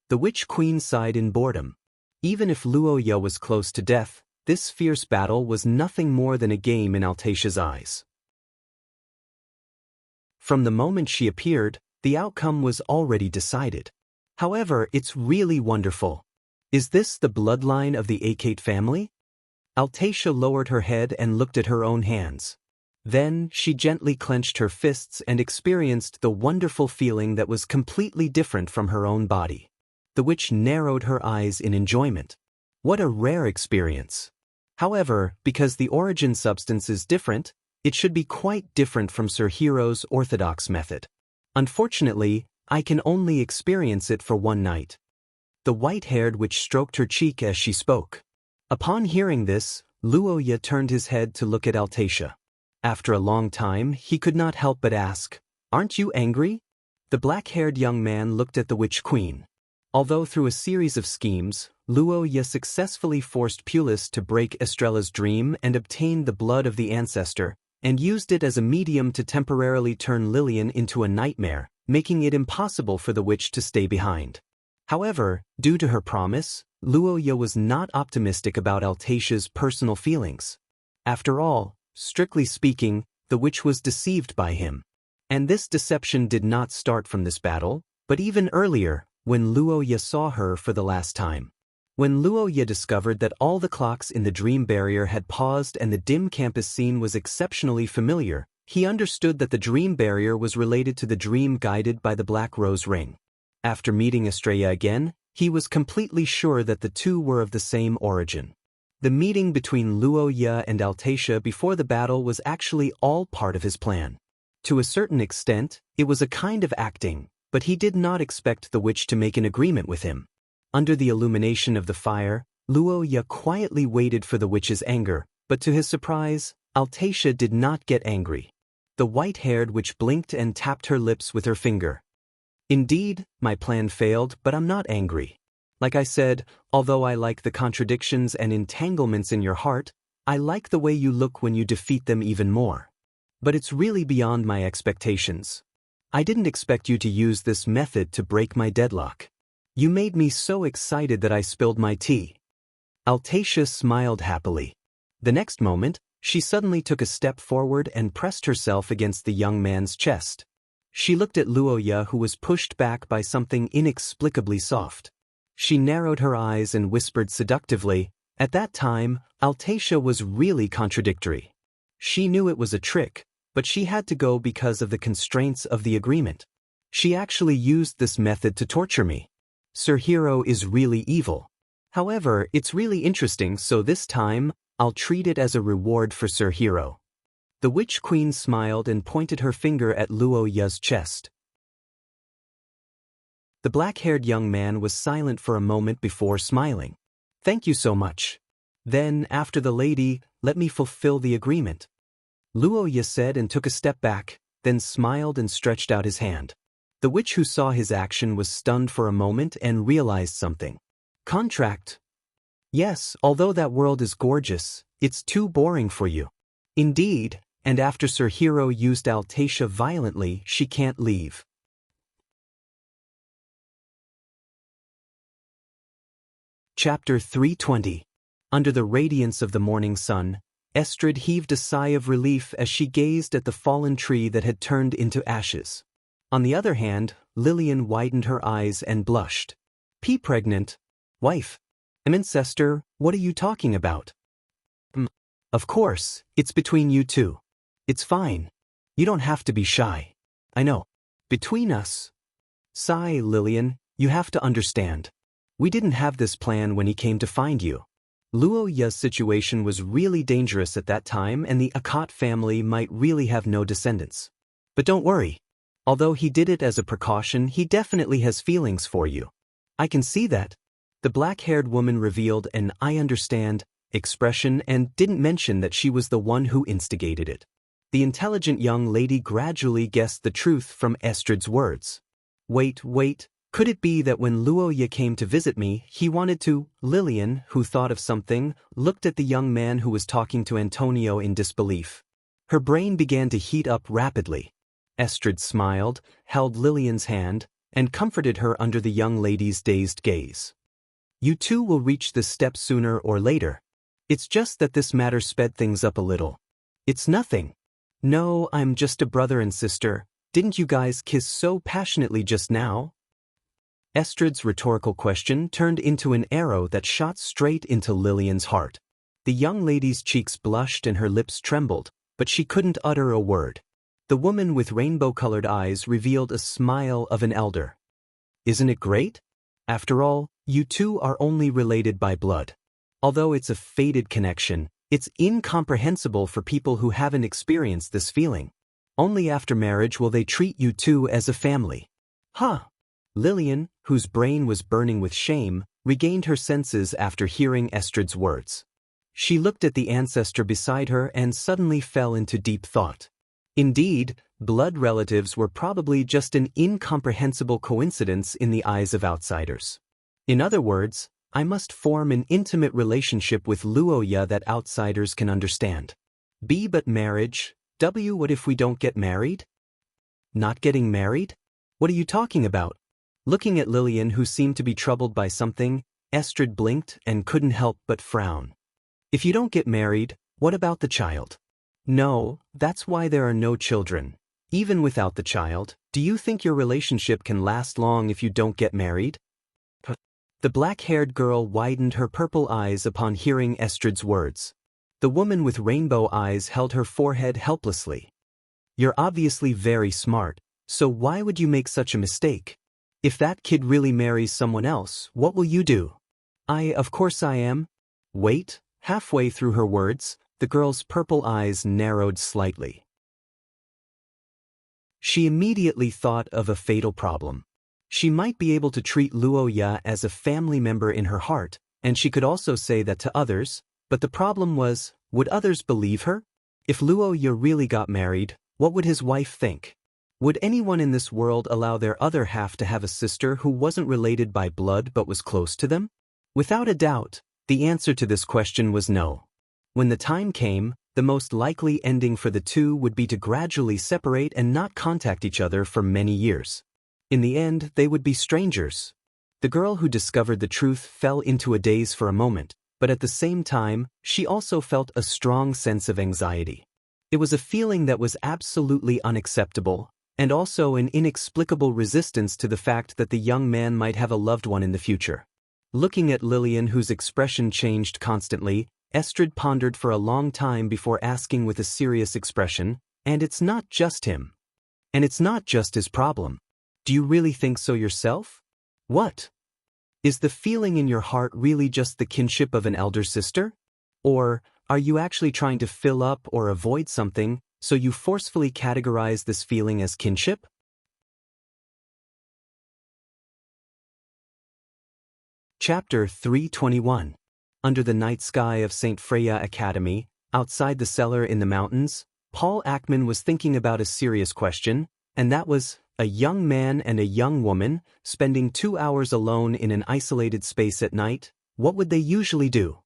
The Witch Queen sighed in boredom. Even if Luo Ye was close to death, this fierce battle was nothing more than a game in Altacia's eyes. From the moment she appeared, the outcome was already decided. However, it's really wonderful. Is this the bloodline of the Akate family? Altacia lowered her head and looked at her own hands. Then, she gently clenched her fists and experienced the wonderful feeling that was completely different from her own body. The witch narrowed her eyes in enjoyment. What a rare experience. However, because the origin substance is different, it should be quite different from Sir Hiro's orthodox method. Unfortunately, I can only experience it for one night. The white-haired witch stroked her cheek as she spoke. Upon hearing this, Luo Ye turned his head to look at Altacia. After a long time, he could not help but ask, "Aren't you angry?" The black-haired young man looked at the Witch Queen. Although through a series of schemes, Luo Ye successfully forced Pulis to break Estrella's dream and obtain the blood of the ancestor, and used it as a medium to temporarily turn Lillian into a nightmare, making it impossible for the witch to stay behind. However, due to her promise, Luo Ye was not optimistic about Altacia's personal feelings. After all, strictly speaking, the witch was deceived by him. And this deception did not start from this battle, but even earlier, when Luo Ye saw her for the last time. When Luo Ye discovered that all the clocks in the dream barrier had paused and the dim campus scene was exceptionally familiar, he understood that the dream barrier was related to the dream guided by the Black Rose Ring. After meeting Estrella again, he was completely sure that the two were of the same origin. The meeting between Luo Ye and Altacia before the battle was actually all part of his plan. To a certain extent, it was a kind of acting, but he did not expect the witch to make an agreement with him. Under the illumination of the fire, Luo Ye quietly waited for the witch's anger, but to his surprise, Altacia did not get angry. The white-haired witch blinked and tapped her lips with her finger. "Indeed, my plan failed, but I'm not angry. Like I said, although I like the contradictions and entanglements in your heart, I like the way you look when you defeat them even more. But it's really beyond my expectations. I didn't expect you to use this method to break my deadlock. You made me so excited that I spilled my tea. Altacia smiled happily. The next moment, she suddenly took a step forward and pressed herself against the young man's chest. She looked at Luoya, who was pushed back by something inexplicably soft. She narrowed her eyes and whispered seductively. At that time, Altacia was really contradictory. She knew it was a trick, but she had to go because of the constraints of the agreement. She actually used this method to torture me. Sir Hero is really evil. However, it's really interesting, so this time, I'll treat it as a reward for Sir Hero. The Witch Queen smiled and pointed her finger at Luoya's chest. The black-haired young man was silent for a moment before smiling. Thank you so much. Then, after the lady, let me fulfill the agreement. Luoya said and took a step back, then smiled and stretched out his hand. The witch who saw his action was stunned for a moment and realized something. Contract? Yes, although that world is gorgeous, it's too boring for you. Indeed, and after Sir Hero used Altacia violently, she can't leave. Chapter 320. Under the radiance of the morning sun, Estrid heaved a sigh of relief as she gazed at the fallen tree that had turned into ashes. On the other hand, Lillian widened her eyes and blushed. Pregnant? Wife? Ancestor, what are you talking about? Of course, it's between you two. It's fine. You don't have to be shy. I know. Between us. Sigh, Lillian, you have to understand. We didn't have this plan when he came to find you. Luoya's situation was really dangerous at that time, and the Akot family might really have no descendants. But don't worry. Although he did it as a precaution, he definitely has feelings for you. I can see that. The black-haired woman revealed an "I understand" expression and didn't mention that she was the one who instigated it. The intelligent young lady gradually guessed the truth from Estrid's words. Wait, could it be that when Luoya came to visit me, he wanted to? Lillian, who thought of something, looked at the young man who was talking to Antonio in disbelief. Her brain began to heat up rapidly. Estrid smiled, held Lillian's hand, and comforted her under the young lady's dazed gaze. You two will reach this step sooner or later. It's just that this matter sped things up a little. It's nothing. No, I'm just a brother and sister. Didn't you guys kiss so passionately just now? Estrid's rhetorical question turned into an arrow that shot straight into Lillian's heart. The young lady's cheeks blushed and her lips trembled, but she couldn't utter a word. The woman with rainbow-colored eyes revealed a smile of an elder. Isn't it great? After all, you two are only related by blood. Although it's a fated connection, it's incomprehensible for people who haven't experienced this feeling. Only after marriage will they treat you two as a family. Huh? Lillian, whose brain was burning with shame, regained her senses after hearing Estrid's words. She looked at the ancestor beside her and suddenly fell into deep thought. Indeed, blood relatives were probably just an incomprehensible coincidence in the eyes of outsiders. In other words, I must form an intimate relationship with Luoya that outsiders can understand. But marriage? What if we don't get married? Not getting married? What are you talking about? Looking at Lillian, who seemed to be troubled by something, Estrid blinked and couldn't help but frown. If you don't get married, what about the child? No, that's why there are no children. Even without the child, do you think your relationship can last long if you don't get married? The black-haired girl widened her purple eyes upon hearing Estrid's words. The woman with rainbow eyes held her forehead helplessly. You're obviously very smart, so why would you make such a mistake? If that kid really marries someone else, what will you do? Of course I am. Wait, halfway through her words, the girl's purple eyes narrowed slightly. She immediately thought of a fatal problem. She might be able to treat Luoya as a family member in her heart, and she could also say that to others, but the problem was, would others believe her? If Luoya really got married, what would his wife think? Would anyone in this world allow their other half to have a sister who wasn't related by blood but was close to them? Without a doubt, the answer to this question was no. When the time came, the most likely ending for the two would be to gradually separate and not contact each other for many years. In the end, they would be strangers. The girl who discovered the truth fell into a daze for a moment, but at the same time, she also felt a strong sense of anxiety. It was a feeling that was absolutely unacceptable, and also an inexplicable resistance to the fact that the young man might have a loved one in the future. Looking at Lillian, whose expression changed constantly, Estrid pondered for a long time before asking with a serious expression, "And it's not just him. And it's not just his problem. Do you really think so yourself? What? Is the feeling in your heart really just the kinship of an elder sister? Or are you actually trying to fill up or avoid something, so you forcefully categorize this feeling as kinship?" Chapter 321. Under the night sky of St. Freya Academy, outside the cellar in the mountains, Paul Ackman was thinking about a serious question, and that was, a young man and a young woman, spending 2 hours alone in an isolated space at night, what would they usually do?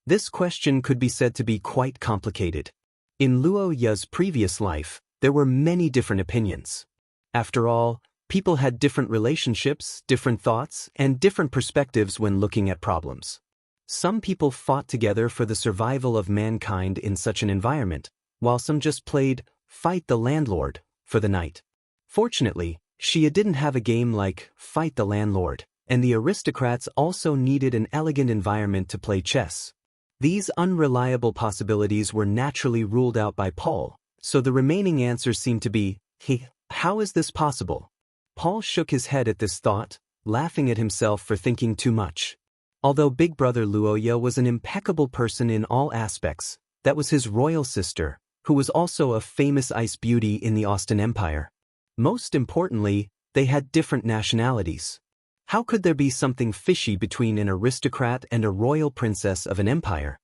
This question could be said to be quite complicated. In Luo Ya's previous life, there were many different opinions. After all, people had different relationships, different thoughts, and different perspectives when looking at problems. Some people fought together for the survival of mankind in such an environment, while some just played Fight the Landlord for the night. Fortunately, Shia didn't have a game like Fight the Landlord, and the aristocrats also needed an elegant environment to play chess. These unreliable possibilities were naturally ruled out by Paul, so the remaining answer seemed to be, how is this possible? Paul shook his head at this thought, laughing at himself for thinking too much. Although Big Brother Luoya was an impeccable person in all aspects, that was his royal sister, who was also a famous ice beauty in the Austin Empire. Most importantly, they had different nationalities. How could there be something fishy between an aristocrat and a royal princess of an empire?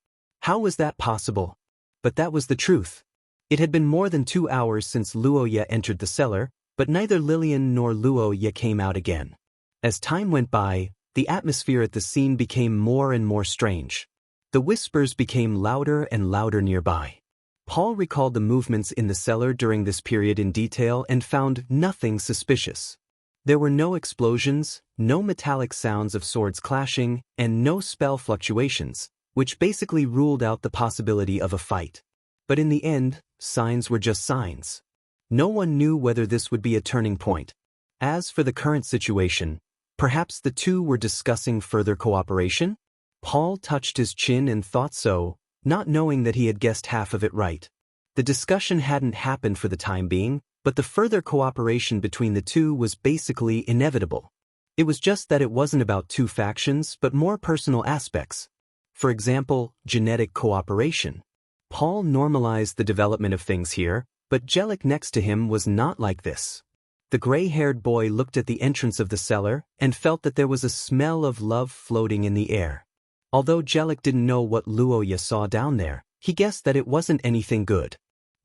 How was that possible? But that was the truth. It had been more than 2 hours since Luoya entered the cellar, but neither Lillian nor Luoya came out again. As time went by, the atmosphere at the scene became more and more strange. The whispers became louder and louder nearby. Paul recalled the movements in the cellar during this period in detail and found nothing suspicious. There were no explosions, no metallic sounds of swords clashing, and no spell fluctuations, which basically ruled out the possibility of a fight. But in the end, signs were just signs. No one knew whether this would be a turning point. As for the current situation, perhaps the two were discussing further cooperation? Paul touched his chin and thought so, not knowing that he had guessed half of it right. The discussion hadn't happened for the time being, but the further cooperation between the two was basically inevitable. It was just that it wasn't about two factions but more personal aspects. For example, genetic cooperation. Paul normalized the development of things here, but Jellic next to him was not like this. The gray-haired boy looked at the entrance of the cellar and felt that there was a smell of love floating in the air. Although Jellic didn't know what Luoya saw down there, he guessed that it wasn't anything good.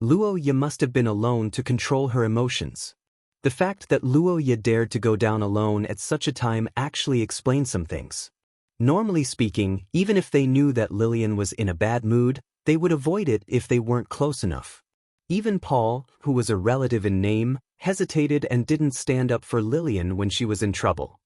Luoya must have been alone to control her emotions. The fact that Luoya dared to go down alone at such a time actually explained some things. Normally speaking, even if they knew that Lillian was in a bad mood, they would avoid it if they weren't close enough. Even Paul, who was a relative in name, hesitated and didn't stand up for Lillian when she was in trouble.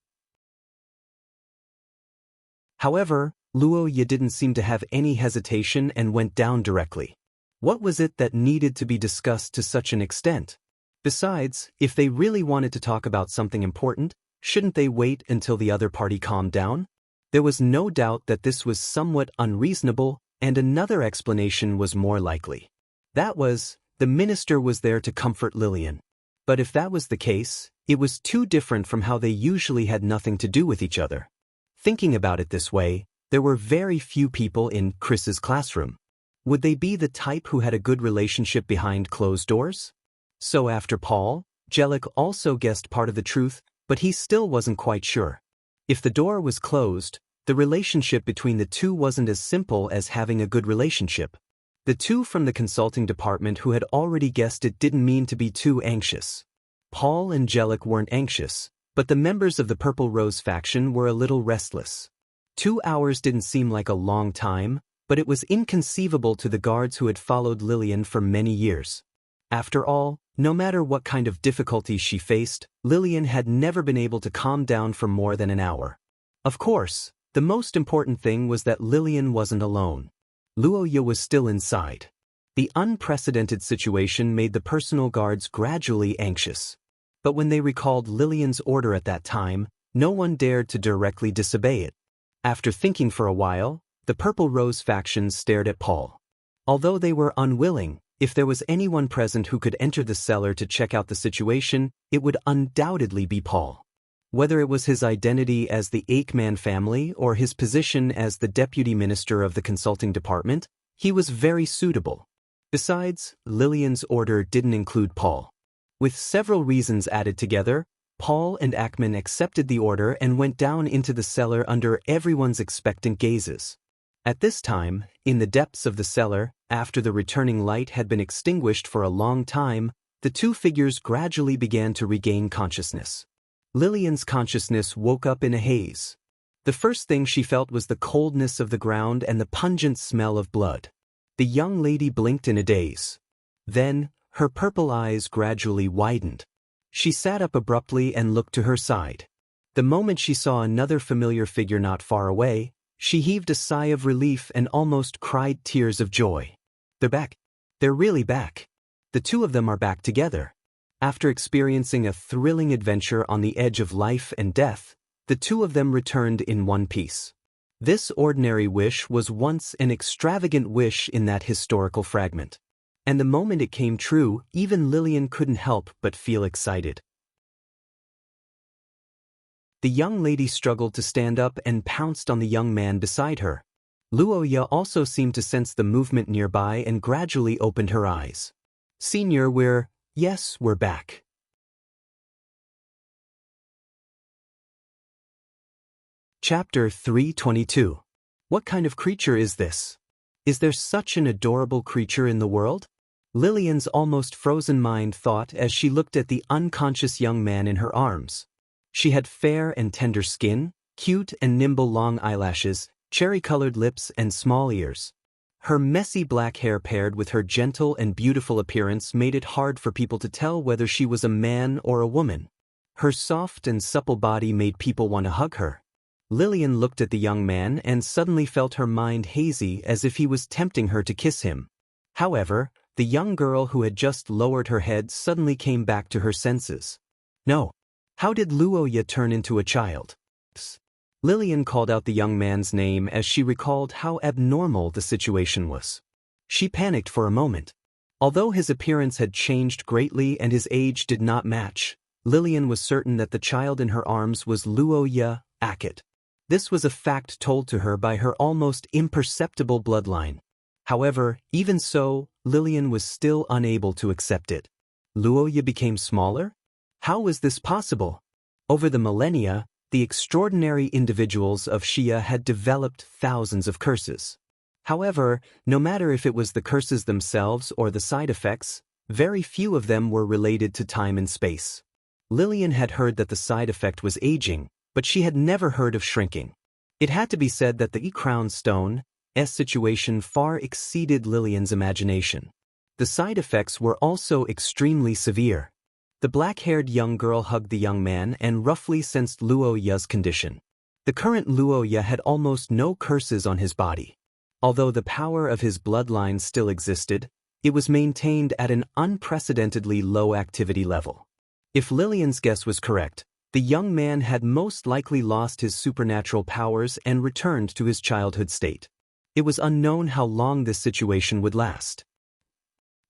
However, Luoya didn't seem to have any hesitation and went down directly. What was it that needed to be discussed to such an extent? Besides, if they really wanted to talk about something important, shouldn't they wait until the other party calmed down? There was no doubt that this was somewhat unreasonable, and another explanation was more likely. That was, the minister was there to comfort Lillian. But if that was the case, it was too different from how they usually had nothing to do with each other. Thinking about it this way, there were very few people in Chris's classroom. Would they be the type who had a good relationship behind closed doors? So after Paul, Jellic also guessed part of the truth, but he still wasn't quite sure. If the door was closed, the relationship between the two wasn't as simple as having a good relationship. The two from the consulting department who had already guessed it didn't mean to be too anxious. Paul and Jellic weren't anxious, but the members of the Purple Rose faction were a little restless. 2 hours didn't seem like a long time, But it was inconceivable to the guards who had followed Lillian for many years. After all, no matter what kind of difficulties she faced, Lillian had never been able to calm down for more than an hour. Of course, the most important thing was that Lillian wasn't alone. Luoya was still inside. The unprecedented situation made the personal guards gradually anxious. But when they recalled Lillian's order at that time, no one dared to directly disobey it. After thinking for a while, the Purple Rose faction stared at Paul. Although they were unwilling, if there was anyone present who could enter the cellar to check out the situation, it would undoubtedly be Paul. Whether it was his identity as the Aikman family or his position as the deputy minister of the consulting department, he was very suitable. Besides, Lillian's order didn't include Paul. With several reasons added together, Paul and Aikman accepted the order and went down into the cellar under everyone's expectant gazes. At this time, in the depths of the cellar, after the returning light had been extinguished for a long time, the two figures gradually began to regain consciousness. Lillian's consciousness woke up in a haze. The first thing she felt was the coldness of the ground and the pungent smell of blood. The young lady blinked in a daze. Then, her purple eyes gradually widened. She sat up abruptly and looked to her side. The moment she saw another familiar figure not far away, she heaved a sigh of relief and almost cried tears of joy. They're back. They're really back. The two of them are back together. After experiencing a thrilling adventure on the edge of life and death, the two of them returned in one piece. This ordinary wish was once an extravagant wish in that historical fragment. And the moment it came true, even Lillian couldn't help but feel excited. The young lady struggled to stand up and pounced on the young man beside her. Luoya also seemed to sense the movement nearby and gradually opened her eyes. "Senior, we're back." Chapter 322. What kind of creature is this? Is there such an adorable creature in the world? Lillian's almost frozen mind thought as she looked at the unconscious young man in her arms. She had fair and tender skin, cute and nimble long eyelashes, cherry-colored lips and small ears. Her messy black hair paired with her gentle and beautiful appearance made it hard for people to tell whether she was a man or a woman. Her soft and supple body made people want to hug her. Lillian looked at the young man and suddenly felt her mind hazy as if he was tempting her to kiss him. However, the young girl who had just lowered her head suddenly came back to her senses. No. How did Luoya turn into a child? Psst. Lillian called out the young man's name as she recalled how abnormal the situation was. She panicked for a moment. Although his appearance had changed greatly and his age did not match, Lillian was certain that the child in her arms was Luoya Akit. This was a fact told to her by her almost imperceptible bloodline. However, even so, Lillian was still unable to accept it. Luoya became smaller? How was this possible? Over the millennia, the extraordinary individuals of Xia had developed thousands of curses. However, no matter if it was the curses themselves or the side effects, very few of them were related to time and space. Lillian had heard that the side effect was aging, but she had never heard of shrinking. It had to be said that the crown stone's situation far exceeded Lillian's imagination. The side effects were also extremely severe. The black-haired young girl hugged the young man and roughly sensed Luoya's condition. The current Luoya had almost no curses on his body. Although the power of his bloodline still existed, it was maintained at an unprecedentedly low activity level. If Lillian's guess was correct, the young man had most likely lost his supernatural powers and returned to his childhood state. It was unknown how long this situation would last.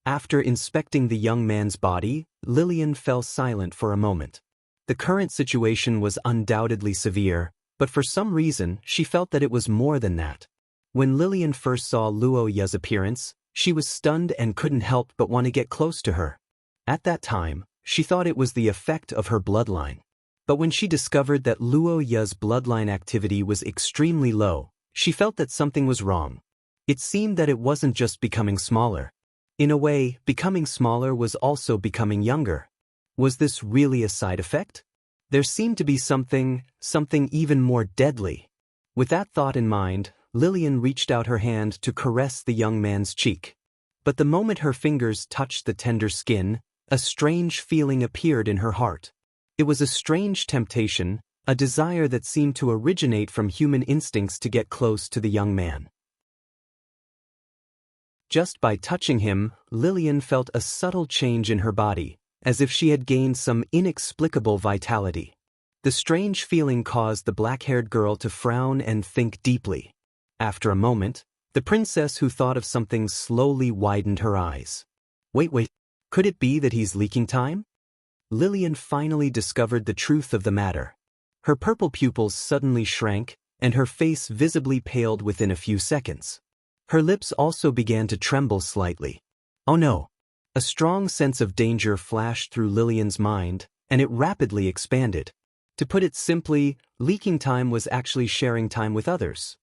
After inspecting the young man's body, Lillian fell silent for a moment. The current situation was undoubtedly severe, but for some reason she felt that it was more than that. When Lillian first saw Luoya's appearance, she was stunned and couldn't help but want to get close to her. At that time, she thought it was the effect of her bloodline. But when she discovered that Luoya's bloodline activity was extremely low, she felt that something was wrong. It seemed that it wasn't just becoming smaller. In a way, becoming smaller was also becoming younger. Was this really a side effect? There seemed to be something even more deadly. With that thought in mind, Lillian reached out her hand to caress the young man's cheek. But the moment her fingers touched the tender skin, a strange feeling appeared in her heart. It was a strange temptation, a desire that seemed to originate from human instincts to get close to the young man. Just by touching him, Lillian felt a subtle change in her body, as if she had gained some inexplicable vitality. The strange feeling caused the black-haired girl to frown and think deeply. After a moment, the princess who thought of something slowly widened her eyes. Wait, could it be that he's leaking time? Lillian finally discovered the truth of the matter. Her purple pupils suddenly shrank, and her face visibly paled within a few seconds. Her lips also began to tremble slightly. Oh no! A strong sense of danger flashed through Lillian's mind, and it rapidly expanded. To put it simply, leaking time was actually sharing time with others.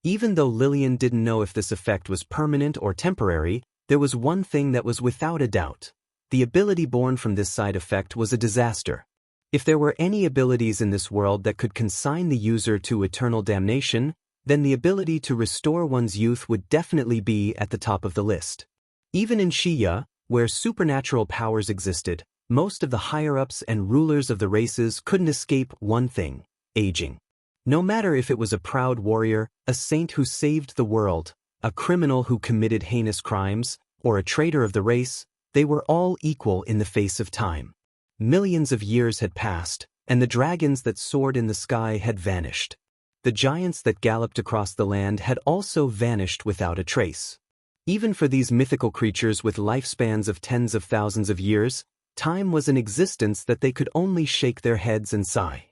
Even though Lillian didn't know if this effect was permanent or temporary, there was one thing that was without a doubt. The ability born from this side effect was a disaster. If there were any abilities in this world that could consign the user to eternal damnation, then the ability to restore one's youth would definitely be at the top of the list. Even in Shiya, where supernatural powers existed, most of the higher-ups and rulers of the races couldn't escape one thing: aging. No matter if it was a proud warrior, a saint who saved the world, a criminal who committed heinous crimes, or a traitor of the race, they were all equal in the face of time. Millions of years had passed, and the dragons that soared in the sky had vanished. The giants that galloped across the land had also vanished without a trace. Even for these mythical creatures with lifespans of tens of thousands of years, time was an existence that they could only shake their heads and sigh.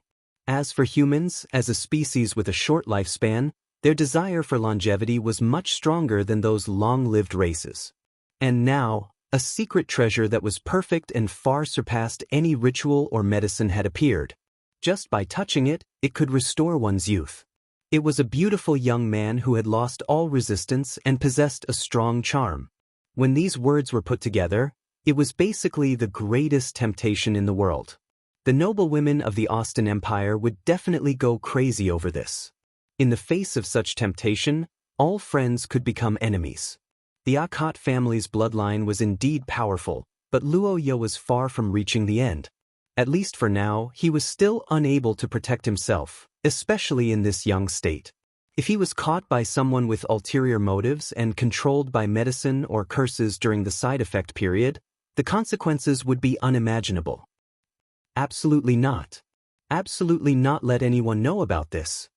As for humans, as a species with a short lifespan, their desire for longevity was much stronger than those long-lived races. And now, a secret treasure that was perfect and far surpassed any ritual or medicine had appeared. Just by touching it, it could restore one's youth. It was a beautiful young man who had lost all resistance and possessed a strong charm. When these words were put together, it was basically the greatest temptation in the world. The noble women of the Austin Empire would definitely go crazy over this. In the face of such temptation, all friends could become enemies. The Akkad family's bloodline was indeed powerful, but Luoya was far from reaching the end. At least for now, he was still unable to protect himself, especially in this young state. If he was caught by someone with ulterior motives and controlled by medicine or curses during the side effect period, the consequences would be unimaginable. Absolutely not. Absolutely not let anyone know about this.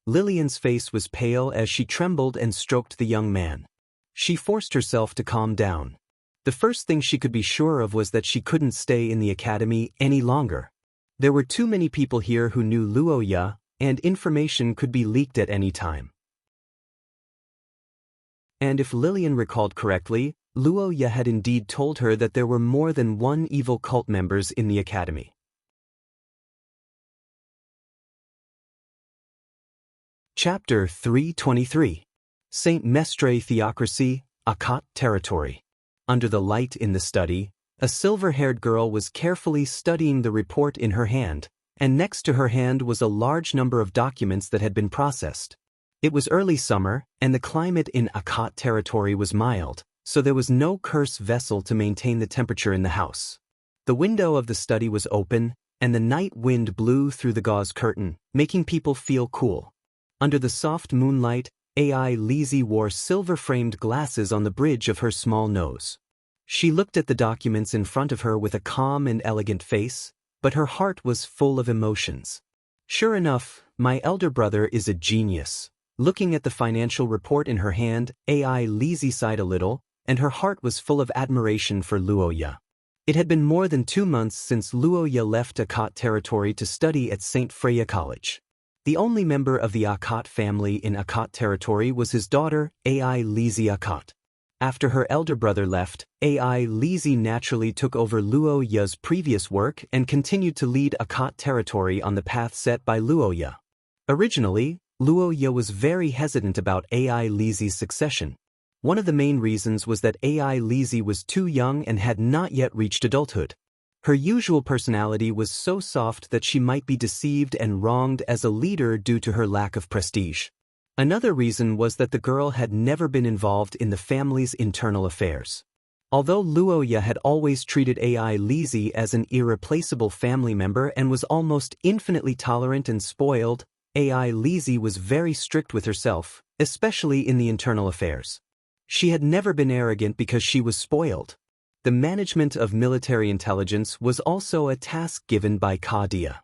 Lillian's face was pale as she trembled and stroked the young man. She forced herself to calm down. The first thing she could be sure of was that she couldn't stay in the academy any longer. There were too many people here who knew Luoya, and information could be leaked at any time. And if Lillian recalled correctly, Luoya had indeed told her that there were more than one evil cult members in the academy. Chapter 323. Saint Mestre Theocracy, Akkad Territory. Under the light in the study, a silver-haired girl was carefully studying the report in her hand, and next to her hand was a large number of documents that had been processed. It was early summer, and the climate in Akkad Territory was mild, so there was no curse vessel to maintain the temperature in the house. The window of the study was open, and the night wind blew through the gauze curtain, making people feel cool. Under the soft moonlight, Ai Lizzie wore silver-framed glasses on the bridge of her small nose. She looked at the documents in front of her with a calm and elegant face, but her heart was full of emotions. Sure enough, my elder brother is a genius. Looking at the financial report in her hand, Ai Lizzie sighed a little, and her heart was full of admiration for Luoya. It had been more than 2 months since Luoya left Akkad Territory to study at St. Freya College. The only member of the Akkad family in Akkad Territory was his daughter, Ai Lizzie Akkad. After her elder brother left, Ai Lizzie naturally took over Luoya's previous work and continued to lead Akkad Territory on the path set by Luoya. Originally, Luoya was very hesitant about Ai Lizzie's succession. One of the main reasons was that Ai Lizzie was too young and had not yet reached adulthood. Her usual personality was so soft that she might be deceived and wronged as a leader due to her lack of prestige. Another reason was that the girl had never been involved in the family's internal affairs. Although Luoya had always treated AI Lizzie as an irreplaceable family member and was almost infinitely tolerant and spoiled, AI Lizzie was very strict with herself, especially in the internal affairs. She had never been arrogant because she was spoiled. The management of military intelligence was also a task given by Kadia.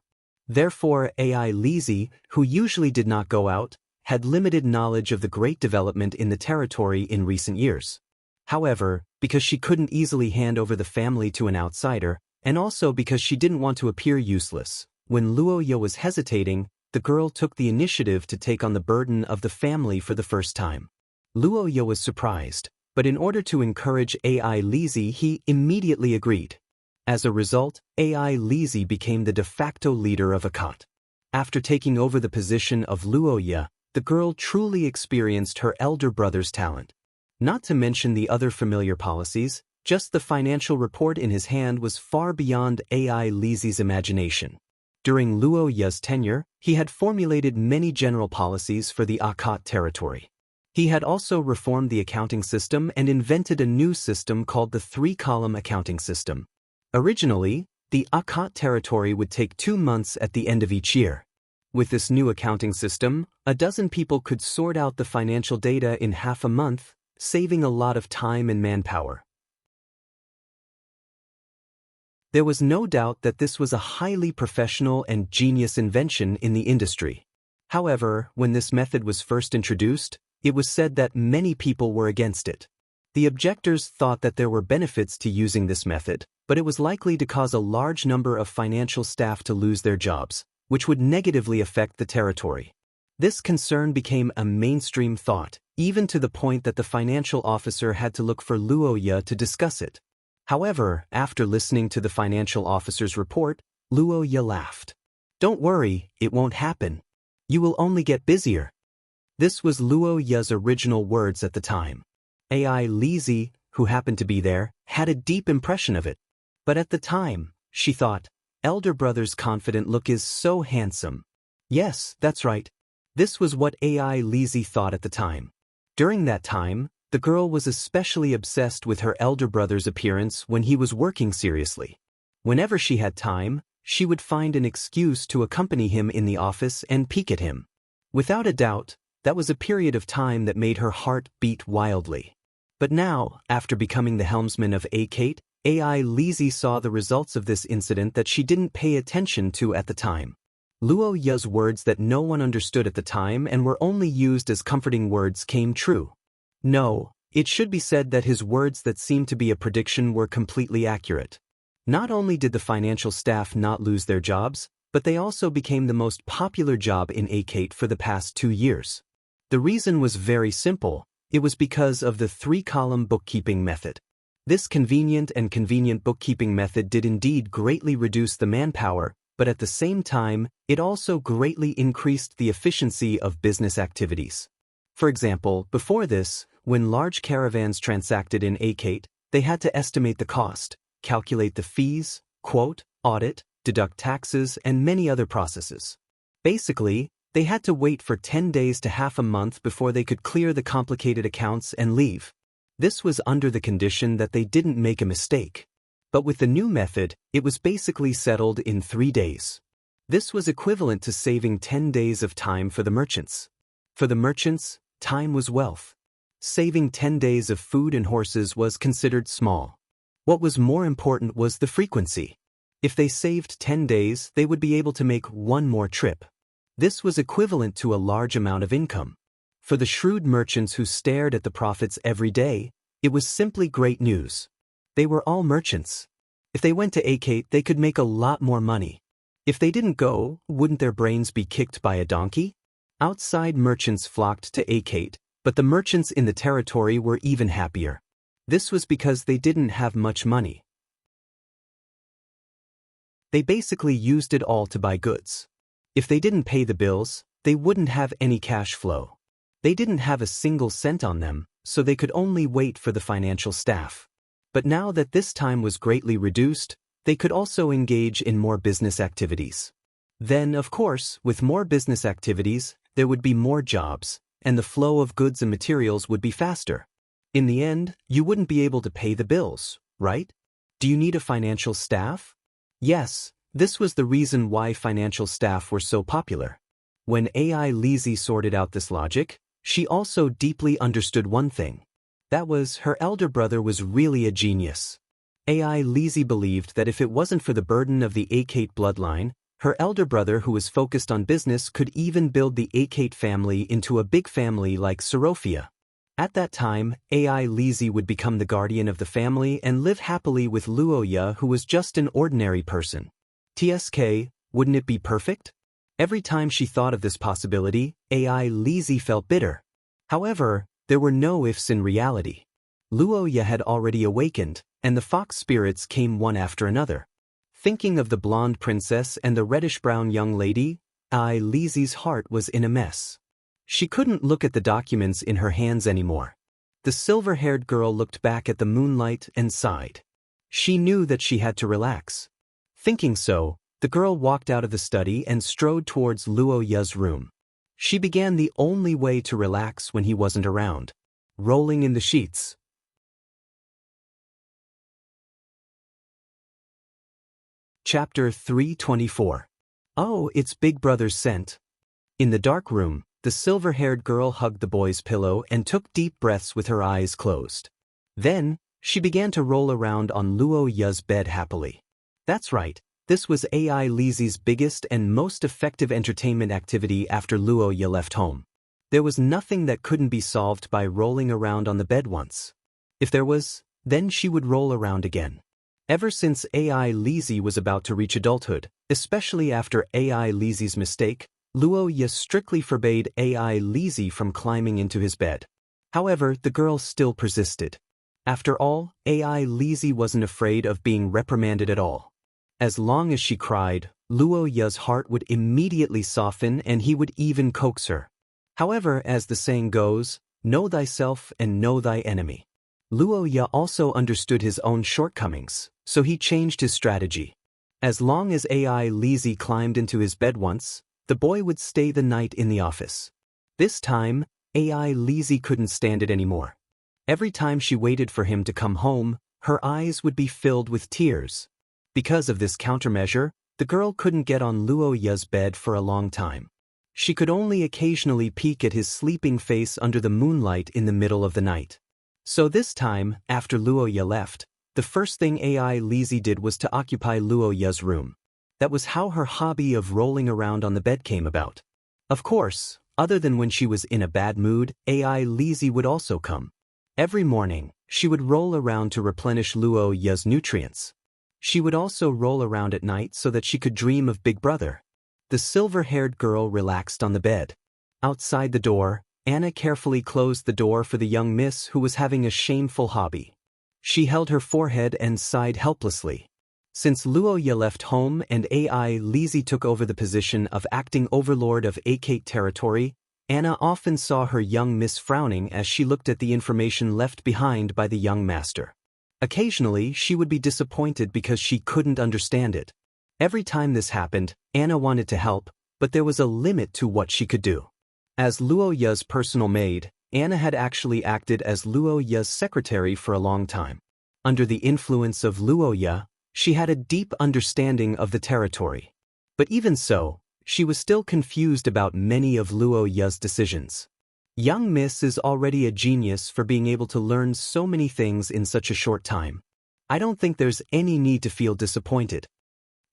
Therefore, AI Lizzie, who usually did not go out, had limited knowledge of the great development in the territory in recent years. However, because she couldn't easily hand over the family to an outsider, and also because she didn't want to appear useless, when Luoya was hesitating, the girl took the initiative to take on the burden of the family for the first time. Luoya was surprised, but in order to encourage AI Lizzie, he immediately agreed. As a result, AI Lizzie became the de facto leader of Akat. After taking over the position of Luoya, the girl truly experienced her elder brother's talent. Not to mention the other familiar policies, just the financial report in his hand was far beyond AI Lizzie's imagination. During Luoya's tenure, he had formulated many general policies for the Akat territory. He had also reformed the accounting system and invented a new system called the three-column accounting system. Originally, the Akat territory would take 2 months at the end of each year. With this new accounting system, a dozen people could sort out the financial data in half a month, saving a lot of time and manpower. There was no doubt that this was a highly professional and genius invention in the industry. However, when this method was first introduced, it was said that many people were against it. The objectors thought that there were benefits to using this method, but it was likely to cause a large number of financial staff to lose their jobs, which would negatively affect the territory. This concern became a mainstream thought, even to the point that the financial officer had to look for Luoya to discuss it. However, after listening to the financial officer's report, Luoya laughed. "Don't worry, it won't happen. You will only get busier." This was Luoya's original words at the time. AI Lizzie, who happened to be there, had a deep impression of it. But at the time, she thought, elder brother's confident look is so handsome. Yes, that's right. This was what AI Lizzie thought at the time. During that time, the girl was especially obsessed with her elder brother's appearance when he was working seriously. Whenever she had time, she would find an excuse to accompany him in the office and peek at him. Without a doubt, that was a period of time that made her heart beat wildly. But now, after becoming the helmsman of Akate, AI Lizzie saw the results of this incident that she didn't pay attention to at the time. Luoya's words that no one understood at the time and were only used as comforting words came true. No, it should be said that his words that seemed to be a prediction were completely accurate. Not only did the financial staff not lose their jobs, but they also became the most popular job in Akate for the past 2 years. The reason was very simple. It was because of the three-column bookkeeping method. This convenient bookkeeping method did indeed greatly reduce the manpower, but at the same time, it also greatly increased the efficiency of business activities. For example, before this, when large caravans transacted in Akate, they had to estimate the cost, calculate the fees, quote, audit, deduct taxes, and many other processes. Basically, they had to wait for 10 days to half a month before they could clear the complicated accounts and leave. This was under the condition that they didn't make a mistake. But with the new method, it was basically settled in 3 days. This was equivalent to saving 10 days of time for the merchants. For the merchants, time was wealth. Saving 10 days of food and horses was considered small. What was more important was the frequency. If they saved 10 days, they would be able to make one more trip. This was equivalent to a large amount of income. For the shrewd merchants who stared at the profits every day, it was simply great news. They were all merchants. If they went to Akate, they could make a lot more money. If they didn't go, wouldn't their brains be kicked by a donkey? Outside merchants flocked to Akate, but the merchants in the territory were even happier. This was because they didn't have much money. They basically used it all to buy goods. If they didn't pay the bills, they wouldn't have any cash flow. They didn't have a single cent on them, so they could only wait for the financial staff. But now that this time was greatly reduced, they could also engage in more business activities. Then, of course, with more business activities, there would be more jobs, and the flow of goods and materials would be faster. In the end, you wouldn't be able to pay the bills, right? Do you need a financial staff? Yes, this was the reason why financial staff were so popular. When AI Lizzie sorted out this logic, she also deeply understood one thing. That was, her elder brother was really a genius. AI Lizzie believed that if it wasn't for the burden of the Akate bloodline, her elder brother who was focused on business could even build the Akate family into a big family like Sorophia. At that time, AI Lizzie would become the guardian of the family and live happily with Luoya, who was just an ordinary person. TSK, wouldn't it be perfect? Every time she thought of this possibility, AI Lizzie felt bitter. However, there were no ifs in reality. Luoya had already awakened, and the fox spirits came one after another. Thinking of the blonde princess and the reddish-brown young lady, AI Lizzie's heart was in a mess. She couldn't look at the documents in her hands anymore. The silver-haired girl looked back at the moonlight and sighed. She knew that she had to relax. Thinking so, the girl walked out of the study and strode towards Luoya's room. She began the only way to relax when he wasn't around. Rolling in the sheets. Chapter 324. Oh, it's Big Brother's scent. In the dark room, the silver-haired girl hugged the boy's pillow and took deep breaths with her eyes closed. Then, she began to roll around on Luoya's bed happily. That's right, this was AI Lizzie's biggest and most effective entertainment activity after Luoya left home. There was nothing that couldn't be solved by rolling around on the bed once. If there was, then she would roll around again. Ever since AI Lizzie was about to reach adulthood, especially after AI Lizzie's mistake, Luoya strictly forbade AI Lizzie from climbing into his bed. However, the girl still persisted. After all, AI Lizzie wasn't afraid of being reprimanded at all. As long as she cried, Luoya's heart would immediately soften and he would even coax her. However, as the saying goes, know thyself and know thy enemy. Luoya also understood his own shortcomings, so he changed his strategy. As long as AI Lizzie climbed into his bed once, the boy would stay the night in the office. This time, AI Lizzie couldn't stand it anymore. Every time she waited for him to come home, her eyes would be filled with tears. Because of this countermeasure, the girl couldn't get on Luoya's bed for a long time. She could only occasionally peek at his sleeping face under the moonlight in the middle of the night. So this time, after Luoya left, the first thing AI Lizzie did was to occupy Luoya's room. That was how her hobby of rolling around on the bed came about. Of course, other than when she was in a bad mood, AI Lizzie would also come. Every morning, she would roll around to replenish Luoya's nutrients. She would also roll around at night so that she could dream of Big Brother. The silver-haired girl relaxed on the bed. Outside the door, Anna carefully closed the door for the young miss who was having a shameful hobby. She held her forehead and sighed helplessly. Since Luoya left home and AI Lizzie took over the position of acting overlord of Akate territory, Anna often saw her young miss frowning as she looked at the information left behind by the young master. Occasionally, she would be disappointed because she couldn't understand it. Every time this happened, Anna wanted to help, but there was a limit to what she could do. As Luoya's personal maid, Anna had actually acted as Luoya's secretary for a long time. Under the influence of Luoya, she had a deep understanding of the territory. But even so, she was still confused about many of Luoya's decisions. Young Miss is already a genius for being able to learn so many things in such a short time. I don't think there's any need to feel disappointed.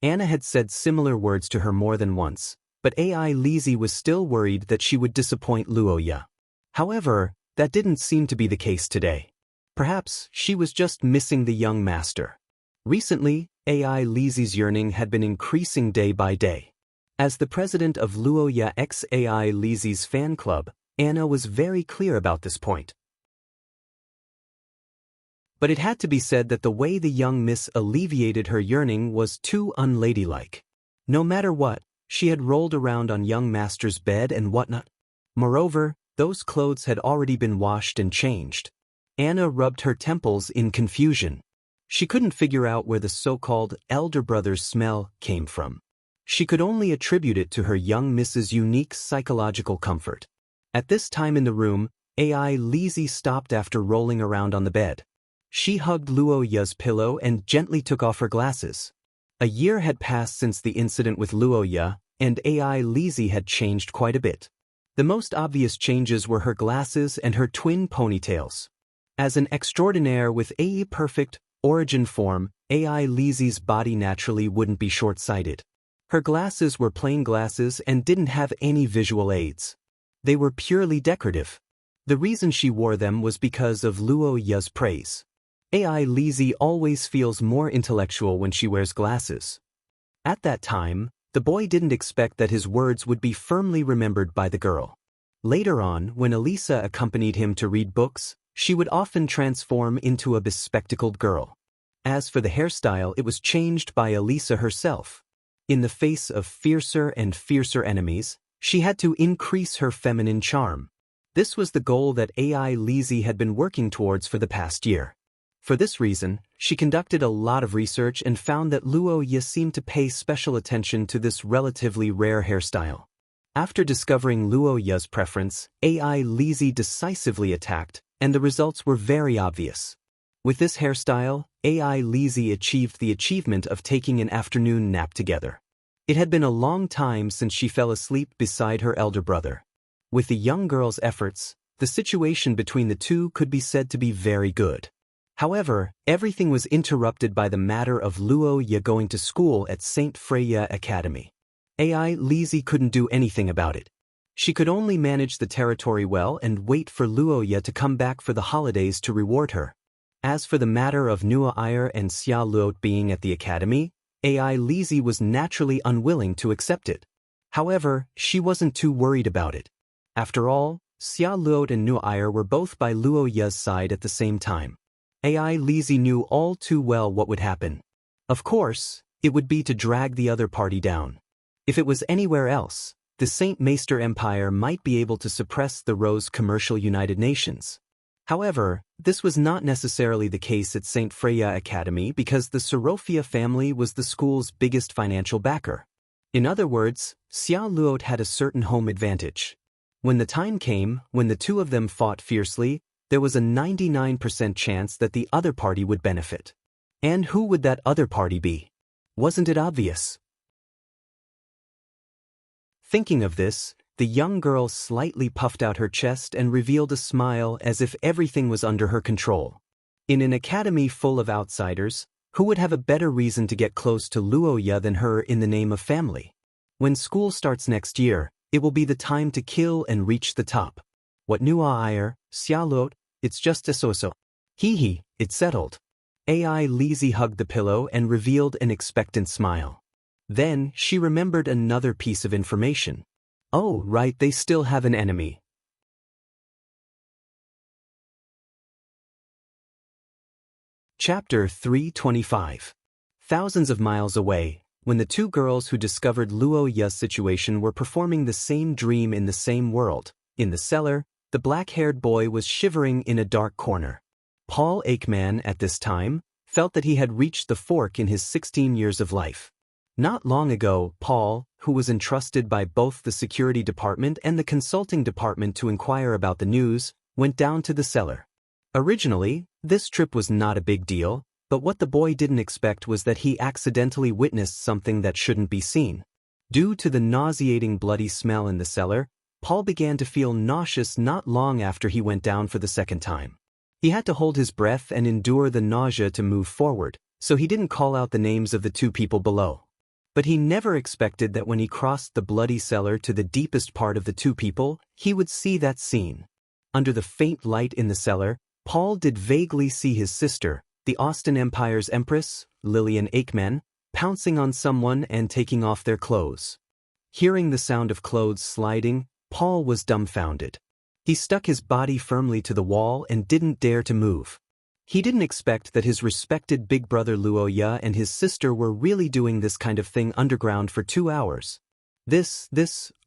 Anna had said similar words to her more than once, but AI Lizzie was still worried that she would disappoint Luoya. However, that didn't seem to be the case today. Perhaps she was just missing the young master. Recently, AI Lizzie's yearning had been increasing day by day. As the president of Luoya x AI Lizzie's fan club, Anna was very clear about this point. But it had to be said that the way the young miss alleviated her yearning was too unladylike. No matter what, she had rolled around on young master's bed and whatnot. Moreover, those clothes had already been washed and changed. Anna rubbed her temples in confusion. She couldn't figure out where the so-called elder brother's smell came from. She could only attribute it to her young miss's unique psychological comfort. At this time in the room, AI Lizzie stopped after rolling around on the bed. She hugged Luo Ya's pillow and gently took off her glasses. A year had passed since the incident with Luo Ya, and AI Lizzie had changed quite a bit. The most obvious changes were her glasses and her twin ponytails. As an extraordinaire with a perfect origin form, AI Lizzie's body naturally wouldn't be short-sighted. Her glasses were plain glasses and didn't have any visual aids. They were purely decorative. The reason she wore them was because of Luo Ya's praise. AI Lizzie always feels more intellectual when she wears glasses. At that time, the boy didn't expect that his words would be firmly remembered by the girl. Later on, when Elisa accompanied him to read books, she would often transform into a bespectacled girl. As for the hairstyle, it was changed by Elisa herself. In the face of fiercer and fiercer enemies, she had to increase her feminine charm. This was the goal that AI Lizzie had been working towards for the past year. For this reason, she conducted a lot of research and found that Luo Ya seemed to pay special attention to this relatively rare hairstyle. After discovering Luo Ya's preference, AI Lizzie decisively attacked, and the results were very obvious. With this hairstyle, AI Lizzie achieved the achievement of taking an afternoon nap together. It had been a long time since she fell asleep beside her elder brother. With the young girl's efforts, the situation between the two could be said to be very good. However, everything was interrupted by the matter of Luo Ya going to school at St. Freya Academy. AI Lizzie couldn't do anything about it. She could only manage the territory well and wait for Luo Ya to come back for the holidays to reward her. As for the matter of Nua Iyer and Xia Luot being at the academy, AI Lizzie was naturally unwilling to accept it. However, she wasn't too worried about it. After all, Xia Luot and Nua Iyer were both by Luo Ya's side at the same time. AI Lizzie knew all too well what would happen. Of course, it would be to drag the other party down. If it was anywhere else, the Saint Maester Empire might be able to suppress the Rose Commercial United Nations. However, this was not necessarily the case at St. Freya Academy because the Sorofia family was the school's biggest financial backer. In other words, Xia Luot had a certain home advantage. When the time came, when the two of them fought fiercely, there was a 99% chance that the other party would benefit. And who would that other party be? Wasn't it obvious? Thinking of this, the young girl slightly puffed out her chest and revealed a smile as if everything was under her control. In an academy full of outsiders, who would have a better reason to get close to Luo Ya than her in the name of family? When school starts next year, it will be the time to kill and reach the top. What Nua Iyer, Xia Luot, it's just a so-so. Hee, it's settled. AI Lizzie hugged the pillow and revealed an expectant smile. Then, she remembered another piece of information. Oh, right, they still have an enemy. Chapter 325. Thousands of miles away, when the two girls who discovered Luo Ya's situation were performing the same dream in the same world, in the cellar, the black-haired boy was shivering in a dark corner. Paul Aikman, at this time, felt that he had reached the fork in his 16 years of life. Not long ago, Paul, who was entrusted by both the security department and the consulting department to inquire about the news, went down to the cellar. Originally, this trip was not a big deal, but what the boy didn't expect was that he accidentally witnessed something that shouldn't be seen. Due to the nauseating bloody smell in the cellar, Paul began to feel nauseous not long after he went down for the second time. He had to hold his breath and endure the nausea to move forward, so he didn't call out the names of the two people below. But he never expected that when he crossed the bloody cellar to the deepest part of the two people, he would see that scene. Under the faint light in the cellar, Paul did vaguely see his sister, the Austin Empire's Empress, Lillian Aikman, pouncing on someone and taking off their clothes. Hearing the sound of clothes sliding, Paul was dumbfounded. He stuck his body firmly to the wall and didn't dare to move. He didn't expect that his respected big brother Luo Ya and his sister were really doing this kind of thing underground for 2 hours.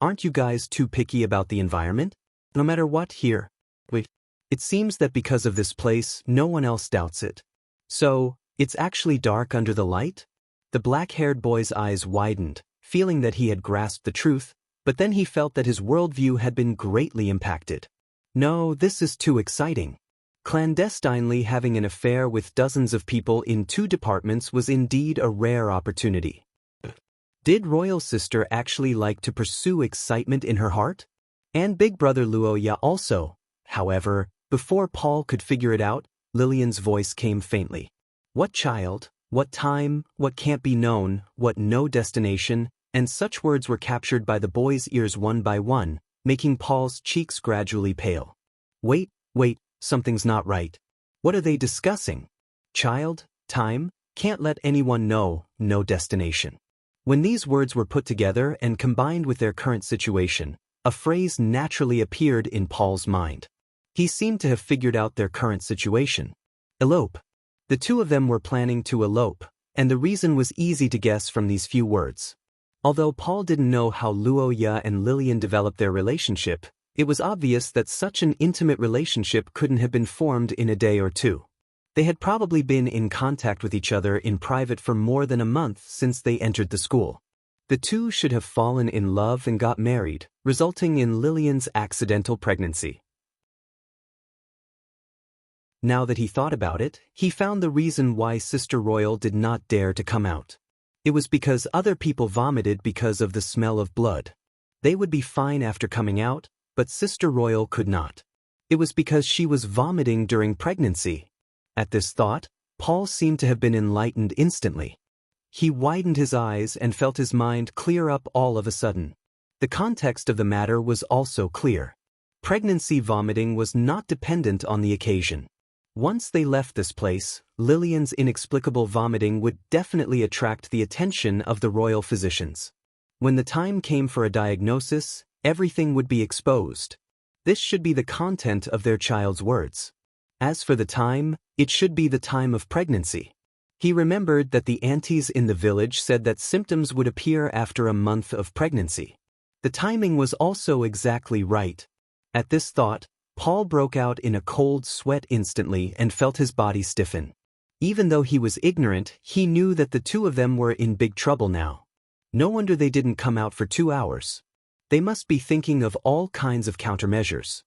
Aren't you guys too picky about the environment? No matter what, here. Wait. It seems that because of this place, no one else doubts it. So, it's actually dark under the light? The black-haired boy's eyes widened, feeling that he had grasped the truth, But then he felt that his worldview had been greatly impacted. No, this is too exciting. Clandestinely having an affair with dozens of people in 2 departments was indeed a rare opportunity. Did Royal Sister actually like to pursue excitement in her heart? And Big Brother Luoya also. However, before Paul could figure it out, Lillian's voice came faintly. What child, what time, what can't be known, what no destination, and such words were captured by the boy's ears one by one, making Paul's cheeks gradually pale. Wait, something's not right. What are they discussing? Child, time, can't let anyone know, no destination. When these words were put together and combined with their current situation, a phrase naturally appeared in Paul's mind. He seemed to have figured out their current situation. Elope. The 2 of them were planning to elope, and the reason was easy to guess from these few words. Although Paul didn't know how Luoya and Lillian developed their relationship, it was obvious that such an intimate relationship couldn't have been formed in a day or 2. They had probably been in contact with each other in private for more than a month since they entered the school. The 2 should have fallen in love and got married, resulting in Lillian's accidental pregnancy. Now that he thought about it, he found the reason why Sister Royal did not dare to come out. It was because other people vomited because of the smell of blood. They would be fine after coming out, but Sister Royal could not. It was because she was vomiting during pregnancy. At this thought, Paul seemed to have been enlightened instantly. He widened his eyes and felt his mind clear up all of a sudden. The context of the matter was also clear. Pregnancy vomiting was not dependent on the occasion. Once they left this place, Lillian's inexplicable vomiting would definitely attract the attention of the royal physicians. When the time came for a diagnosis, everything would be exposed. This should be the content of their child's words. As for the time, it should be the time of pregnancy. He remembered that the aunties in the village said that symptoms would appear after a month of pregnancy. The timing was also exactly right. At this thought, Paul broke out in a cold sweat instantly and felt his body stiffen. Even though he was ignorant, he knew that the 2 of them were in big trouble now. No wonder they didn't come out for 2 hours. They must be thinking of all kinds of countermeasures.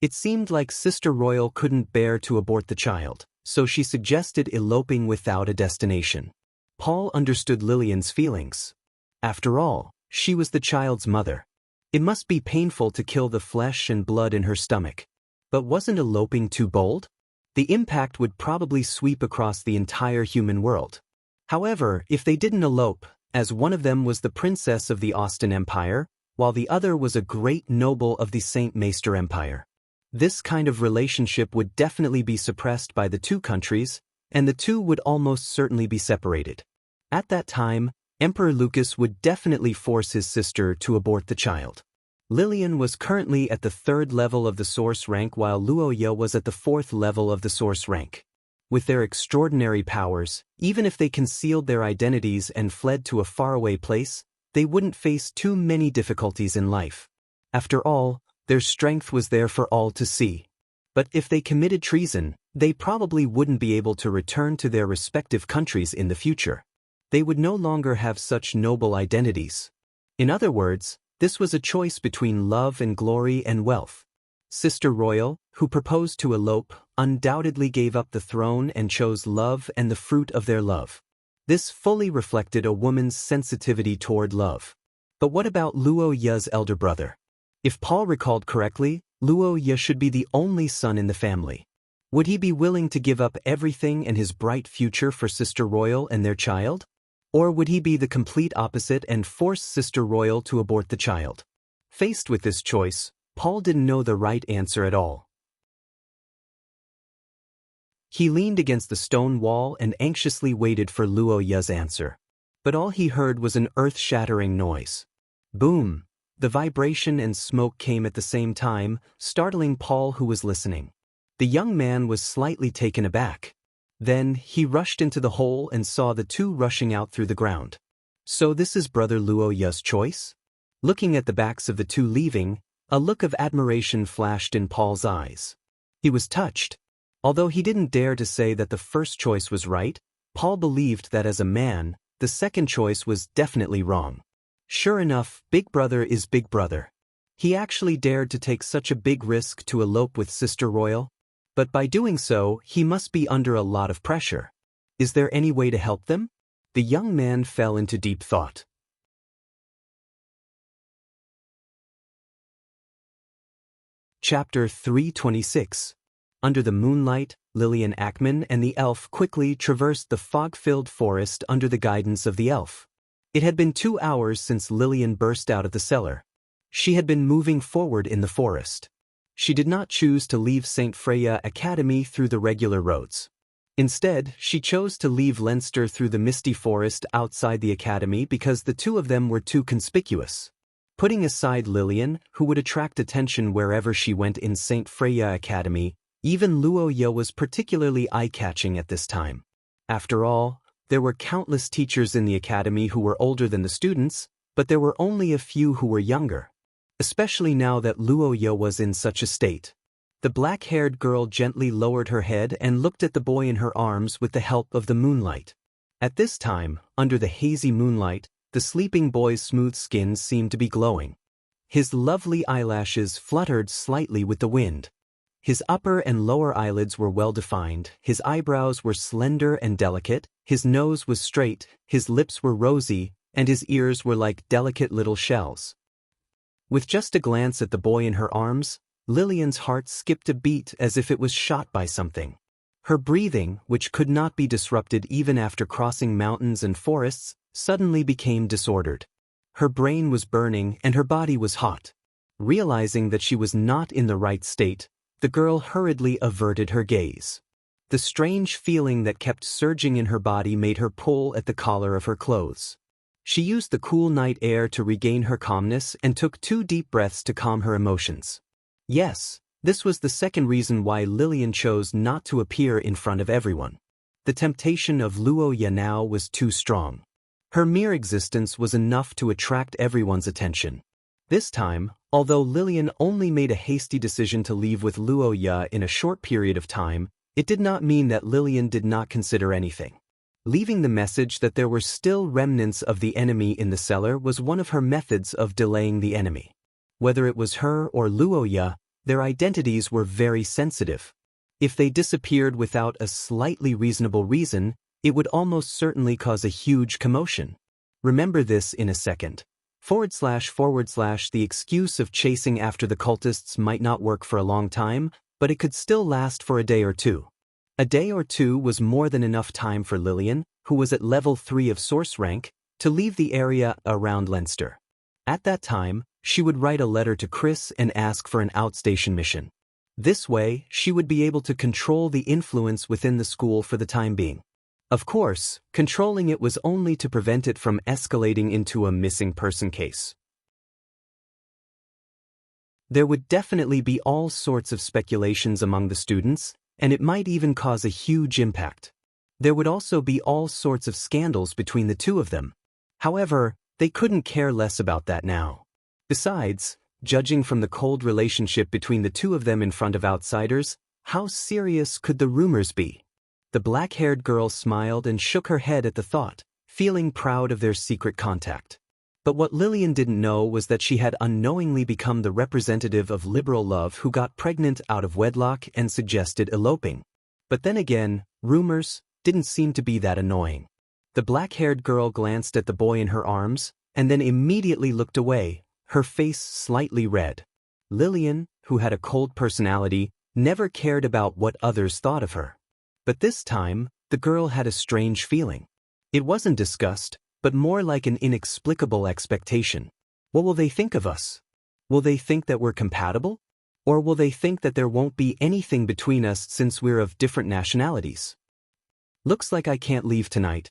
It seemed like Sister Royal couldn't bear to abort the child, so she suggested eloping without a destination. Paul understood Lillian's feelings. After all, she was the child's mother. It must be painful to kill the flesh and blood in her stomach. But wasn't eloping too bold? The impact would probably sweep across the entire human world. However, if they didn't elope, as one of them was the princess of the Austin Empire, while the other was a great noble of the Saint Maester Empire, this kind of relationship would definitely be suppressed by the 2 countries, and the 2 would almost certainly be separated. At that time, Emperor Lucas would definitely force his sister to abort the child. Lillian was currently at the 3rd level of the source rank while Luoya was at the 4th level of the source rank. With their extraordinary powers, even if they concealed their identities and fled to a faraway place, they wouldn't face too many difficulties in life. After all, their strength was there for all to see. But if they committed treason, they probably wouldn't be able to return to their respective countries in the future. They would no longer have such noble identities. In other words, this was a choice between love and glory and wealth. Sister Royal, who proposed to elope, undoubtedly gave up the throne and chose love and the fruit of their love. This fully reflected a woman's sensitivity toward love. But what about Luoya's elder brother? If Paul recalled correctly, Luoya should be the only son in the family. Would he be willing to give up everything and his bright future for Sister Royal and their child? Or would he be the complete opposite and force Sister Royal to abort the child? Faced with this choice, Paul didn't know the right answer at all. He leaned against the stone wall and anxiously waited for Luoya's answer. But all he heard was an earth-shattering noise. Boom! The vibration and smoke came at the same time, startling Paul, who was listening. The young man was slightly taken aback. Then, he rushed into the hole and saw the 2 rushing out through the ground. So this is Brother Luoya's choice? Looking at the backs of the 2 leaving, a look of admiration flashed in Paul's eyes. He was touched. Although he didn't dare to say that the first choice was right, Paul believed that as a man, the second choice was definitely wrong. Sure enough, Big Brother is Big Brother. He actually dared to take such a big risk to elope with Sister Royal. But by doing so, he must be under a lot of pressure. Is there any way to help them? The young man fell into deep thought. Chapter 326. Under the moonlight, Lillian Ackman and the elf quickly traversed the fog-filled forest under the guidance of the elf. It had been 2 hours since Lillian burst out of the cellar. She had been moving forward in the forest. She did not choose to leave St. Freya Academy through the regular roads. Instead, she chose to leave Leinster through the misty forest outside the academy because the two of them were too conspicuous. Putting aside Lillian, who would attract attention wherever she went in St. Freya Academy, even Luoya was particularly eye-catching at this time. After all, there were countless teachers in the academy who were older than the students, but there were only a few who were younger. Especially now that Luoya was in such a state. The black-haired girl gently lowered her head and looked at the boy in her arms with the help of the moonlight. At this time, under the hazy moonlight, the sleeping boy's smooth skin seemed to be glowing. His lovely eyelashes fluttered slightly with the wind. His upper and lower eyelids were well-defined, his eyebrows were slender and delicate, his nose was straight, his lips were rosy, and his ears were like delicate little shells. With just a glance at the boy in her arms, Lillian's heart skipped a beat as if it was shot by something. Her breathing, which could not be disrupted even after crossing mountains and forests, suddenly became disordered. Her brain was burning and her body was hot. Realizing that she was not in the right state, the girl hurriedly averted her gaze. The strange feeling that kept surging in her body made her pull at the collar of her clothes. She used the cool night air to regain her calmness and took 2 deep breaths to calm her emotions. Yes, this was the second reason why Lillian chose not to appear in front of everyone. The temptation of Luoya now was too strong. Her mere existence was enough to attract everyone's attention. This time, although Lillian only made a hasty decision to leave with Luoya in a short period of time, it did not mean that Lillian did not consider anything. Leaving the message that there were still remnants of the enemy in the cellar was one of her methods of delaying the enemy. Whether it was her or Luoya, their identities were very sensitive. If they disappeared without a slightly reasonable reason, it would almost certainly cause a huge commotion. Remember this in a second. // The excuse of chasing after the cultists might not work for a long time, but it could still last for a day or two. A day or two was more than enough time for Lillian, who was at level 3 of source rank, to leave the area around Leinster. At that time, she would write a letter to Chris and ask for an outstation mission. This way, she would be able to control the influence within the school for the time being. Of course, controlling it was only to prevent it from escalating into a missing person case. There would definitely be all sorts of speculations among the students, and it might even cause a huge impact. There would also be all sorts of scandals between the two of them. However, they couldn't care less about that now. Besides, judging from the cold relationship between the two of them in front of outsiders, how serious could the rumors be? The black-haired girl smiled and shook her head at the thought, feeling proud of their secret contact. But what Lillian didn't know was that she had unknowingly become the representative of liberal love who got pregnant out of wedlock and suggested eloping. But then again, rumors didn't seem to be that annoying. The black-haired girl glanced at the boy in her arms, and then immediately looked away, her face slightly red. Lillian, who had a cold personality, never cared about what others thought of her. But this time, the girl had a strange feeling. It wasn't disgust, but more like an inexplicable expectation. What will they think of us? Will they think that we're compatible? Or will they think that there won't be anything between us since we're of different nationalities? Looks like I can't leave tonight.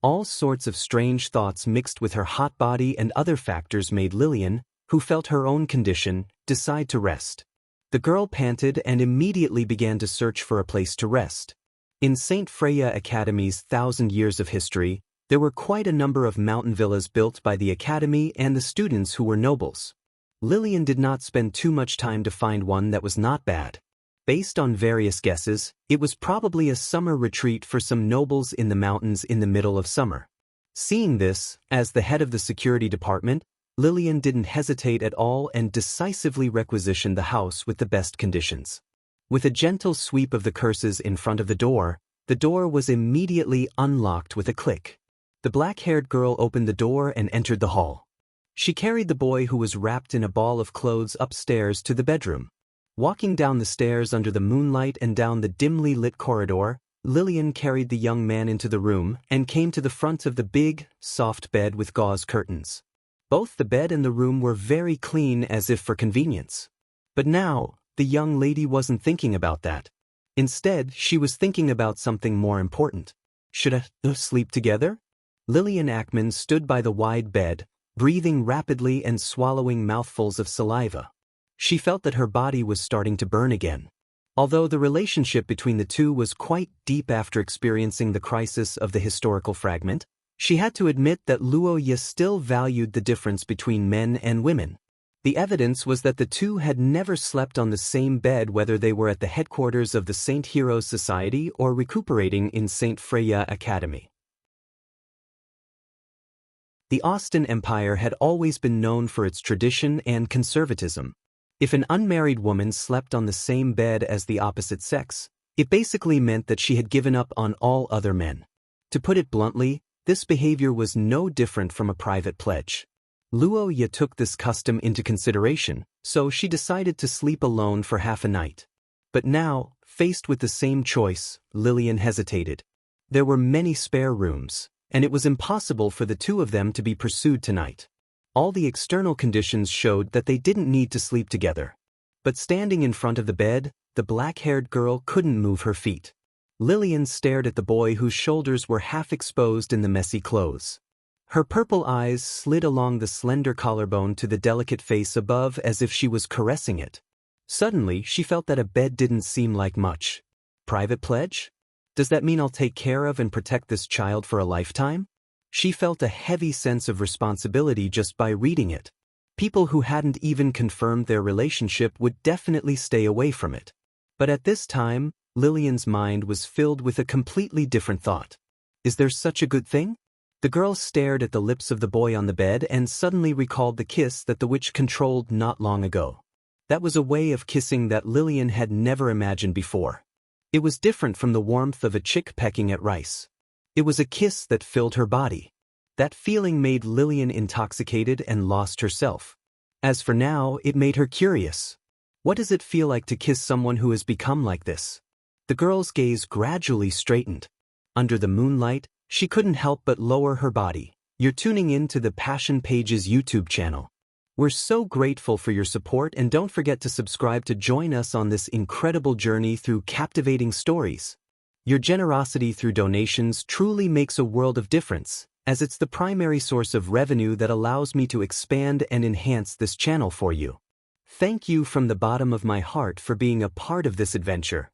All sorts of strange thoughts mixed with her hot body and other factors made Lillian, who felt her own condition, decide to rest. The girl panted and immediately began to search for a place to rest. In St. Freya Academy's 1,000 years of history, there were quite a number of mountain villas built by the academy and the students who were nobles. Lillian did not spend too much time to find one that was not bad. Based on various guesses, it was probably a summer retreat for some nobles in the mountains in the middle of summer. Seeing this, as the head of the security department, Lillian didn't hesitate at all and decisively requisitioned the house with the best conditions. With a gentle sweep of the curses in front of the door was immediately unlocked with a click. The black-haired girl opened the door and entered the hall. She carried the boy who was wrapped in a ball of clothes upstairs to the bedroom. Walking down the stairs under the moonlight and down the dimly lit corridor, Lillian carried the young man into the room and came to the front of the big, soft bed with gauze curtains. Both the bed and the room were very clean, as if for convenience. But now, the young lady wasn't thinking about that. Instead, she was thinking about something more important. Should I sleep together? Lillian Ackman stood by the wide bed, breathing rapidly and swallowing mouthfuls of saliva. She felt that her body was starting to burn again. Although the relationship between the two was quite deep after experiencing the crisis of the historical fragment, she had to admit that Luo Ye still valued the difference between men and women. The evidence was that the two had never slept on the same bed, whether they were at the headquarters of the Saint Heroes Society or recuperating in Saint Freya Academy. The Austin Empire had always been known for its tradition and conservatism. If an unmarried woman slept on the same bed as the opposite sex, it basically meant that she had given up on all other men. To put it bluntly, this behavior was no different from a private pledge. Luo Ye took this custom into consideration, so she decided to sleep alone for half a night. But now, faced with the same choice, Lillian hesitated. There were many spare rooms, and it was impossible for the two of them to be pursued tonight. All the external conditions showed that they didn't need to sleep together. But standing in front of the bed, the black-haired girl couldn't move her feet. Lillian stared at the boy whose shoulders were half exposed in the messy clothes. Her purple eyes slid along the slender collarbone to the delicate face above as if she was caressing it. Suddenly, she felt that a bed didn't seem like much. Private pledge? Does that mean I'll take care of and protect this child for a lifetime? She felt a heavy sense of responsibility just by reading it. People who hadn't even confirmed their relationship would definitely stay away from it. But at this time, Lillian's mind was filled with a completely different thought. Is there such a good thing? The girl stared at the lips of the boy on the bed and suddenly recalled the kiss that the witch controlled not long ago. That was a way of kissing that Lillian had never imagined before. It was different from the warmth of a chick pecking at rice. It was a kiss that filled her body. That feeling made Lillian intoxicated and lost herself. As for now, it made her curious. What does it feel like to kiss someone who has become like this? The girl's gaze gradually straightened. Under the moonlight, she couldn't help but lower her body. You're tuning in to the Passion Pages YouTube channel. We're so grateful for your support, and don't forget to subscribe to join us on this incredible journey through captivating stories. Your generosity through donations truly makes a world of difference, as it's the primary source of revenue that allows me to expand and enhance this channel for you. Thank you from the bottom of my heart for being a part of this adventure.